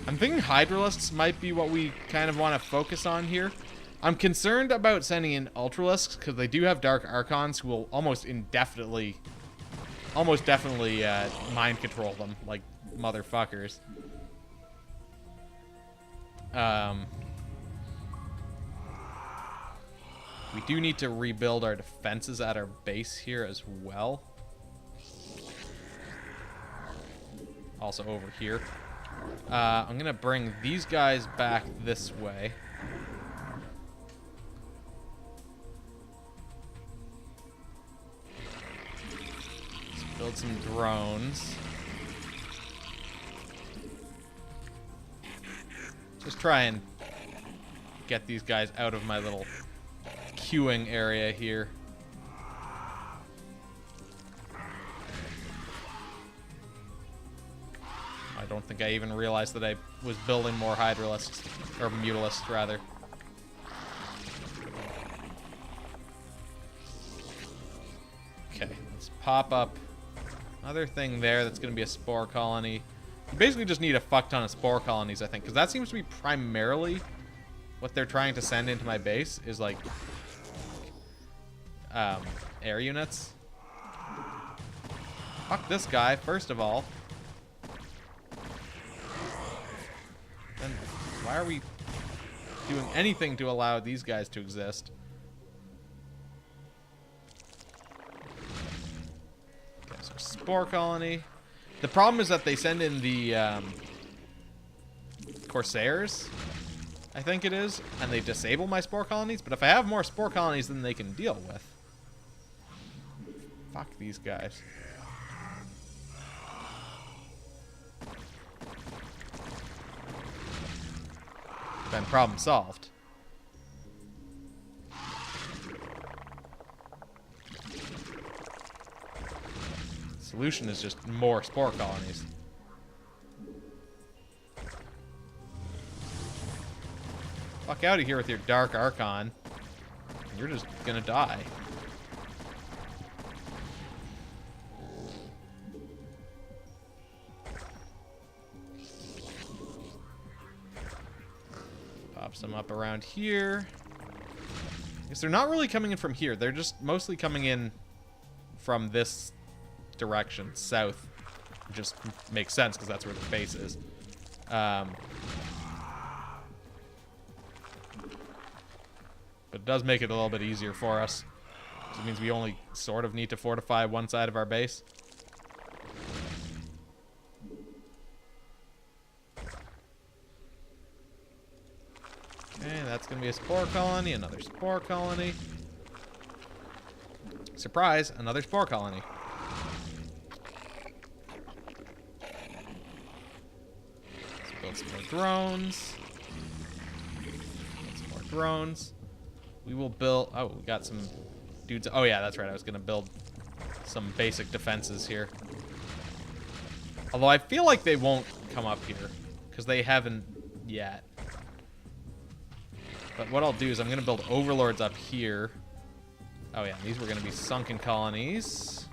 I'm thinking Hydralisks might be what we kind of want to focus on here. I'm concerned about sending in Ultralisks because they do have Dark Archons who will almost definitely mind control them like motherfuckers. We do need to rebuild our defenses at our base here as well. Also over here. I'm going to bring these guys back this way. Let's build some drones. Just try and get these guys out of my little queuing area here. I don't think I even realized that I was building more Hydralisks, or Mutalisks, rather. Okay, let's pop up another thing there that's going to be a spore colony. You basically just need a fuck ton of spore colonies, I think, because that seems to be primarily what they're trying to send into my base, is like air units. Fuck this guy, first of all. Then why are we doing anything to allow these guys to exist? Okay, so spore colony. The problem is that they send in the Corsairs, I think it is, and they disable my spore colonies. But if I have more spore colonies than they can deal with, fuck these guys. Then problem solved. Solution is just more spore colonies. Fuck out of here with your Dark Archon. You're just gonna die. Pop some up around here. I guess they're not really coming in from here. They're just mostly coming in from this direction, south. It just makes sense because that's where the base is. But it does make it a little bit easier for us. It means we only sort of need to fortify one side of our base. Okay, that's going to be a spore colony, another spore colony. Surprise, another spore colony. Let's build some more drones. Build some more drones. We will build... Oh, we got some dudes... Oh, yeah, that's right. I was going to build some basic defenses here. Although I feel like they won't come up here, because they haven't yet. But what I'll do is I'm going to build overlords up here. Oh, yeah, these were going to be sunken colonies.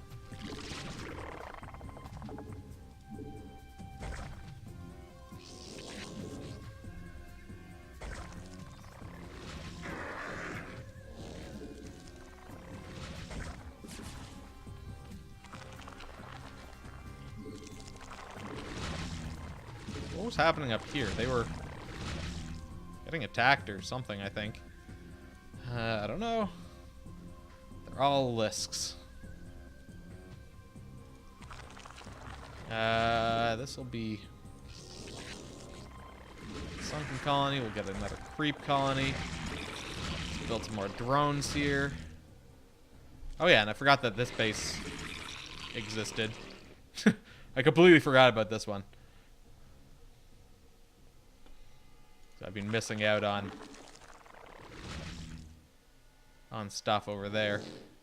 was happening up here? They were getting attacked or something, I think. I don't know. They're all Lisks. This will be sunken colony. We'll get another creep colony. Build some more drones here. Oh yeah, and I forgot that this base existed. I completely forgot about this one. So I've been missing out on stuff over there.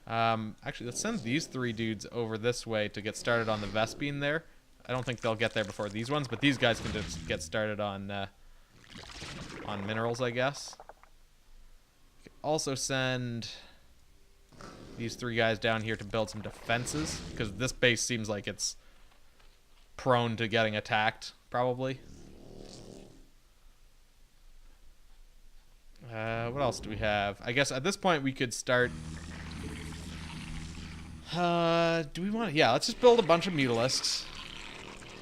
Actually, let's send these 3 dudes over this way to get started on the Vespine there. I don't think they'll get there before these ones, but these guys can just get started on minerals, I guess. Also send these 3 guys down here to build some defenses, because this base seems like it's prone to getting attacked, probably. What else do we have? I guess at this point we could start... do we want to... Yeah, let's just build a bunch of mutalisks.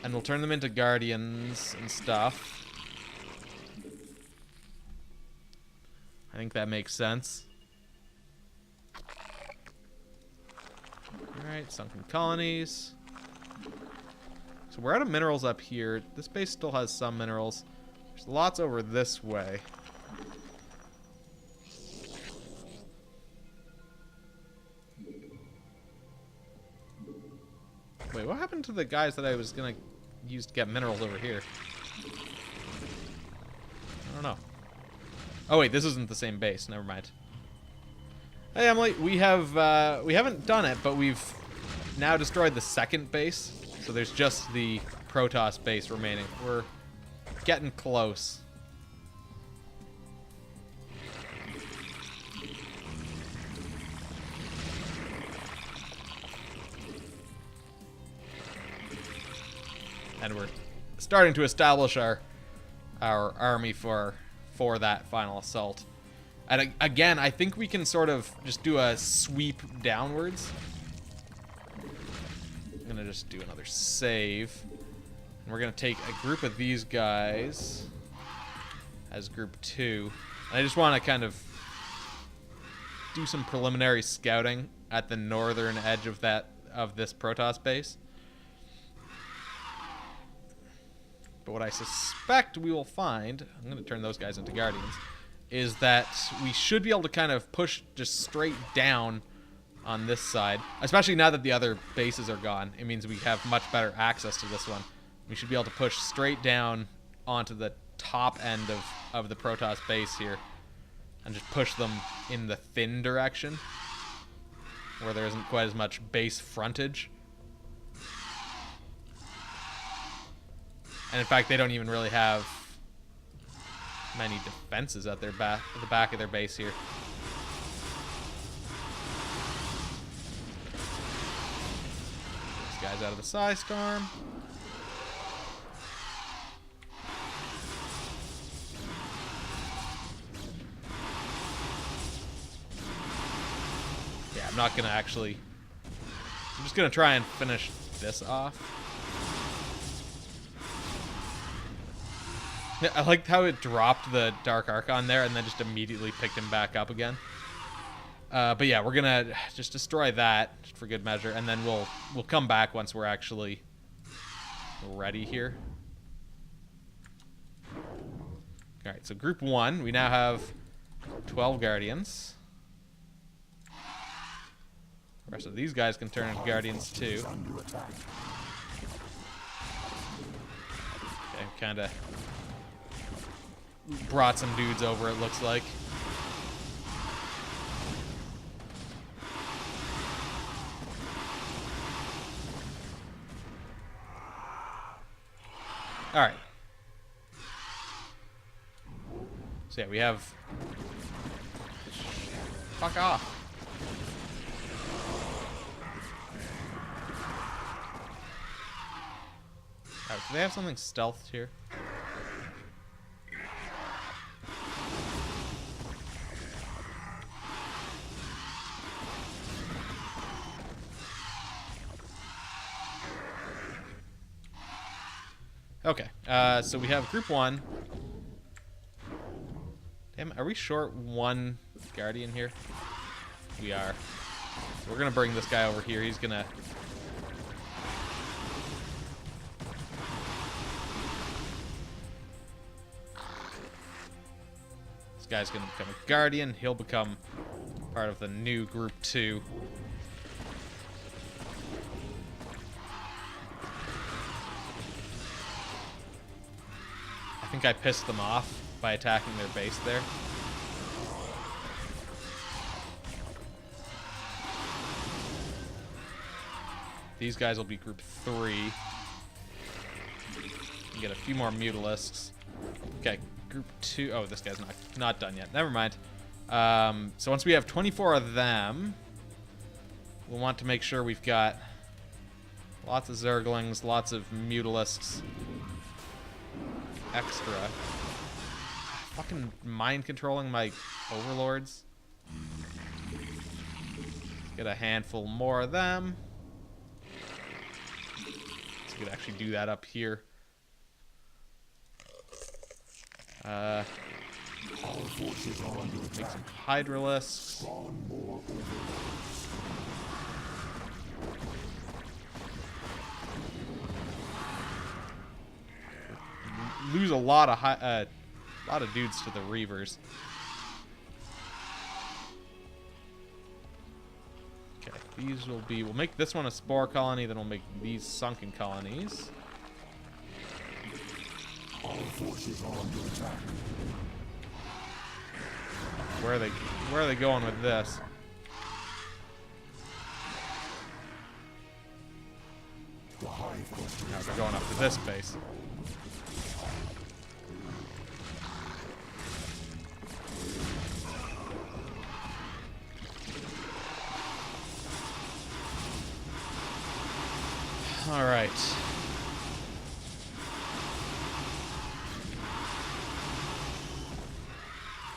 And we'll turn them into guardians and stuff. I think that makes sense. Alright, sunken colonies. So we're out of minerals up here. This base still has some minerals. There's lots over this way. Wait, what happened to the guys that I was gonna use to get minerals over here? I don't know. Oh wait, this isn't the same base. Never mind. Hey Emily, we haven't done it, but we've now destroyed the second base. So there's just the Protoss base remaining. We're getting close. And we're starting to establish our army for that final assault. And again, I think we can sort of just do a sweep downwards. I'm gonna just do another save. And we're gonna take a group of these guys as group 2. And I just want to kind of do some preliminary scouting at the northern edge of this Protoss base. But what I suspect we will find, I'm going to turn those guys into guardians, is that we should be able to kind of push just straight down on this side. Especially now that the other bases are gone. It means we have much better access to this one. We should be able to push straight down onto the top end of the Protoss base here. And just push them in the thin direction, where there isn't quite as much base frontage. And in fact, they don't even really have many defenses at the back of their base here. This guy's out of the Psy Storm. Yeah, I'm not gonna actually... I'm just gonna try and finish this off. I liked how it dropped the Dark Archon there and then just immediately picked him back up again. But yeah, we're gonna just destroy that just for good measure, and then we'll come back once we're actually ready here. All right, so group 1, we now have 12 guardians. The rest of these guys can turn into guardians too. Okay, kind of brought some dudes over, it looks like. Alright. So yeah, we have... Fuck off. Alright, do they have something stealthed here? Okay, so we have group 1. Damn, are we short 1 Guardian here? We are. So we're gonna bring this guy over here. He's gonna... This guy's gonna become a Guardian. He'll become part of the new group 2. I think I pissed them off by attacking their base there. These guys will be group 3. Get a few more Mutalisks. Okay, group 2. Oh, this guy's not done yet. Never mind. So once we have 24 of them, we'll want to make sure we've got lots of Zerglings, lots of Mutalisks extra. Fucking mind controlling my overlords. Get a handful more of them. So we could actually do that up here. Make some Hydralisks. Lose a lot of dudes to the Reavers. Okay, these will be... We'll make this one a Spore colony, then we'll make these Sunken colonies. Our forces are under attack. Where are they going with this? The hive cluster Now they're going up to this base. All right.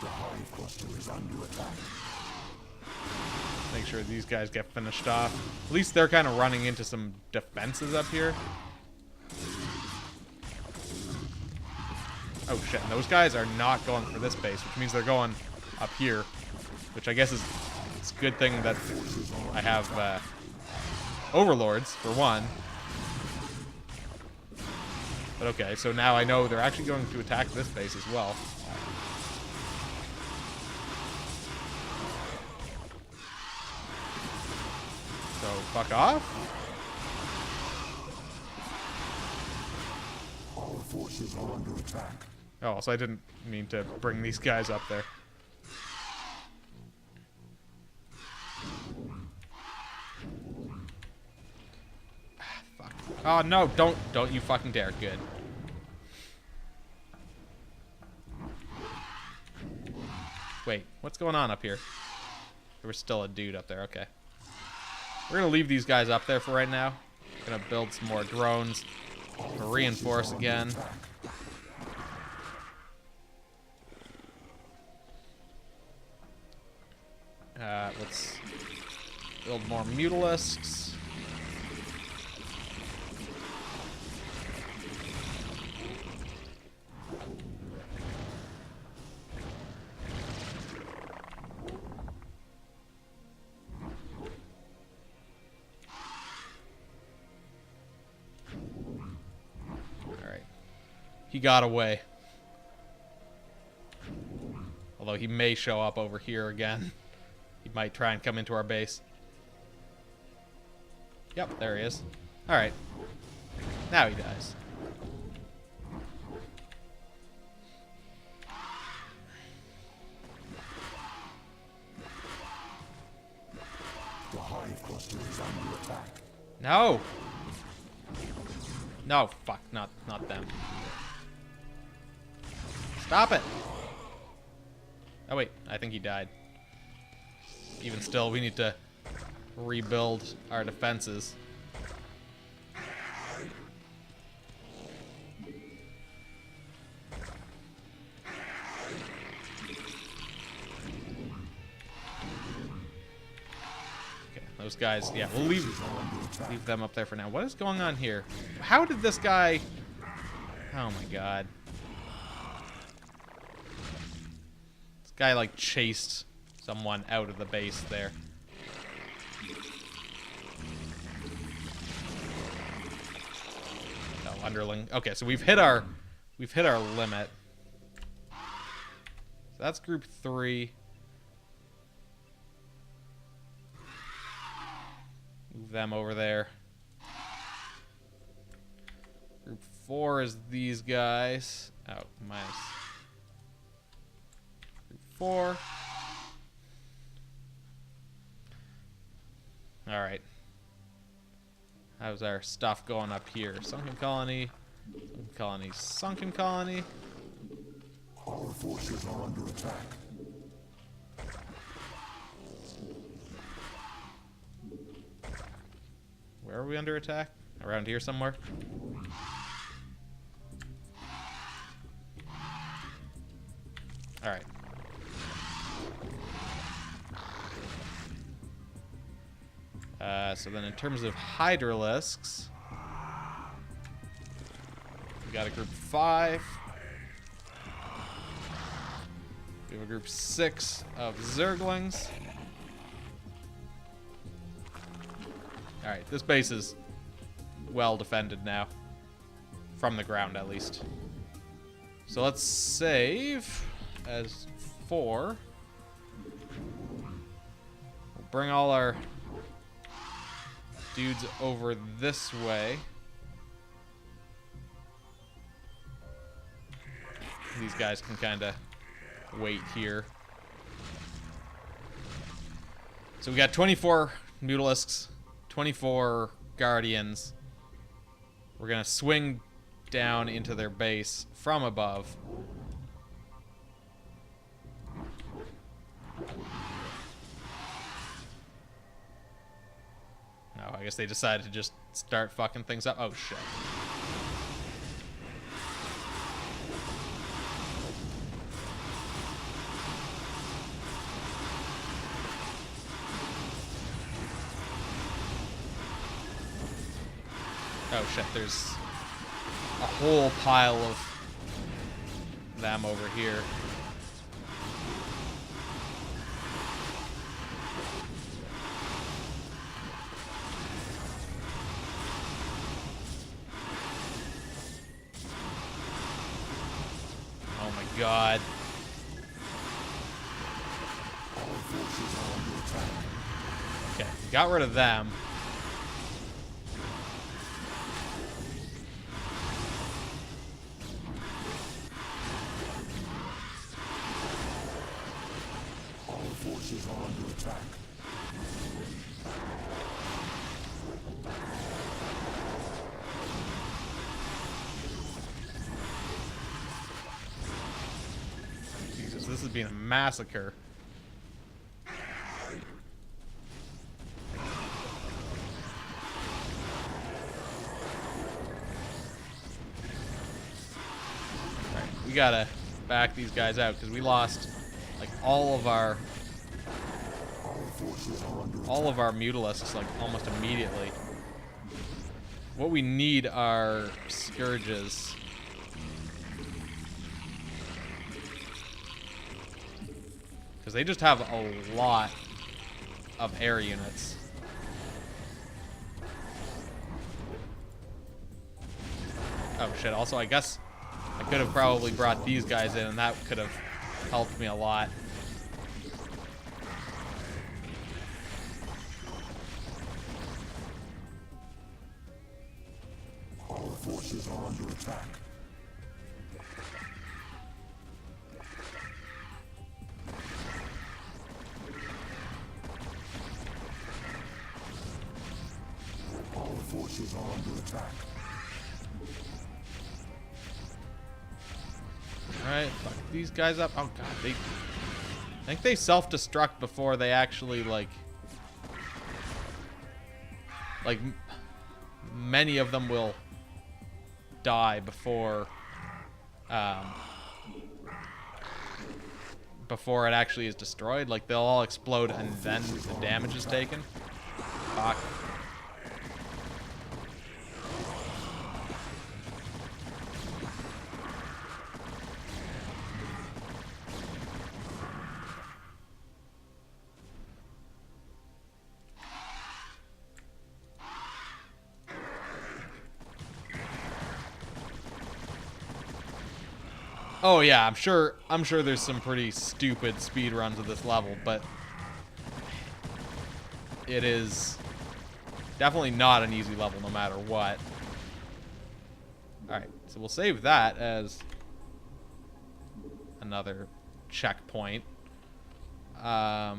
The hive cluster is under attack. Make sure these guys get finished off. At least they're kind of running into some defenses up here. Oh shit, and those guys are not going for this base, which means they're going up here. Which I guess is it's a good thing that I have overlords, for one. But okay, so now I know they're actually going to attack this base as well. So, fuck off. Our forces are under attack. Oh, so I didn't mean to bring these guys up there. Fuck. Oh no, don't you fucking dare. Good. Wait, what's going on up here? There was still a dude up there, okay. We're gonna leave these guys up there for right now. Gonna build some more drones. Reinforce again. Let's build more Mutalisks. Alright. He got away. Although he may show up over here again. He might try and come into our base. Yep, there he is. Alright. Now he dies. The hive cluster is under attack. No! No, fuck, not them. Stop it! Oh wait, I think he died. Even still, we need to rebuild our defenses. Okay, those guys, yeah, we'll leave them up there for now. What is going on here? How did this guy Oh my god. This guy like chased someone out of the base there. Oh, underling. Okay, so we've hit our limit. So that's group 3. Move them over there. Group 4 is these guys. Oh, minus. Group 4. Alright. How's our stuff going up here? Sunken colony. Sunken colony. Sunken colony. Our forces are under attack. Where are we under attack? Around here somewhere? Alright. So then in terms of Hydralisks, we got a group 5. We have a group 6 of Zerglings. Alright, this base is well defended now. From the ground, at least. So let's save as 4. We'll bring all our dudes over this way. These guys can kind of wait here. So we got 24 Mutalisks, 24 Guardians. We're gonna swing down into their base from above. No, I guess they decided to just start fucking things up. Oh, shit. Oh, shit. There's a whole pile of them over here. Oh my god. Okay, got rid of them. Our forces are under attack. Jesus, this is being a massacre. Alright, we gotta back these guys out because we lost like all of our Mutalisks like almost immediately. What we need are Scourges. Because they just have a lot of air units. Oh shit, also I guess I could have probably brought these guys in and that could have helped me a lot. Our forces are under attack. Our forces are under attack. Alright, fuck these guys up. Oh god, I think they self-destruct before they actually many of them will die before before it actually is destroyed. Like they'll all explode and then the damage is taken. Fuck. Oh yeah, I'm sure there's some pretty stupid speed runs of this level, but it is definitely not an easy level no matter what. Alright, so we'll save that as another checkpoint. Our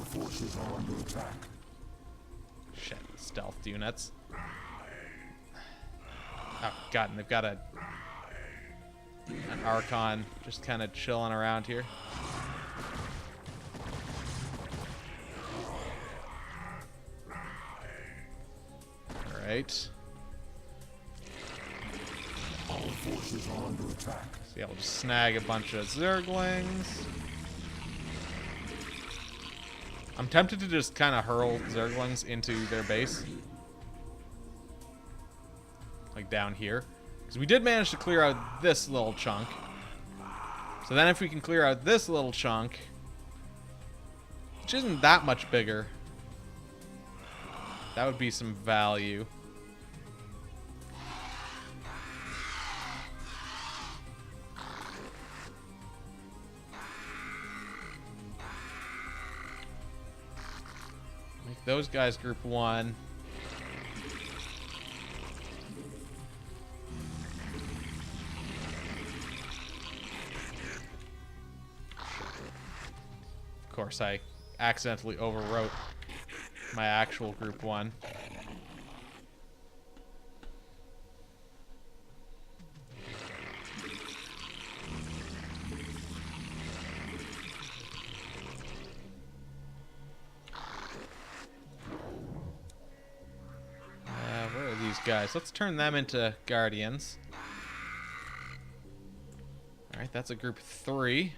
forces are under attack. Shit, stealth units. Oh god, and they've got an Archon just kind of chilling around here. Alright. Our forces are under attack. So yeah, we'll just snag a bunch of Zerglings. I'm tempted to just kind of hurl Zerglings into their base. Like down here. Because we did manage to clear out this little chunk. So then if we can clear out this little chunk, which isn't that much bigger, that would be some value. Make those guys group 1. Of course, I accidentally overwrote my actual group 1. Where are these guys? Let's turn them into guardians. Alright, that's a group 3.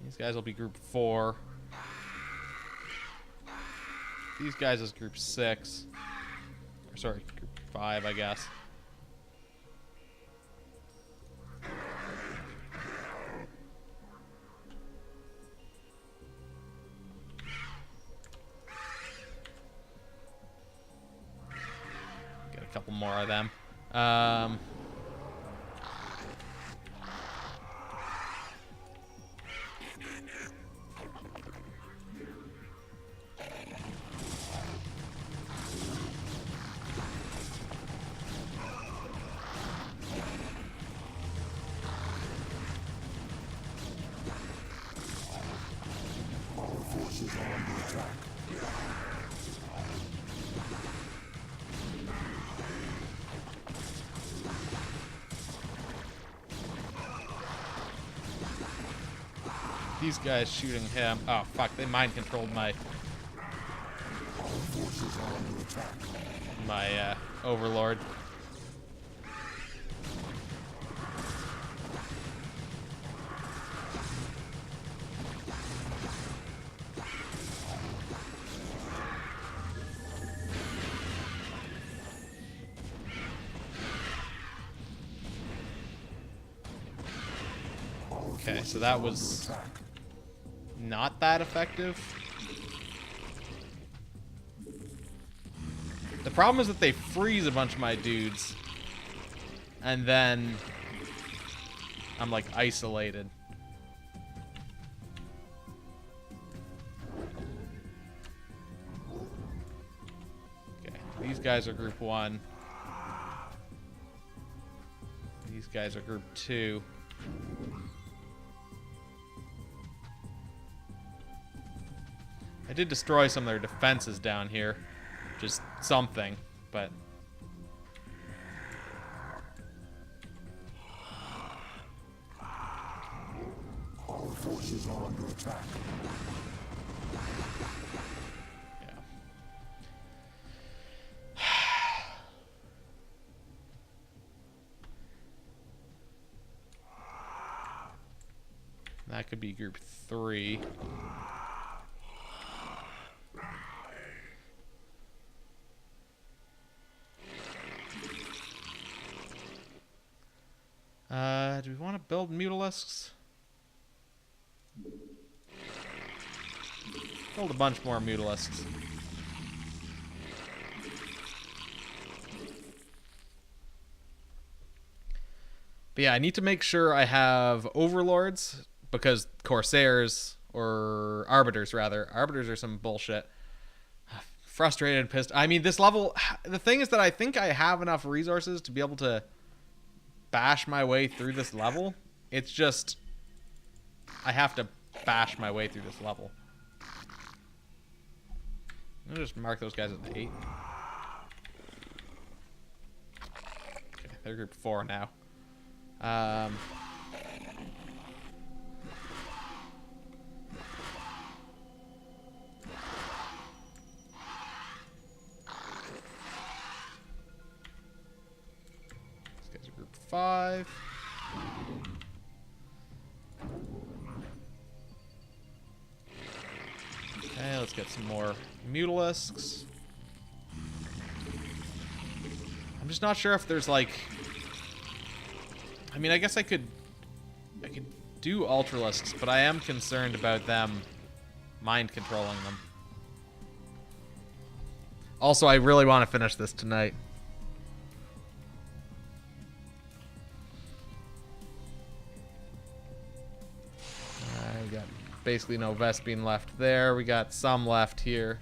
These guys will be group 4. These guys is group 6. Or sorry, group 5, I guess. Get a couple more of them. Our forces are under attack. These guys shooting him. Oh, fuck. They mind controlled my Our forces are under attack. overlord. Okay, so that was not that effective. The problem is that they freeze a bunch of my dudes, and then I'm like isolated. Okay, these guys are group 1. These guys are group 2. I did destroy some of their defenses down here. Just something, but... Our forces are under attack. yeah. That could be group 3. want to build mutalisks? Build a bunch more mutalisks. But yeah, I need to make sure I have overlords, because corsairs, or arbiters rather. Arbiters are some bullshit. Frustrated and pissed. I mean, this level, the thing is that I think I have enough resources to be able to bash my way through this level. It's just, I have to bash my way through this level. I'm gonna just mark those guys as 8. Okay, they're group 4 now. These guys are group 5. Okay, let's get some more mutalisks. I'm just not sure if there's like, I mean, I guess I could do ultralisks, but I am concerned about them mind controlling them. Also, I really want to finish this tonight. I got basically no Vespene left there. We got some left here.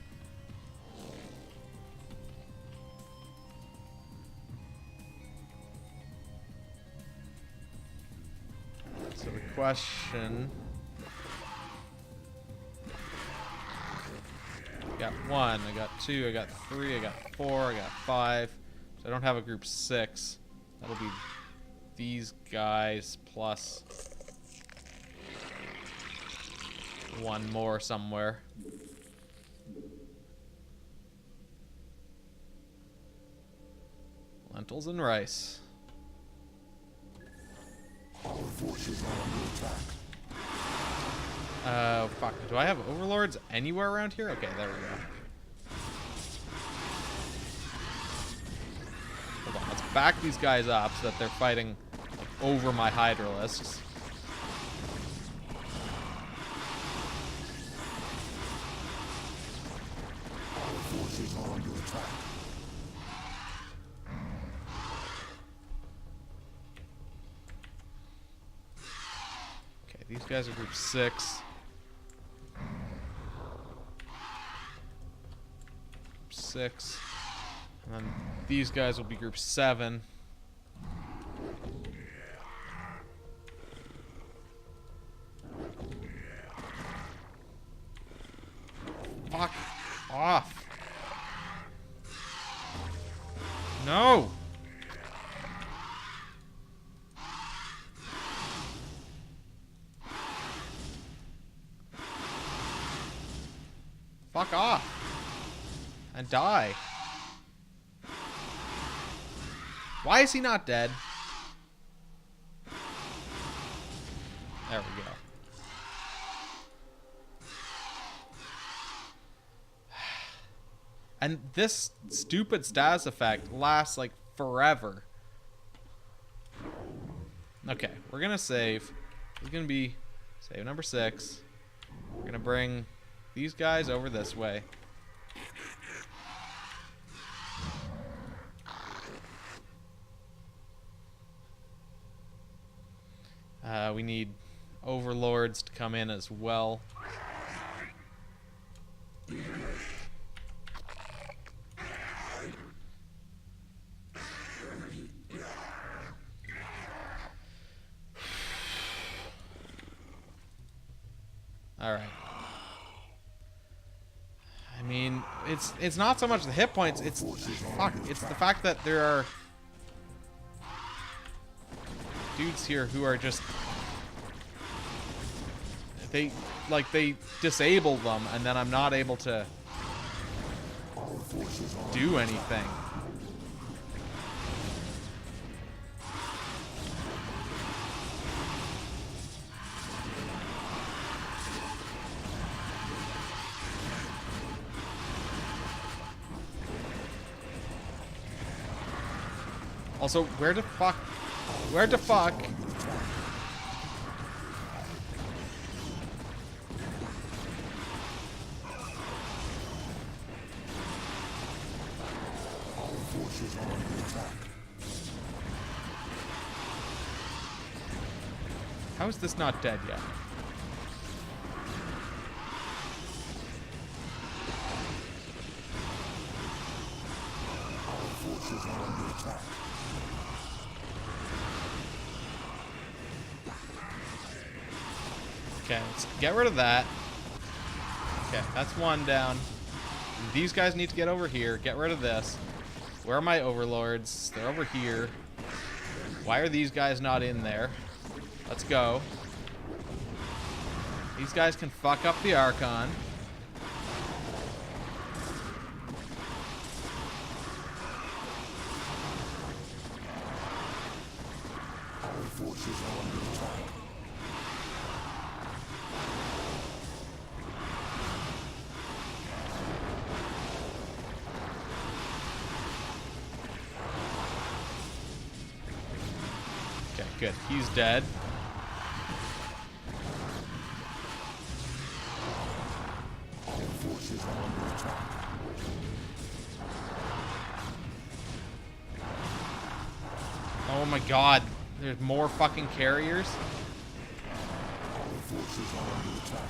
So the question... I got 1, I got 2, I got 3, I got 4, I got 5. So I don't have a group 6. That'll be these guys plus 1 more somewhere. Lentils and rice. Our forces are under attack. Oh, fuck. Do I have overlords anywhere around here? Okay, there we go. Hold on, let's back these guys up so that they're fighting like, over my hydralisks. Our forces are under attack. Okay, these guys are group 6. 6. And then these guys will be group 7. Fuck off. No. Fuck off. And die. Why is he not dead? There we go. And this stupid status effect lasts like forever. Okay, we're gonna save. It's gonna be save number 6. We're gonna bring these guys over this way. We need overlords to come in as well. All right. I mean, it's not so much the hit points. It's It's the fact that there are dudes here who are just they disable them, and then I'm not able to do anything. Also, where the fuck How is this not dead yet? Our forces are under attack. Okay, let's get rid of that. Okay, that's one down. These guys need to get over here. Get rid of this. Where are my overlords? They're over here. Why are these guys not in there? Let's go. These guys can fuck up the Archon. Our forces are under attack. Okay, good. He's dead. Our forces are under attack. Oh my god. There's more fucking carriers. Our forces are under attack.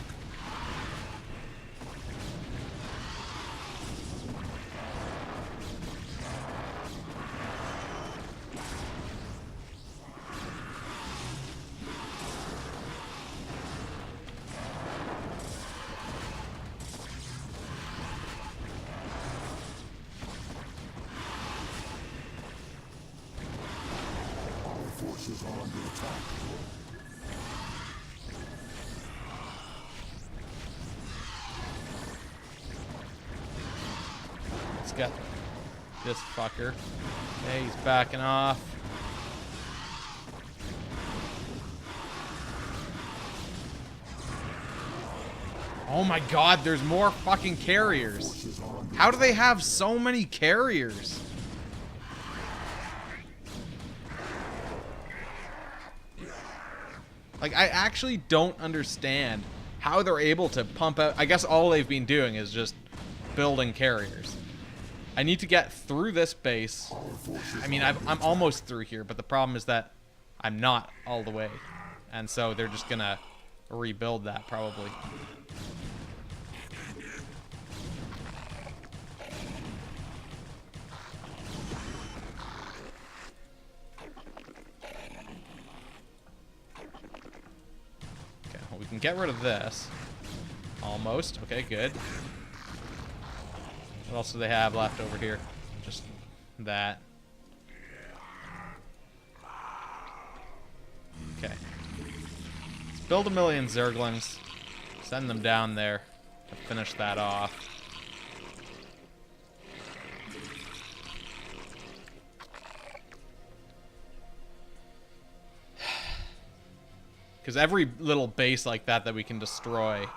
Our forces are under attack. Let's get this fucker. Okay, he's backing off. Oh my god, there's more fucking carriers. Forces are under How do they have so many carriers? Like, I actually don't understand how they're able to pump out. I guess all they've been doing is just building carriers. I need to get through this base. I mean, I'm almost through here, but the problem is that I'm not all the way. And so they're just gonna rebuild that, probably. Okay, well, we can get rid of this. Almost. Okay, good. What else do they have left over here? Just that. Okay. Let's build 1,000,000 Zerglings. Send them down there to finish that off. Because every little base like that that we can destroy,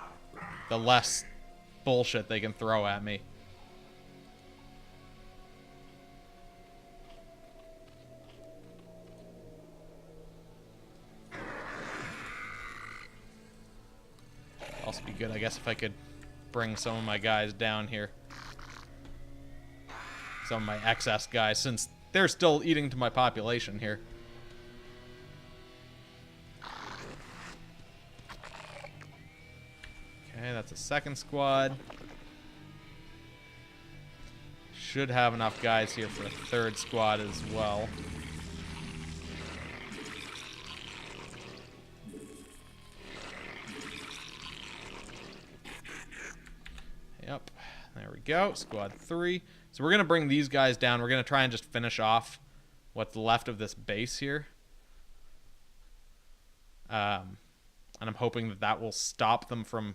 the less bullshit they can throw at me. Also be good, I guess, if I could bring some of my guys down here. Some of my excess guys, since they're still eating to my population here. Okay, that's a second squad. Should have enough guys here for a third squad as well. Yep, there we go. Squad 3. So we're going to bring these guys down. We're going to try and just finish off what's left of this base here. And I'm hoping that that will stop them from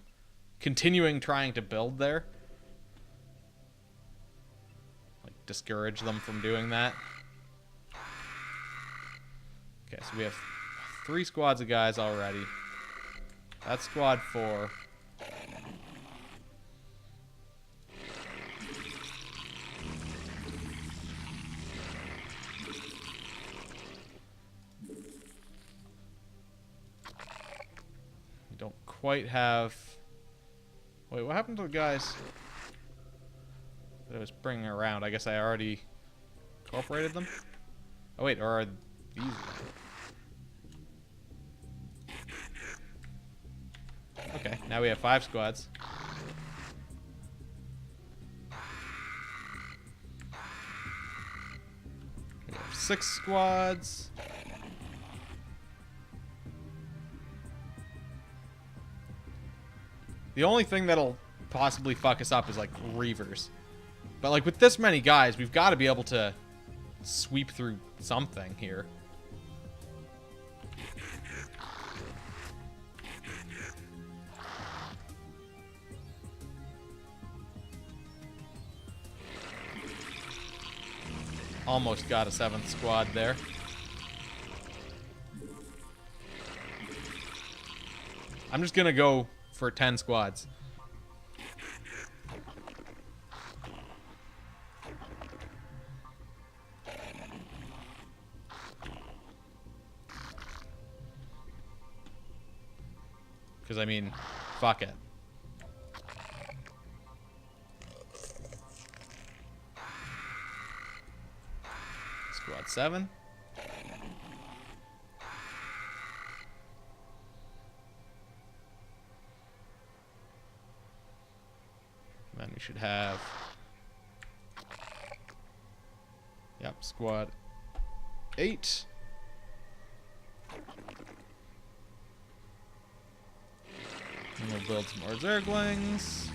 continuing trying to build there. Like, discourage them from doing that. Okay, so we have 3 squads of guys already. That's squad 4. Don't quite have... Wait, what happened to the guys that I was bringing around? I guess I already incorporated them? Oh wait, or are these... Okay, now we have 5 squads. We have 6 squads. The only thing that'll possibly fuck us up is like Reavers. But like with this many guys, we've got to be able to sweep through something here. Almost got a 7th squad there. I'm just gonna go for 10 squads. Because, I mean, fuck it. Squad 7. Then we should have... Yep, squad 8. And we'll build some more Zerglings.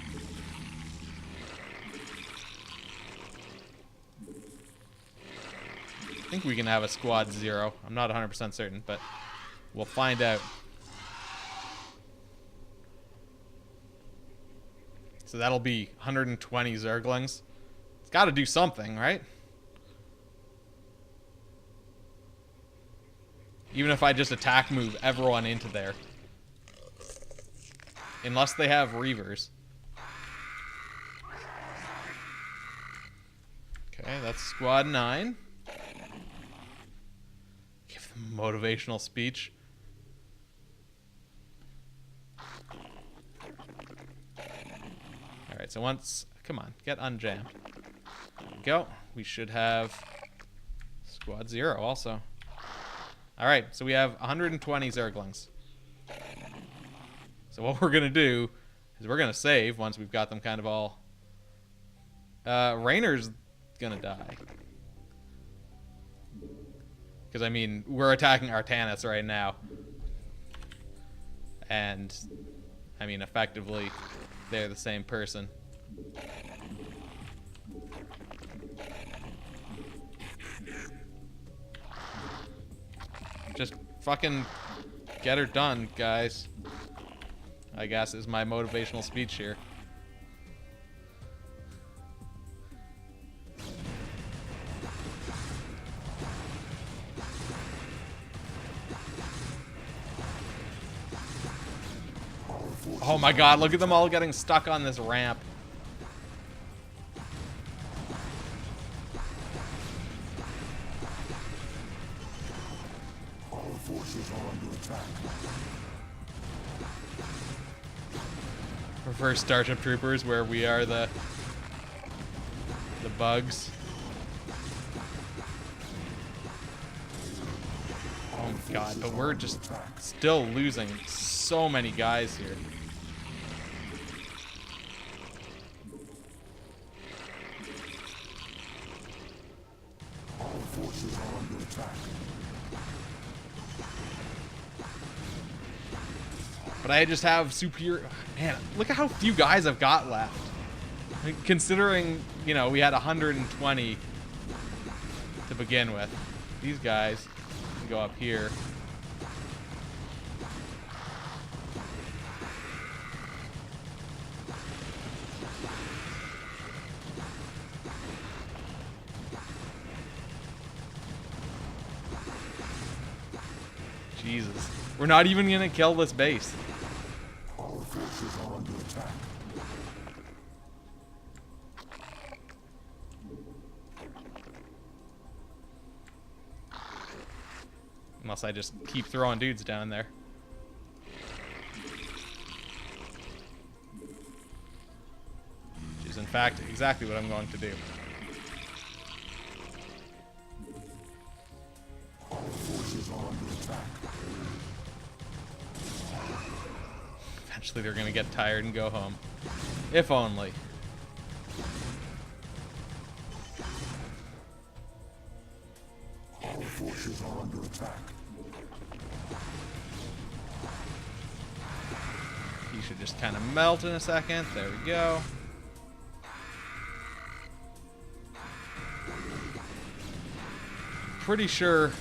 I think we can have a squad 0. I'm not 100% certain, but we'll find out. So that'll be 120 Zerglings. It's got to do something, right? Even if I just attack move everyone into there. Unless they have Reavers. Okay, that's squad 9. Give them a motivational speech. Alright, so once... Come on, get unjammed. There we go. We should have squad 0 also. Alright, so we have 120 Zerglings. So what we're going to do is we're going to save once we've got them kind of all... Rainer's going to die. Because, I mean, we're attacking Artanis right now. And, I mean, effectively, they're the same person. Just fucking get her done, guys. I guess is my motivational speech here. Oh my god, look at them all getting stuck on this ramp. Our forces are under attack. Prefer Starship Troopers, where we are the bugs. Oh my god, but we're just still losing so many guys here. Our forces are under attack. But I just have superior... Man, look at how few guys I've got left. I mean, considering, you know, we had 120 to begin with. These guys can go up here. Jesus. We're not even gonna kill this base. Our forces are under attack. Unless I just keep throwing dudes down there. Which is in fact exactly what I'm going to do. Our forces are under attack. Eventually they're gonna get tired and go home. If only. Our forces are under attack. He should just kind of melt in a second. There we go. Pretty sure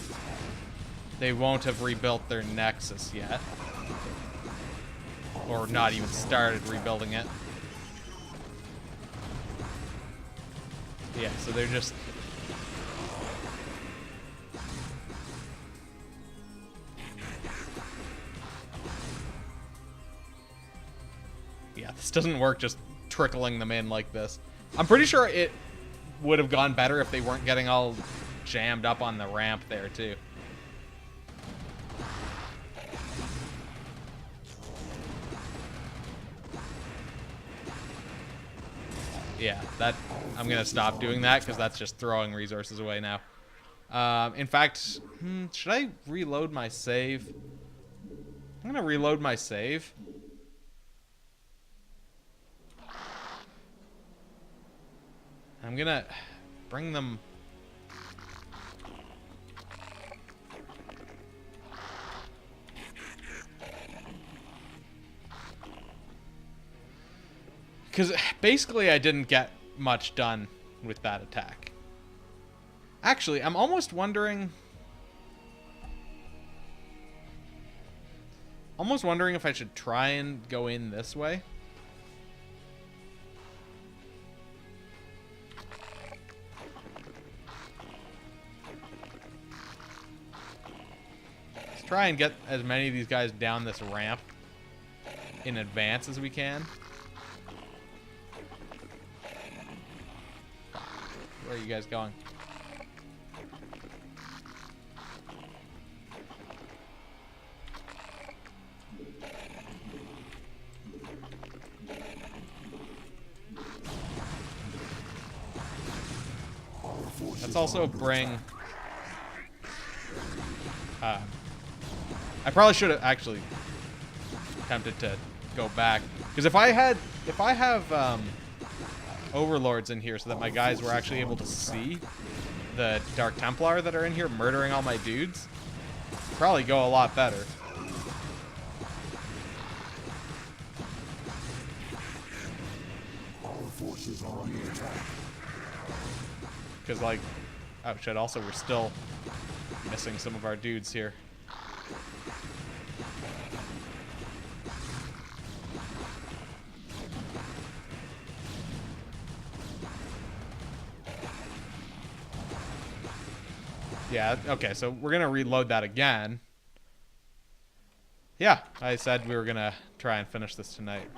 they won't have rebuilt their Nexus yet. Or not even started rebuilding it. Yeah, so they're just... Yeah, this doesn't work just trickling them in like this. I'm pretty sure it would have gone better if they weren't getting all jammed up on the ramp there, too. Yeah, that I'm gonna stop doing that because that's just throwing resources away now. In fact, should I reload my save? I'm gonna reload my save. I'm gonna bring them. Because basically I didn't get much done with that attack. Actually, I'm almost wondering... if I should try and go in this way. Let's try and get as many of these guys down this ramp in advance as we can. Where are you guys going? Let's also bring... I probably should have actually attempted to go back. Because if I have overlords in here so that my guys were actually able to see the Dark Templar that are in here murdering all my dudes, probably go a lot better. Our forces are under attack. Because, like, oh shit, also we're still missing some of our dudes here. Yeah, okay, so we're gonna reload that again. Yeah, I said we were gonna try and finish this tonight.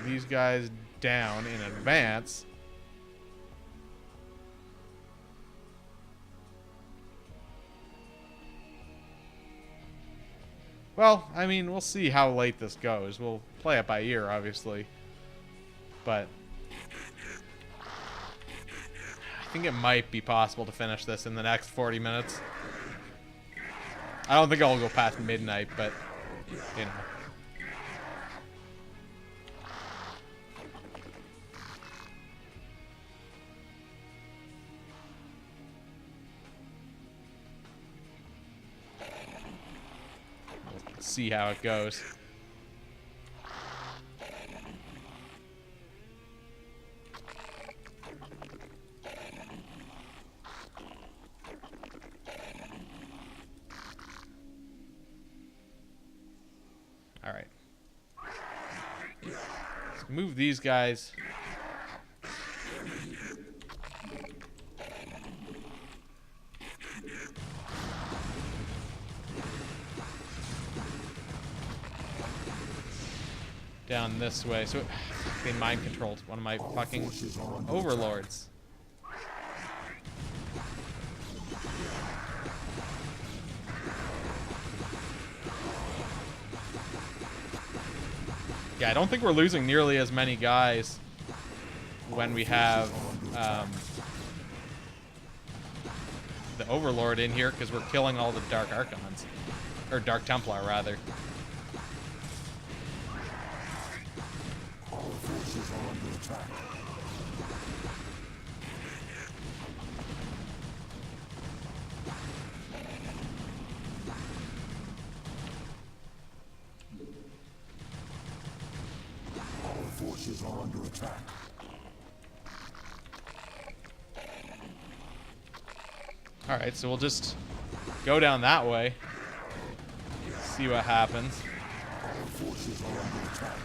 These guys down in advance. Well, I mean, we'll see how late this goes. We'll play it by ear, obviously. But I think it might be possible to finish this in the next 40 minutes. I don't think I'll go past midnight, but, you know. See how it goes. All right. Let's move these guys. Down this way. So they mind controlled one of my fucking overlords. Yeah, I don't think we're losing nearly as many guys when we have the Overlord in here, because we're killing all the Dark Archons. Or Dark Templar, rather. Our forces are under attack. Our forces are under attack. Alright, so we'll just go down that way. See what happens. Our forces are under attack.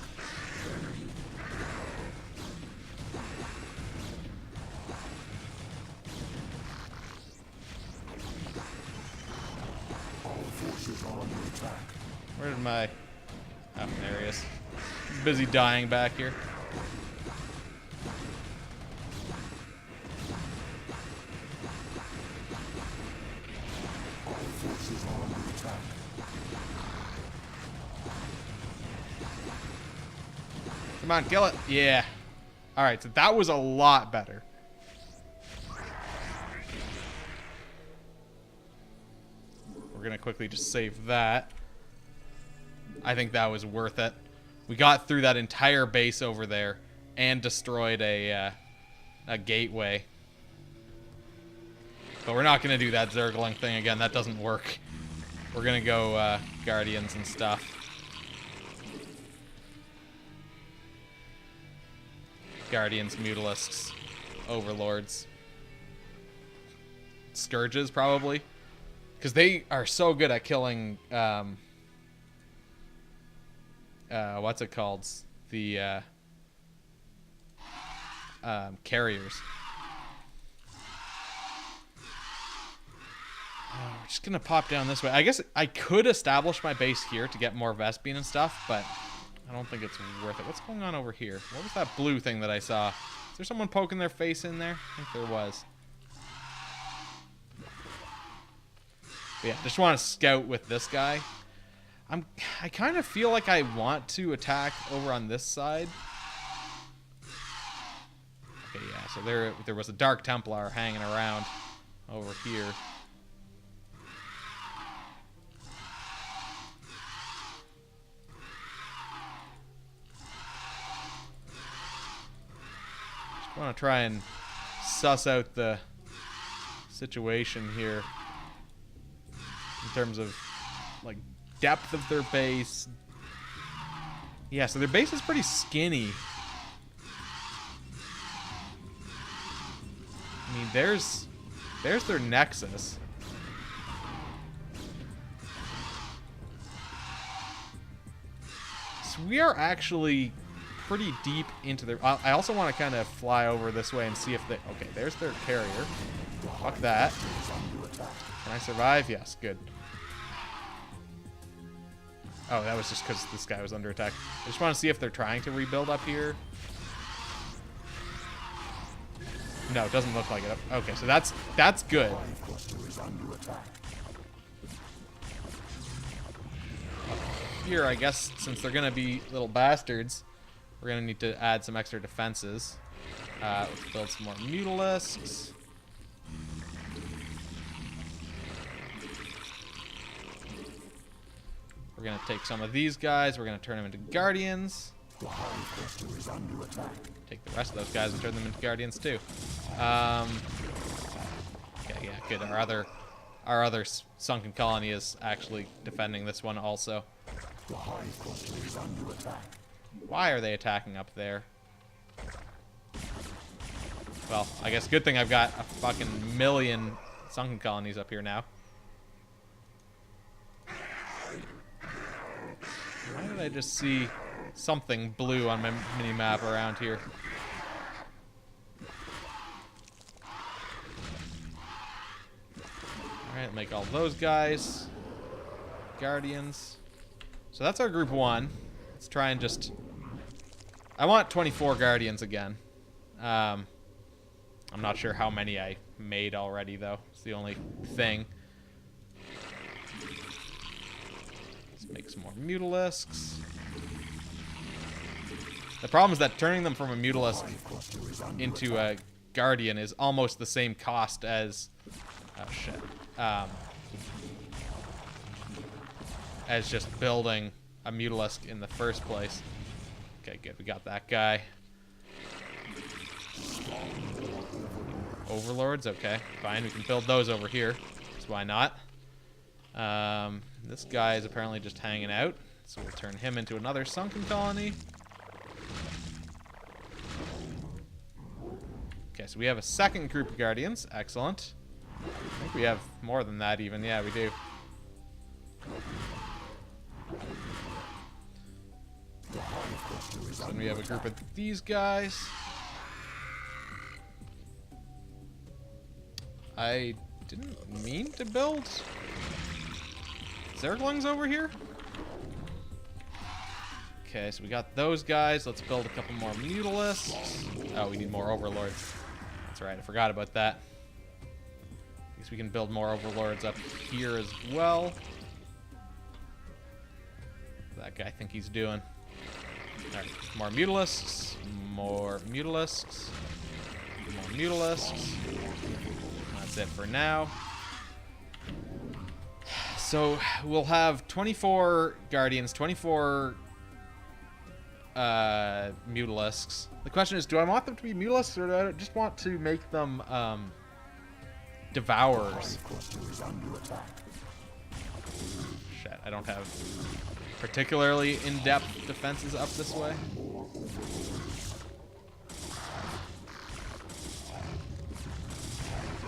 Our forces are under attack. Where did my... Oh, there he is. He's busy dying back here. Our forces are under attack. Come on, kill it. Yeah. Alright, so that was a lot better. We're going to quickly just save that. I think that was worth it. We got through that entire base over there and destroyed a gateway. But we're not going to do that Zergling thing again. That doesn't work. We're going to go Guardians and stuff. Guardians, Mutalisks, Overlords. Scourges, probably. Because they are so good at killing... what's it called? The carriers. We're just gonna pop down this way. I guess I could establish my base here to get more Vespene and stuff, but I don't think it's worth it. What's going on over here? What was that blue thing that I saw? Is there someone poking their face in there? I think there was. But yeah, just want to scout with this guy. I kind of feel like I want to attack over on this side. Okay, yeah, so there was a Dark Templar hanging around over here. Just want to try and suss out the situation here in terms of, like, depth of their base. Yeah, so their base is pretty skinny. I mean, there's their nexus. So we are actually pretty deep into their... I also want to kind of fly over this way and see if they... Okay, there's their carrier. Fuck that. Can I survive? Yes, good. Oh, that was just because this guy was under attack. I just want to see if they're trying to rebuild up here. No, it doesn't look like it. Okay, so that's good. Here, I guess, since they're going to be little bastards, we're going to need to add some extra defenses. Let's build some more Mutalisks. We're going to take some of these guys. We're going to turn them into Guardians. Take the rest of those guys and turn them into Guardians too. Okay, yeah, good. Our other sunken colony is actually defending this one also. Why are they attacking up there? Well, I guess good thing I've got a fucking million sunken colonies up here now. Why did I just see something blue on my mini-map around here? Alright, make all those guys Guardians. So that's our group 1. Let's try and just... I want 24 Guardians again. I'm not sure how many I made already, though. It's the only thing. Let's make some more Mutalisks. The problem is that turning them from a Mutalisk into a Guardian is almost the same cost as... Oh, shit. As just building a Mutalisk in the first place. Okay, good. We got that guy. Overlords? Okay, fine. We can build those over here. So why not? This guy is apparently just hanging out. So we'll turn him into another sunken colony. Okay, so we have a second group of Guardians. Excellent. I think we have more than that even. Yeah, we do. So then we have a group of these guys. I didn't mean to build Zerglings over here. Okay, so we got those guys. Let's build a couple more Mutalisks. Oh, we need more Overlords. That's right, I forgot about that. I guess we can build more Overlords up here as well. That guy think he's doing. Alright, more Mutalisks. More Mutalisks. More Mutalisks. That's it for now. So we'll have 24 Guardians, 24 Mutalisks. The question is, do I want them to be Mutalisks or do I just want to make them Devourers? Shit, I don't have particularly in-depth defenses up this way.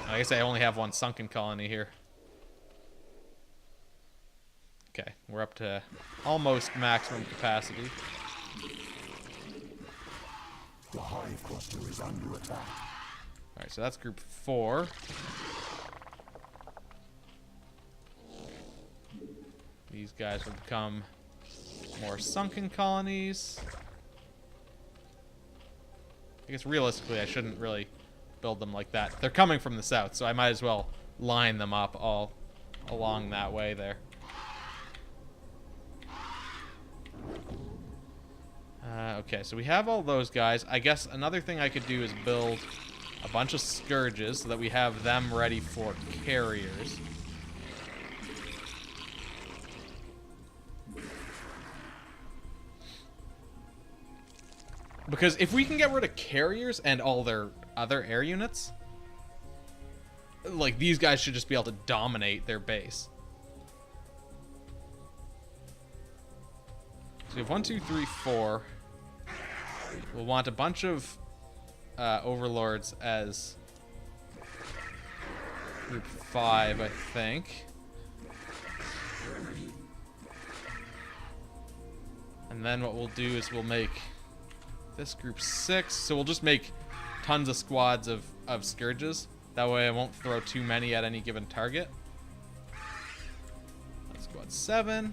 I guess I only have one sunken colony here. Okay, we're up to almost maximum capacity. The hive cluster is under attack. Alright, so that's group 4. These guys will become more sunken colonies. I guess realistically I shouldn't really build them like that. They're coming from the south, so I might as well line them up all along that way there. Okay, so we have all those guys. I guess another thing I could do is build a bunch of Scourges so that we have them ready for carriers. Because if we can get rid of carriers and all their other air units, like, these guys should just be able to dominate their base. So we have 1, 2, 3, 4. We'll want a bunch of Overlords as group 5, I think. And then what we'll do is we'll make this group 6. So we'll just make tons of squads of Scourges. That way I won't throw too many at any given target. That's squad 7.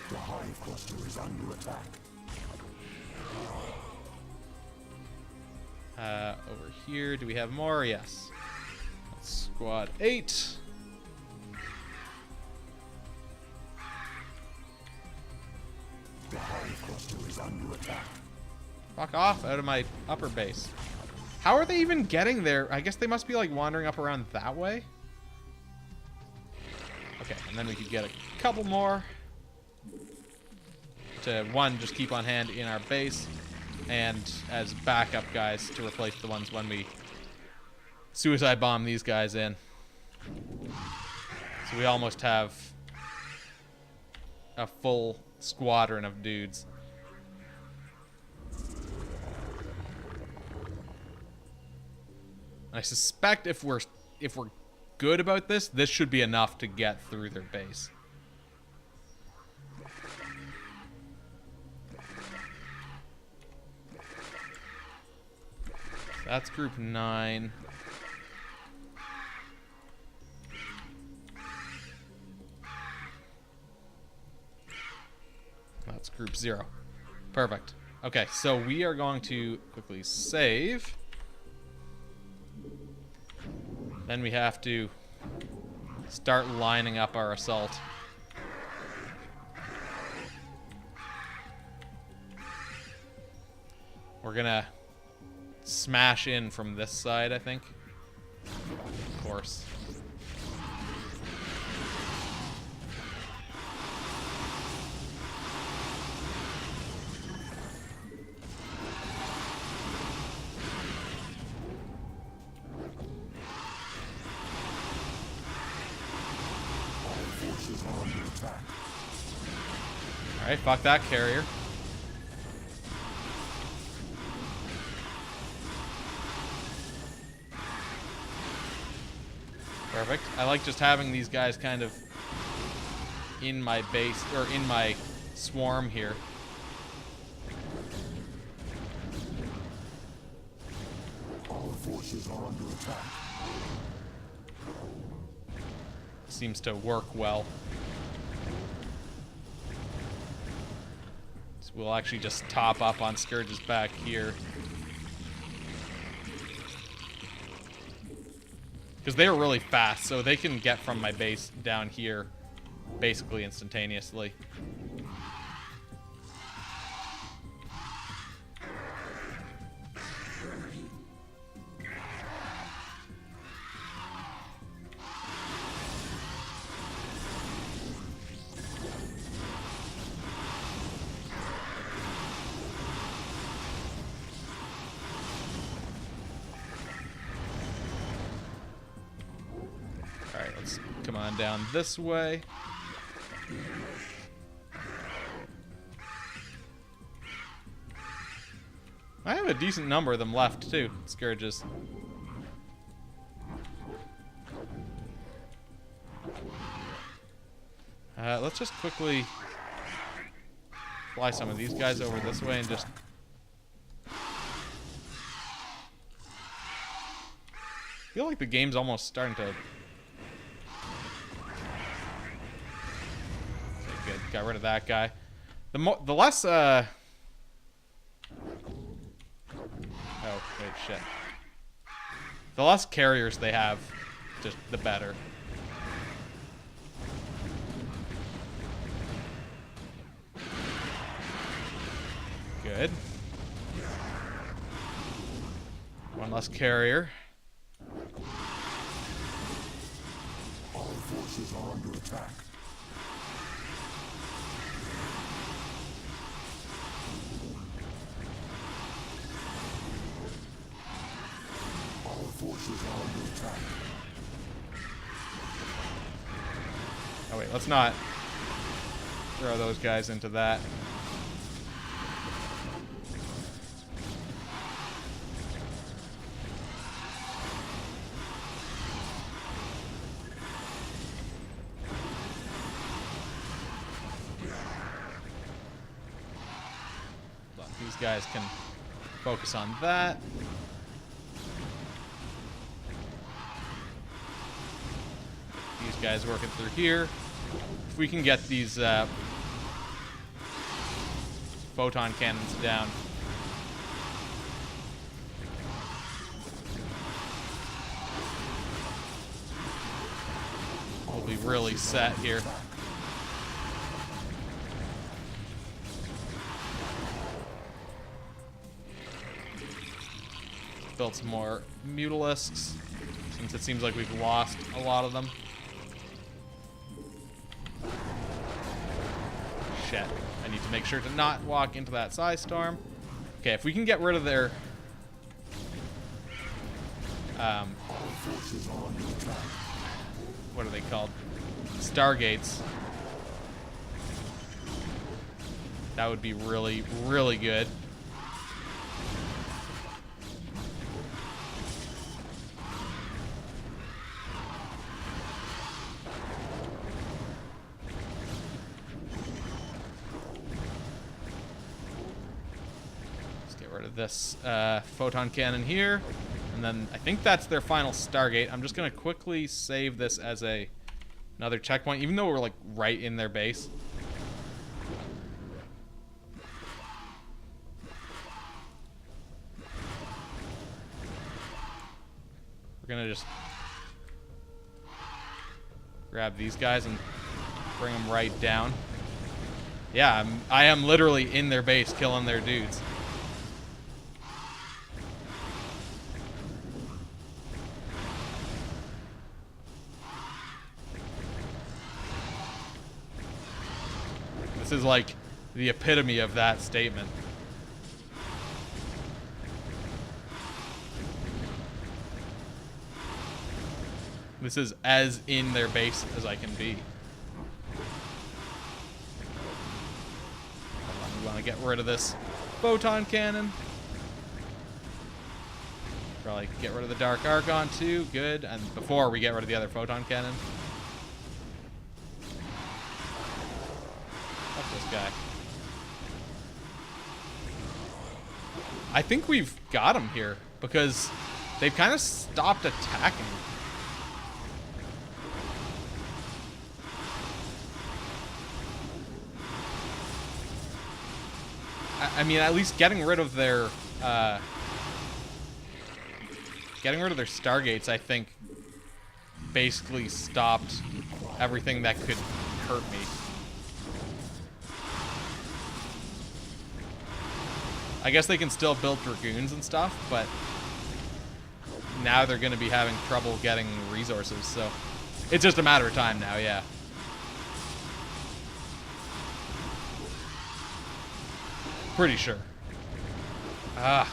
The hive cluster is under attack. Over here, do we have more? Yes. That's squad 8. The hive cluster is under attack. Fuck off out of my upper base. How are they even getting there? I guess they must be like wandering up around that way. Okay, and then we could get a couple more to, one, just keep on hand in our base, and as backup guys to replace the ones when we suicide bomb these guys in. So we almost have a full squadron of dudes. I suspect if we're good about this, this should be enough to get through their base. That's group 9. That's group 0. Perfect. Okay, so we are going to quickly save. Then we have to start lining up our assault. We're gonna smash in from this side, I think. Of course. Alright, fuck that carrier. Perfect. I like just having these guys kind of in my base, or in my swarm here. Our forces are under attack. Seems to work well. So we'll actually just top up on Scourge's back here. Because they are really fast, so they can get from my base down here basically instantaneously. Alright, let's come on down this way. I have a decent number of them left, too. Scourges. Let's just quickly fly some of these guys over this way and just... I feel like the game's almost starting to... Okay, good. Got rid of that guy. The less, Oh, wait, shit. The less carriers they have, just the better. Good. One less carrier. Our forces are under attack. Our forces are under attack. Oh wait, let's not throw those guys into that. These guys can focus on that. These guys working through here. If we can get these photon cannons down. We'll be really set here. Build some more mutalisks, since it seems like we've lost a lot of them. Shit. I need to make sure to not walk into that Psy Storm. Okay, if we can get rid of their... what are they called? Stargates. That would be really, really good. This photon cannon here, and then I think that's their final Stargate. I'm just gonna quickly save this as another checkpoint, even though we're like right in their base. We're gonna just grab these guys and bring them right down. Yeah, I am literally in their base killing their dudes. This is like the epitome of that statement. This is as in their base as I can be. We want to get rid of this photon cannon. Probably get rid of the Dark Archon too. Good. And before we get rid of the other photon cannon. Fuck this guy. I think we've got him here because they've kind of stopped attacking. I mean, at least getting rid of their Stargates, I think, basically stopped everything that could hurt me. I guess they can still build Dragoons and stuff, but now they're going to be having trouble getting resources, so it's just a matter of time now, yeah. Pretty sure. Ah.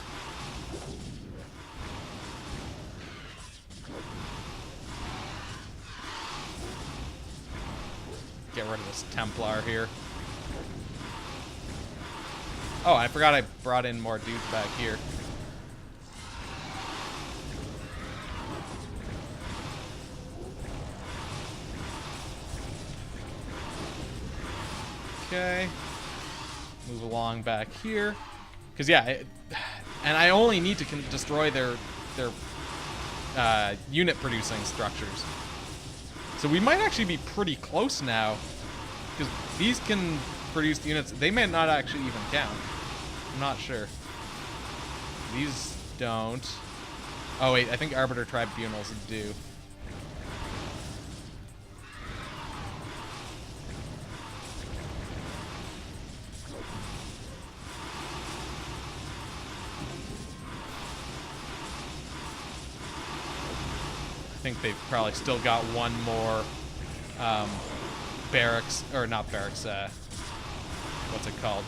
Get rid of this Templar here. Oh, I forgot I brought in more dudes back here. Okay. Move along back here. Because, yeah, and I only need to destroy their unit-producing structures. So we might actually be pretty close now. Because these can produce units. They may not actually even count. I'm not sure. These don't. Oh, wait, I think Arbiter Tribunals do. I think they've probably still got one more barracks, or not barracks, what's it called?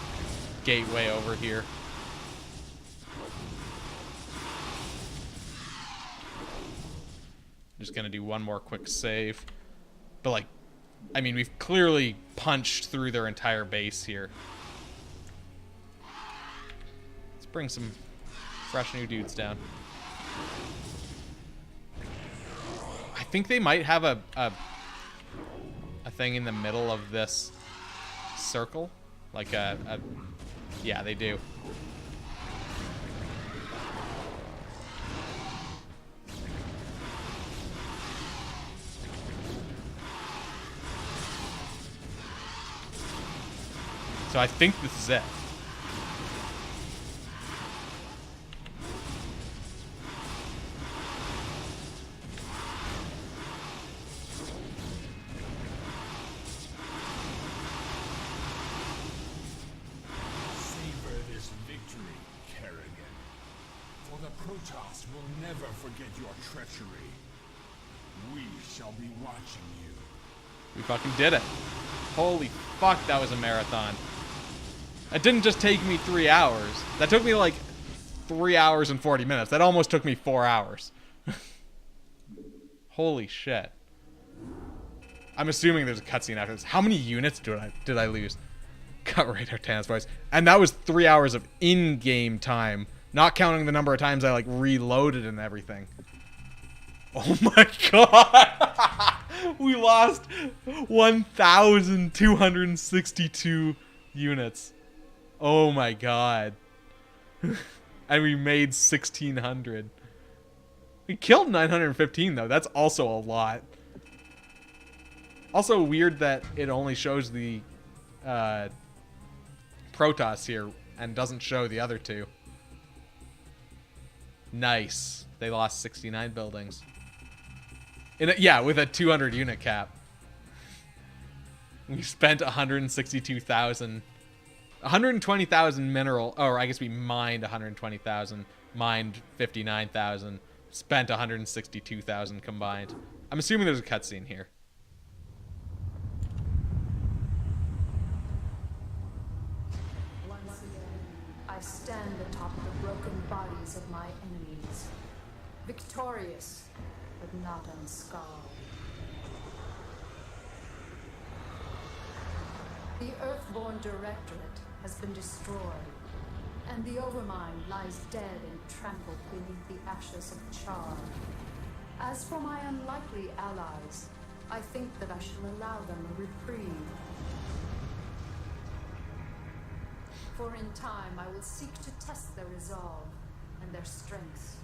Gateway over here. Just gonna do one more quick save. But like, I mean, we've clearly punched through their entire base here. Let's bring some fresh new dudes down. I think they might have a thing in the middle of this circle. Like yeah, they do. So I think this is it. Protoss will never forget your treachery. We shall be watching you. We fucking did it. Holy fuck, that was a marathon. It didn't just take me 3 hours. That took me like 3 hours and 40 minutes. That almost took me 4 hours. Holy shit. I'm assuming there's a cutscene after this. How many units did I lose? Cut right our Tannis voice. And that was 3 hours of in-game time. Not counting the number of times I, like, reloaded and everything. Oh my god! We lost 1,262 units. Oh my god. And we made 1,600. We killed 915, though. That's also a lot. Also weird that it only shows the Protoss here and doesn't show the other two. Nice. They lost 69 buildings. Yeah, with a 200 unit cap. We spent 162,000. 120,000 mineral. Or I guess we mined 120,000. Mined 59,000. Spent 162,000 combined. I'm assuming there's a cutscene here. eyes of my enemies. Victorious, but not unscarred. The Earthborn Directorate has been destroyed, and the Overmind lies dead and trampled beneath the ashes of Char. As for my unlikely allies, I think that I shall allow them a reprieve. For in time I will seek to test their resolve and their strengths.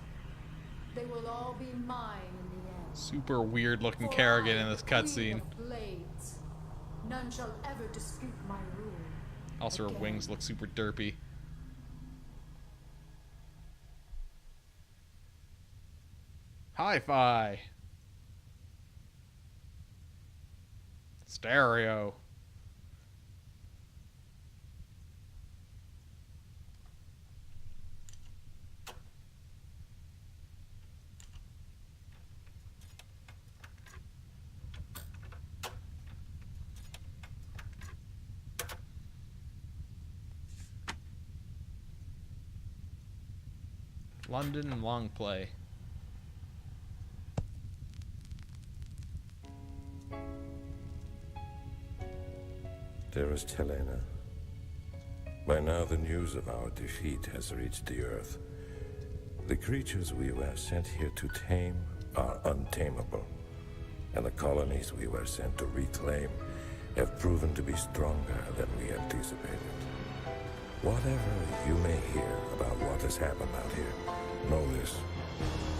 They will all be mine in the end. Super weird looking For Kerrigan I in this am Queen cutscene. of Blades. None shall ever dispute my rule. Also, her again. wings look super derpy. Hi-fi. Stereo. London long play. Dearest Helena, by now the news of our defeat has reached the Earth. The creatures we were sent here to tame are untamable, and the colonies we were sent to reclaim have proven to be stronger than we anticipated. Whatever you may hear about what has happened out here, know this.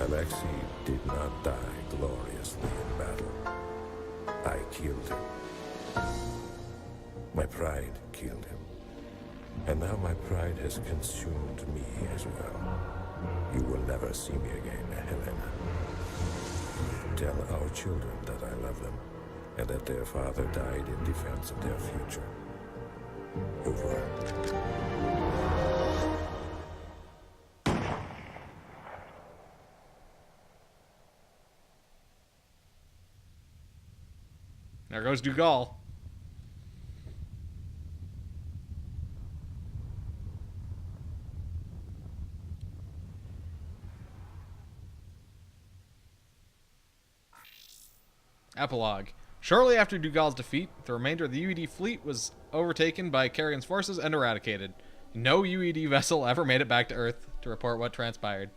Alexei did not die gloriously in battle. I killed him. My pride killed him. And now my pride has consumed me as well. You will never see me again, Helena. Tell our children that I love them, and that their father died in defense of their future. Over. There goes Dougal. Epilogue. Shortly after Dougal's defeat, the remainder of the UED fleet was overtaken by Kerrigan's forces and eradicated. No UED vessel ever made it back to Earth to report what transpired.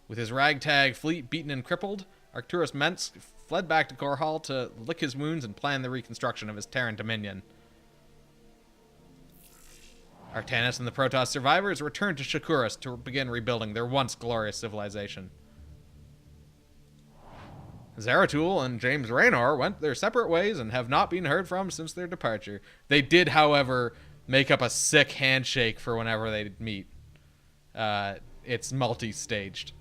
With his ragtag fleet beaten and crippled, Arcturus Mentz fled back to Korhal to lick his wounds and plan the reconstruction of his Terran dominion. Artanis and the Protoss survivors returned to Shakuras to begin rebuilding their once glorious civilization. Zeratul and James Raynor went their separate ways and have not been heard from since their departure. They did, however, make up a sick handshake for whenever they meet. It's multi-staged.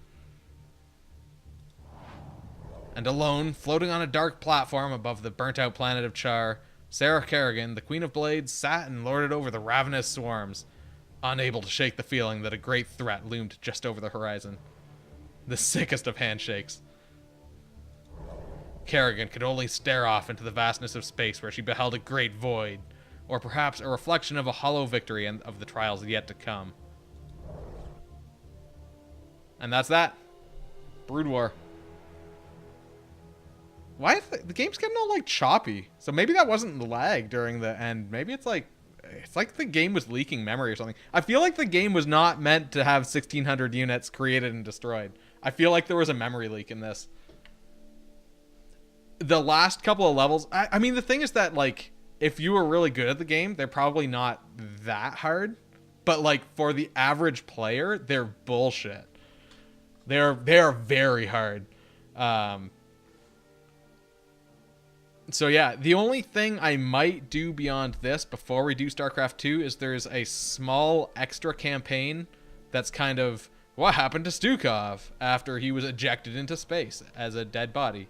And alone, floating on a dark platform above the burnt-out planet of Char, Sarah Kerrigan, the Queen of Blades, sat and lorded over the ravenous swarms, unable to shake the feeling that a great threat loomed just over the horizon. The sickest of handshakes. Kerrigan could only stare off into the vastness of space where she beheld a great void, or perhaps a reflection of a hollow victory and of the trials yet to come. And that's that. Brood War. Why is the game's getting all like choppy? So maybe that wasn't the lag during the end. Maybe it's like the game was leaking memory or something. I feel like the game was not meant to have 1,600 units created and destroyed. I feel like there was a memory leak in this. The last couple of levels, I mean, the thing is that, like, if you were really good at the game, they're probably not that hard. But, like, for the average player, they're bullshit. They're very hard. So, yeah, the only thing I might do beyond this before we do StarCraft 2 is there's a small extra campaign that's kind of what happened to Stukov after he was ejected into space as a dead body.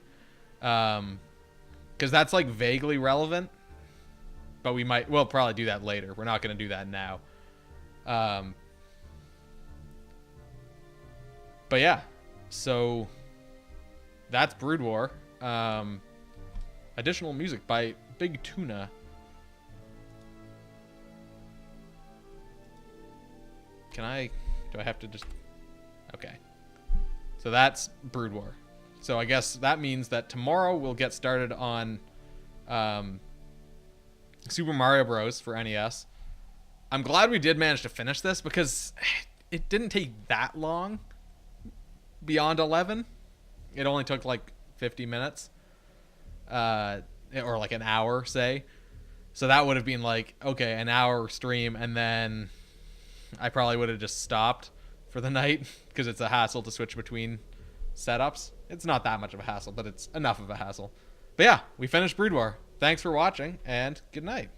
Because that's like vaguely relevant, but we'll probably do that later. We're not going to do that now. But yeah, so that's Brood War. Additional music by Big Tuna. do I have to just... Okay. So that's Brood War. So I guess that means that tomorrow we'll get started on Super Mario Bros. For NES. I'm glad we did manage to finish this because it didn't take that long beyond 11. It only took like 50 minutes. Or like an hour, say. So that would have been like, okay, an hour stream, and then I probably would have just stopped for the night because it's a hassle to switch between setups. It's not that much of a hassle, but it's enough of a hassle. But yeah, we finished Brood War. Thanks for watching, and good night.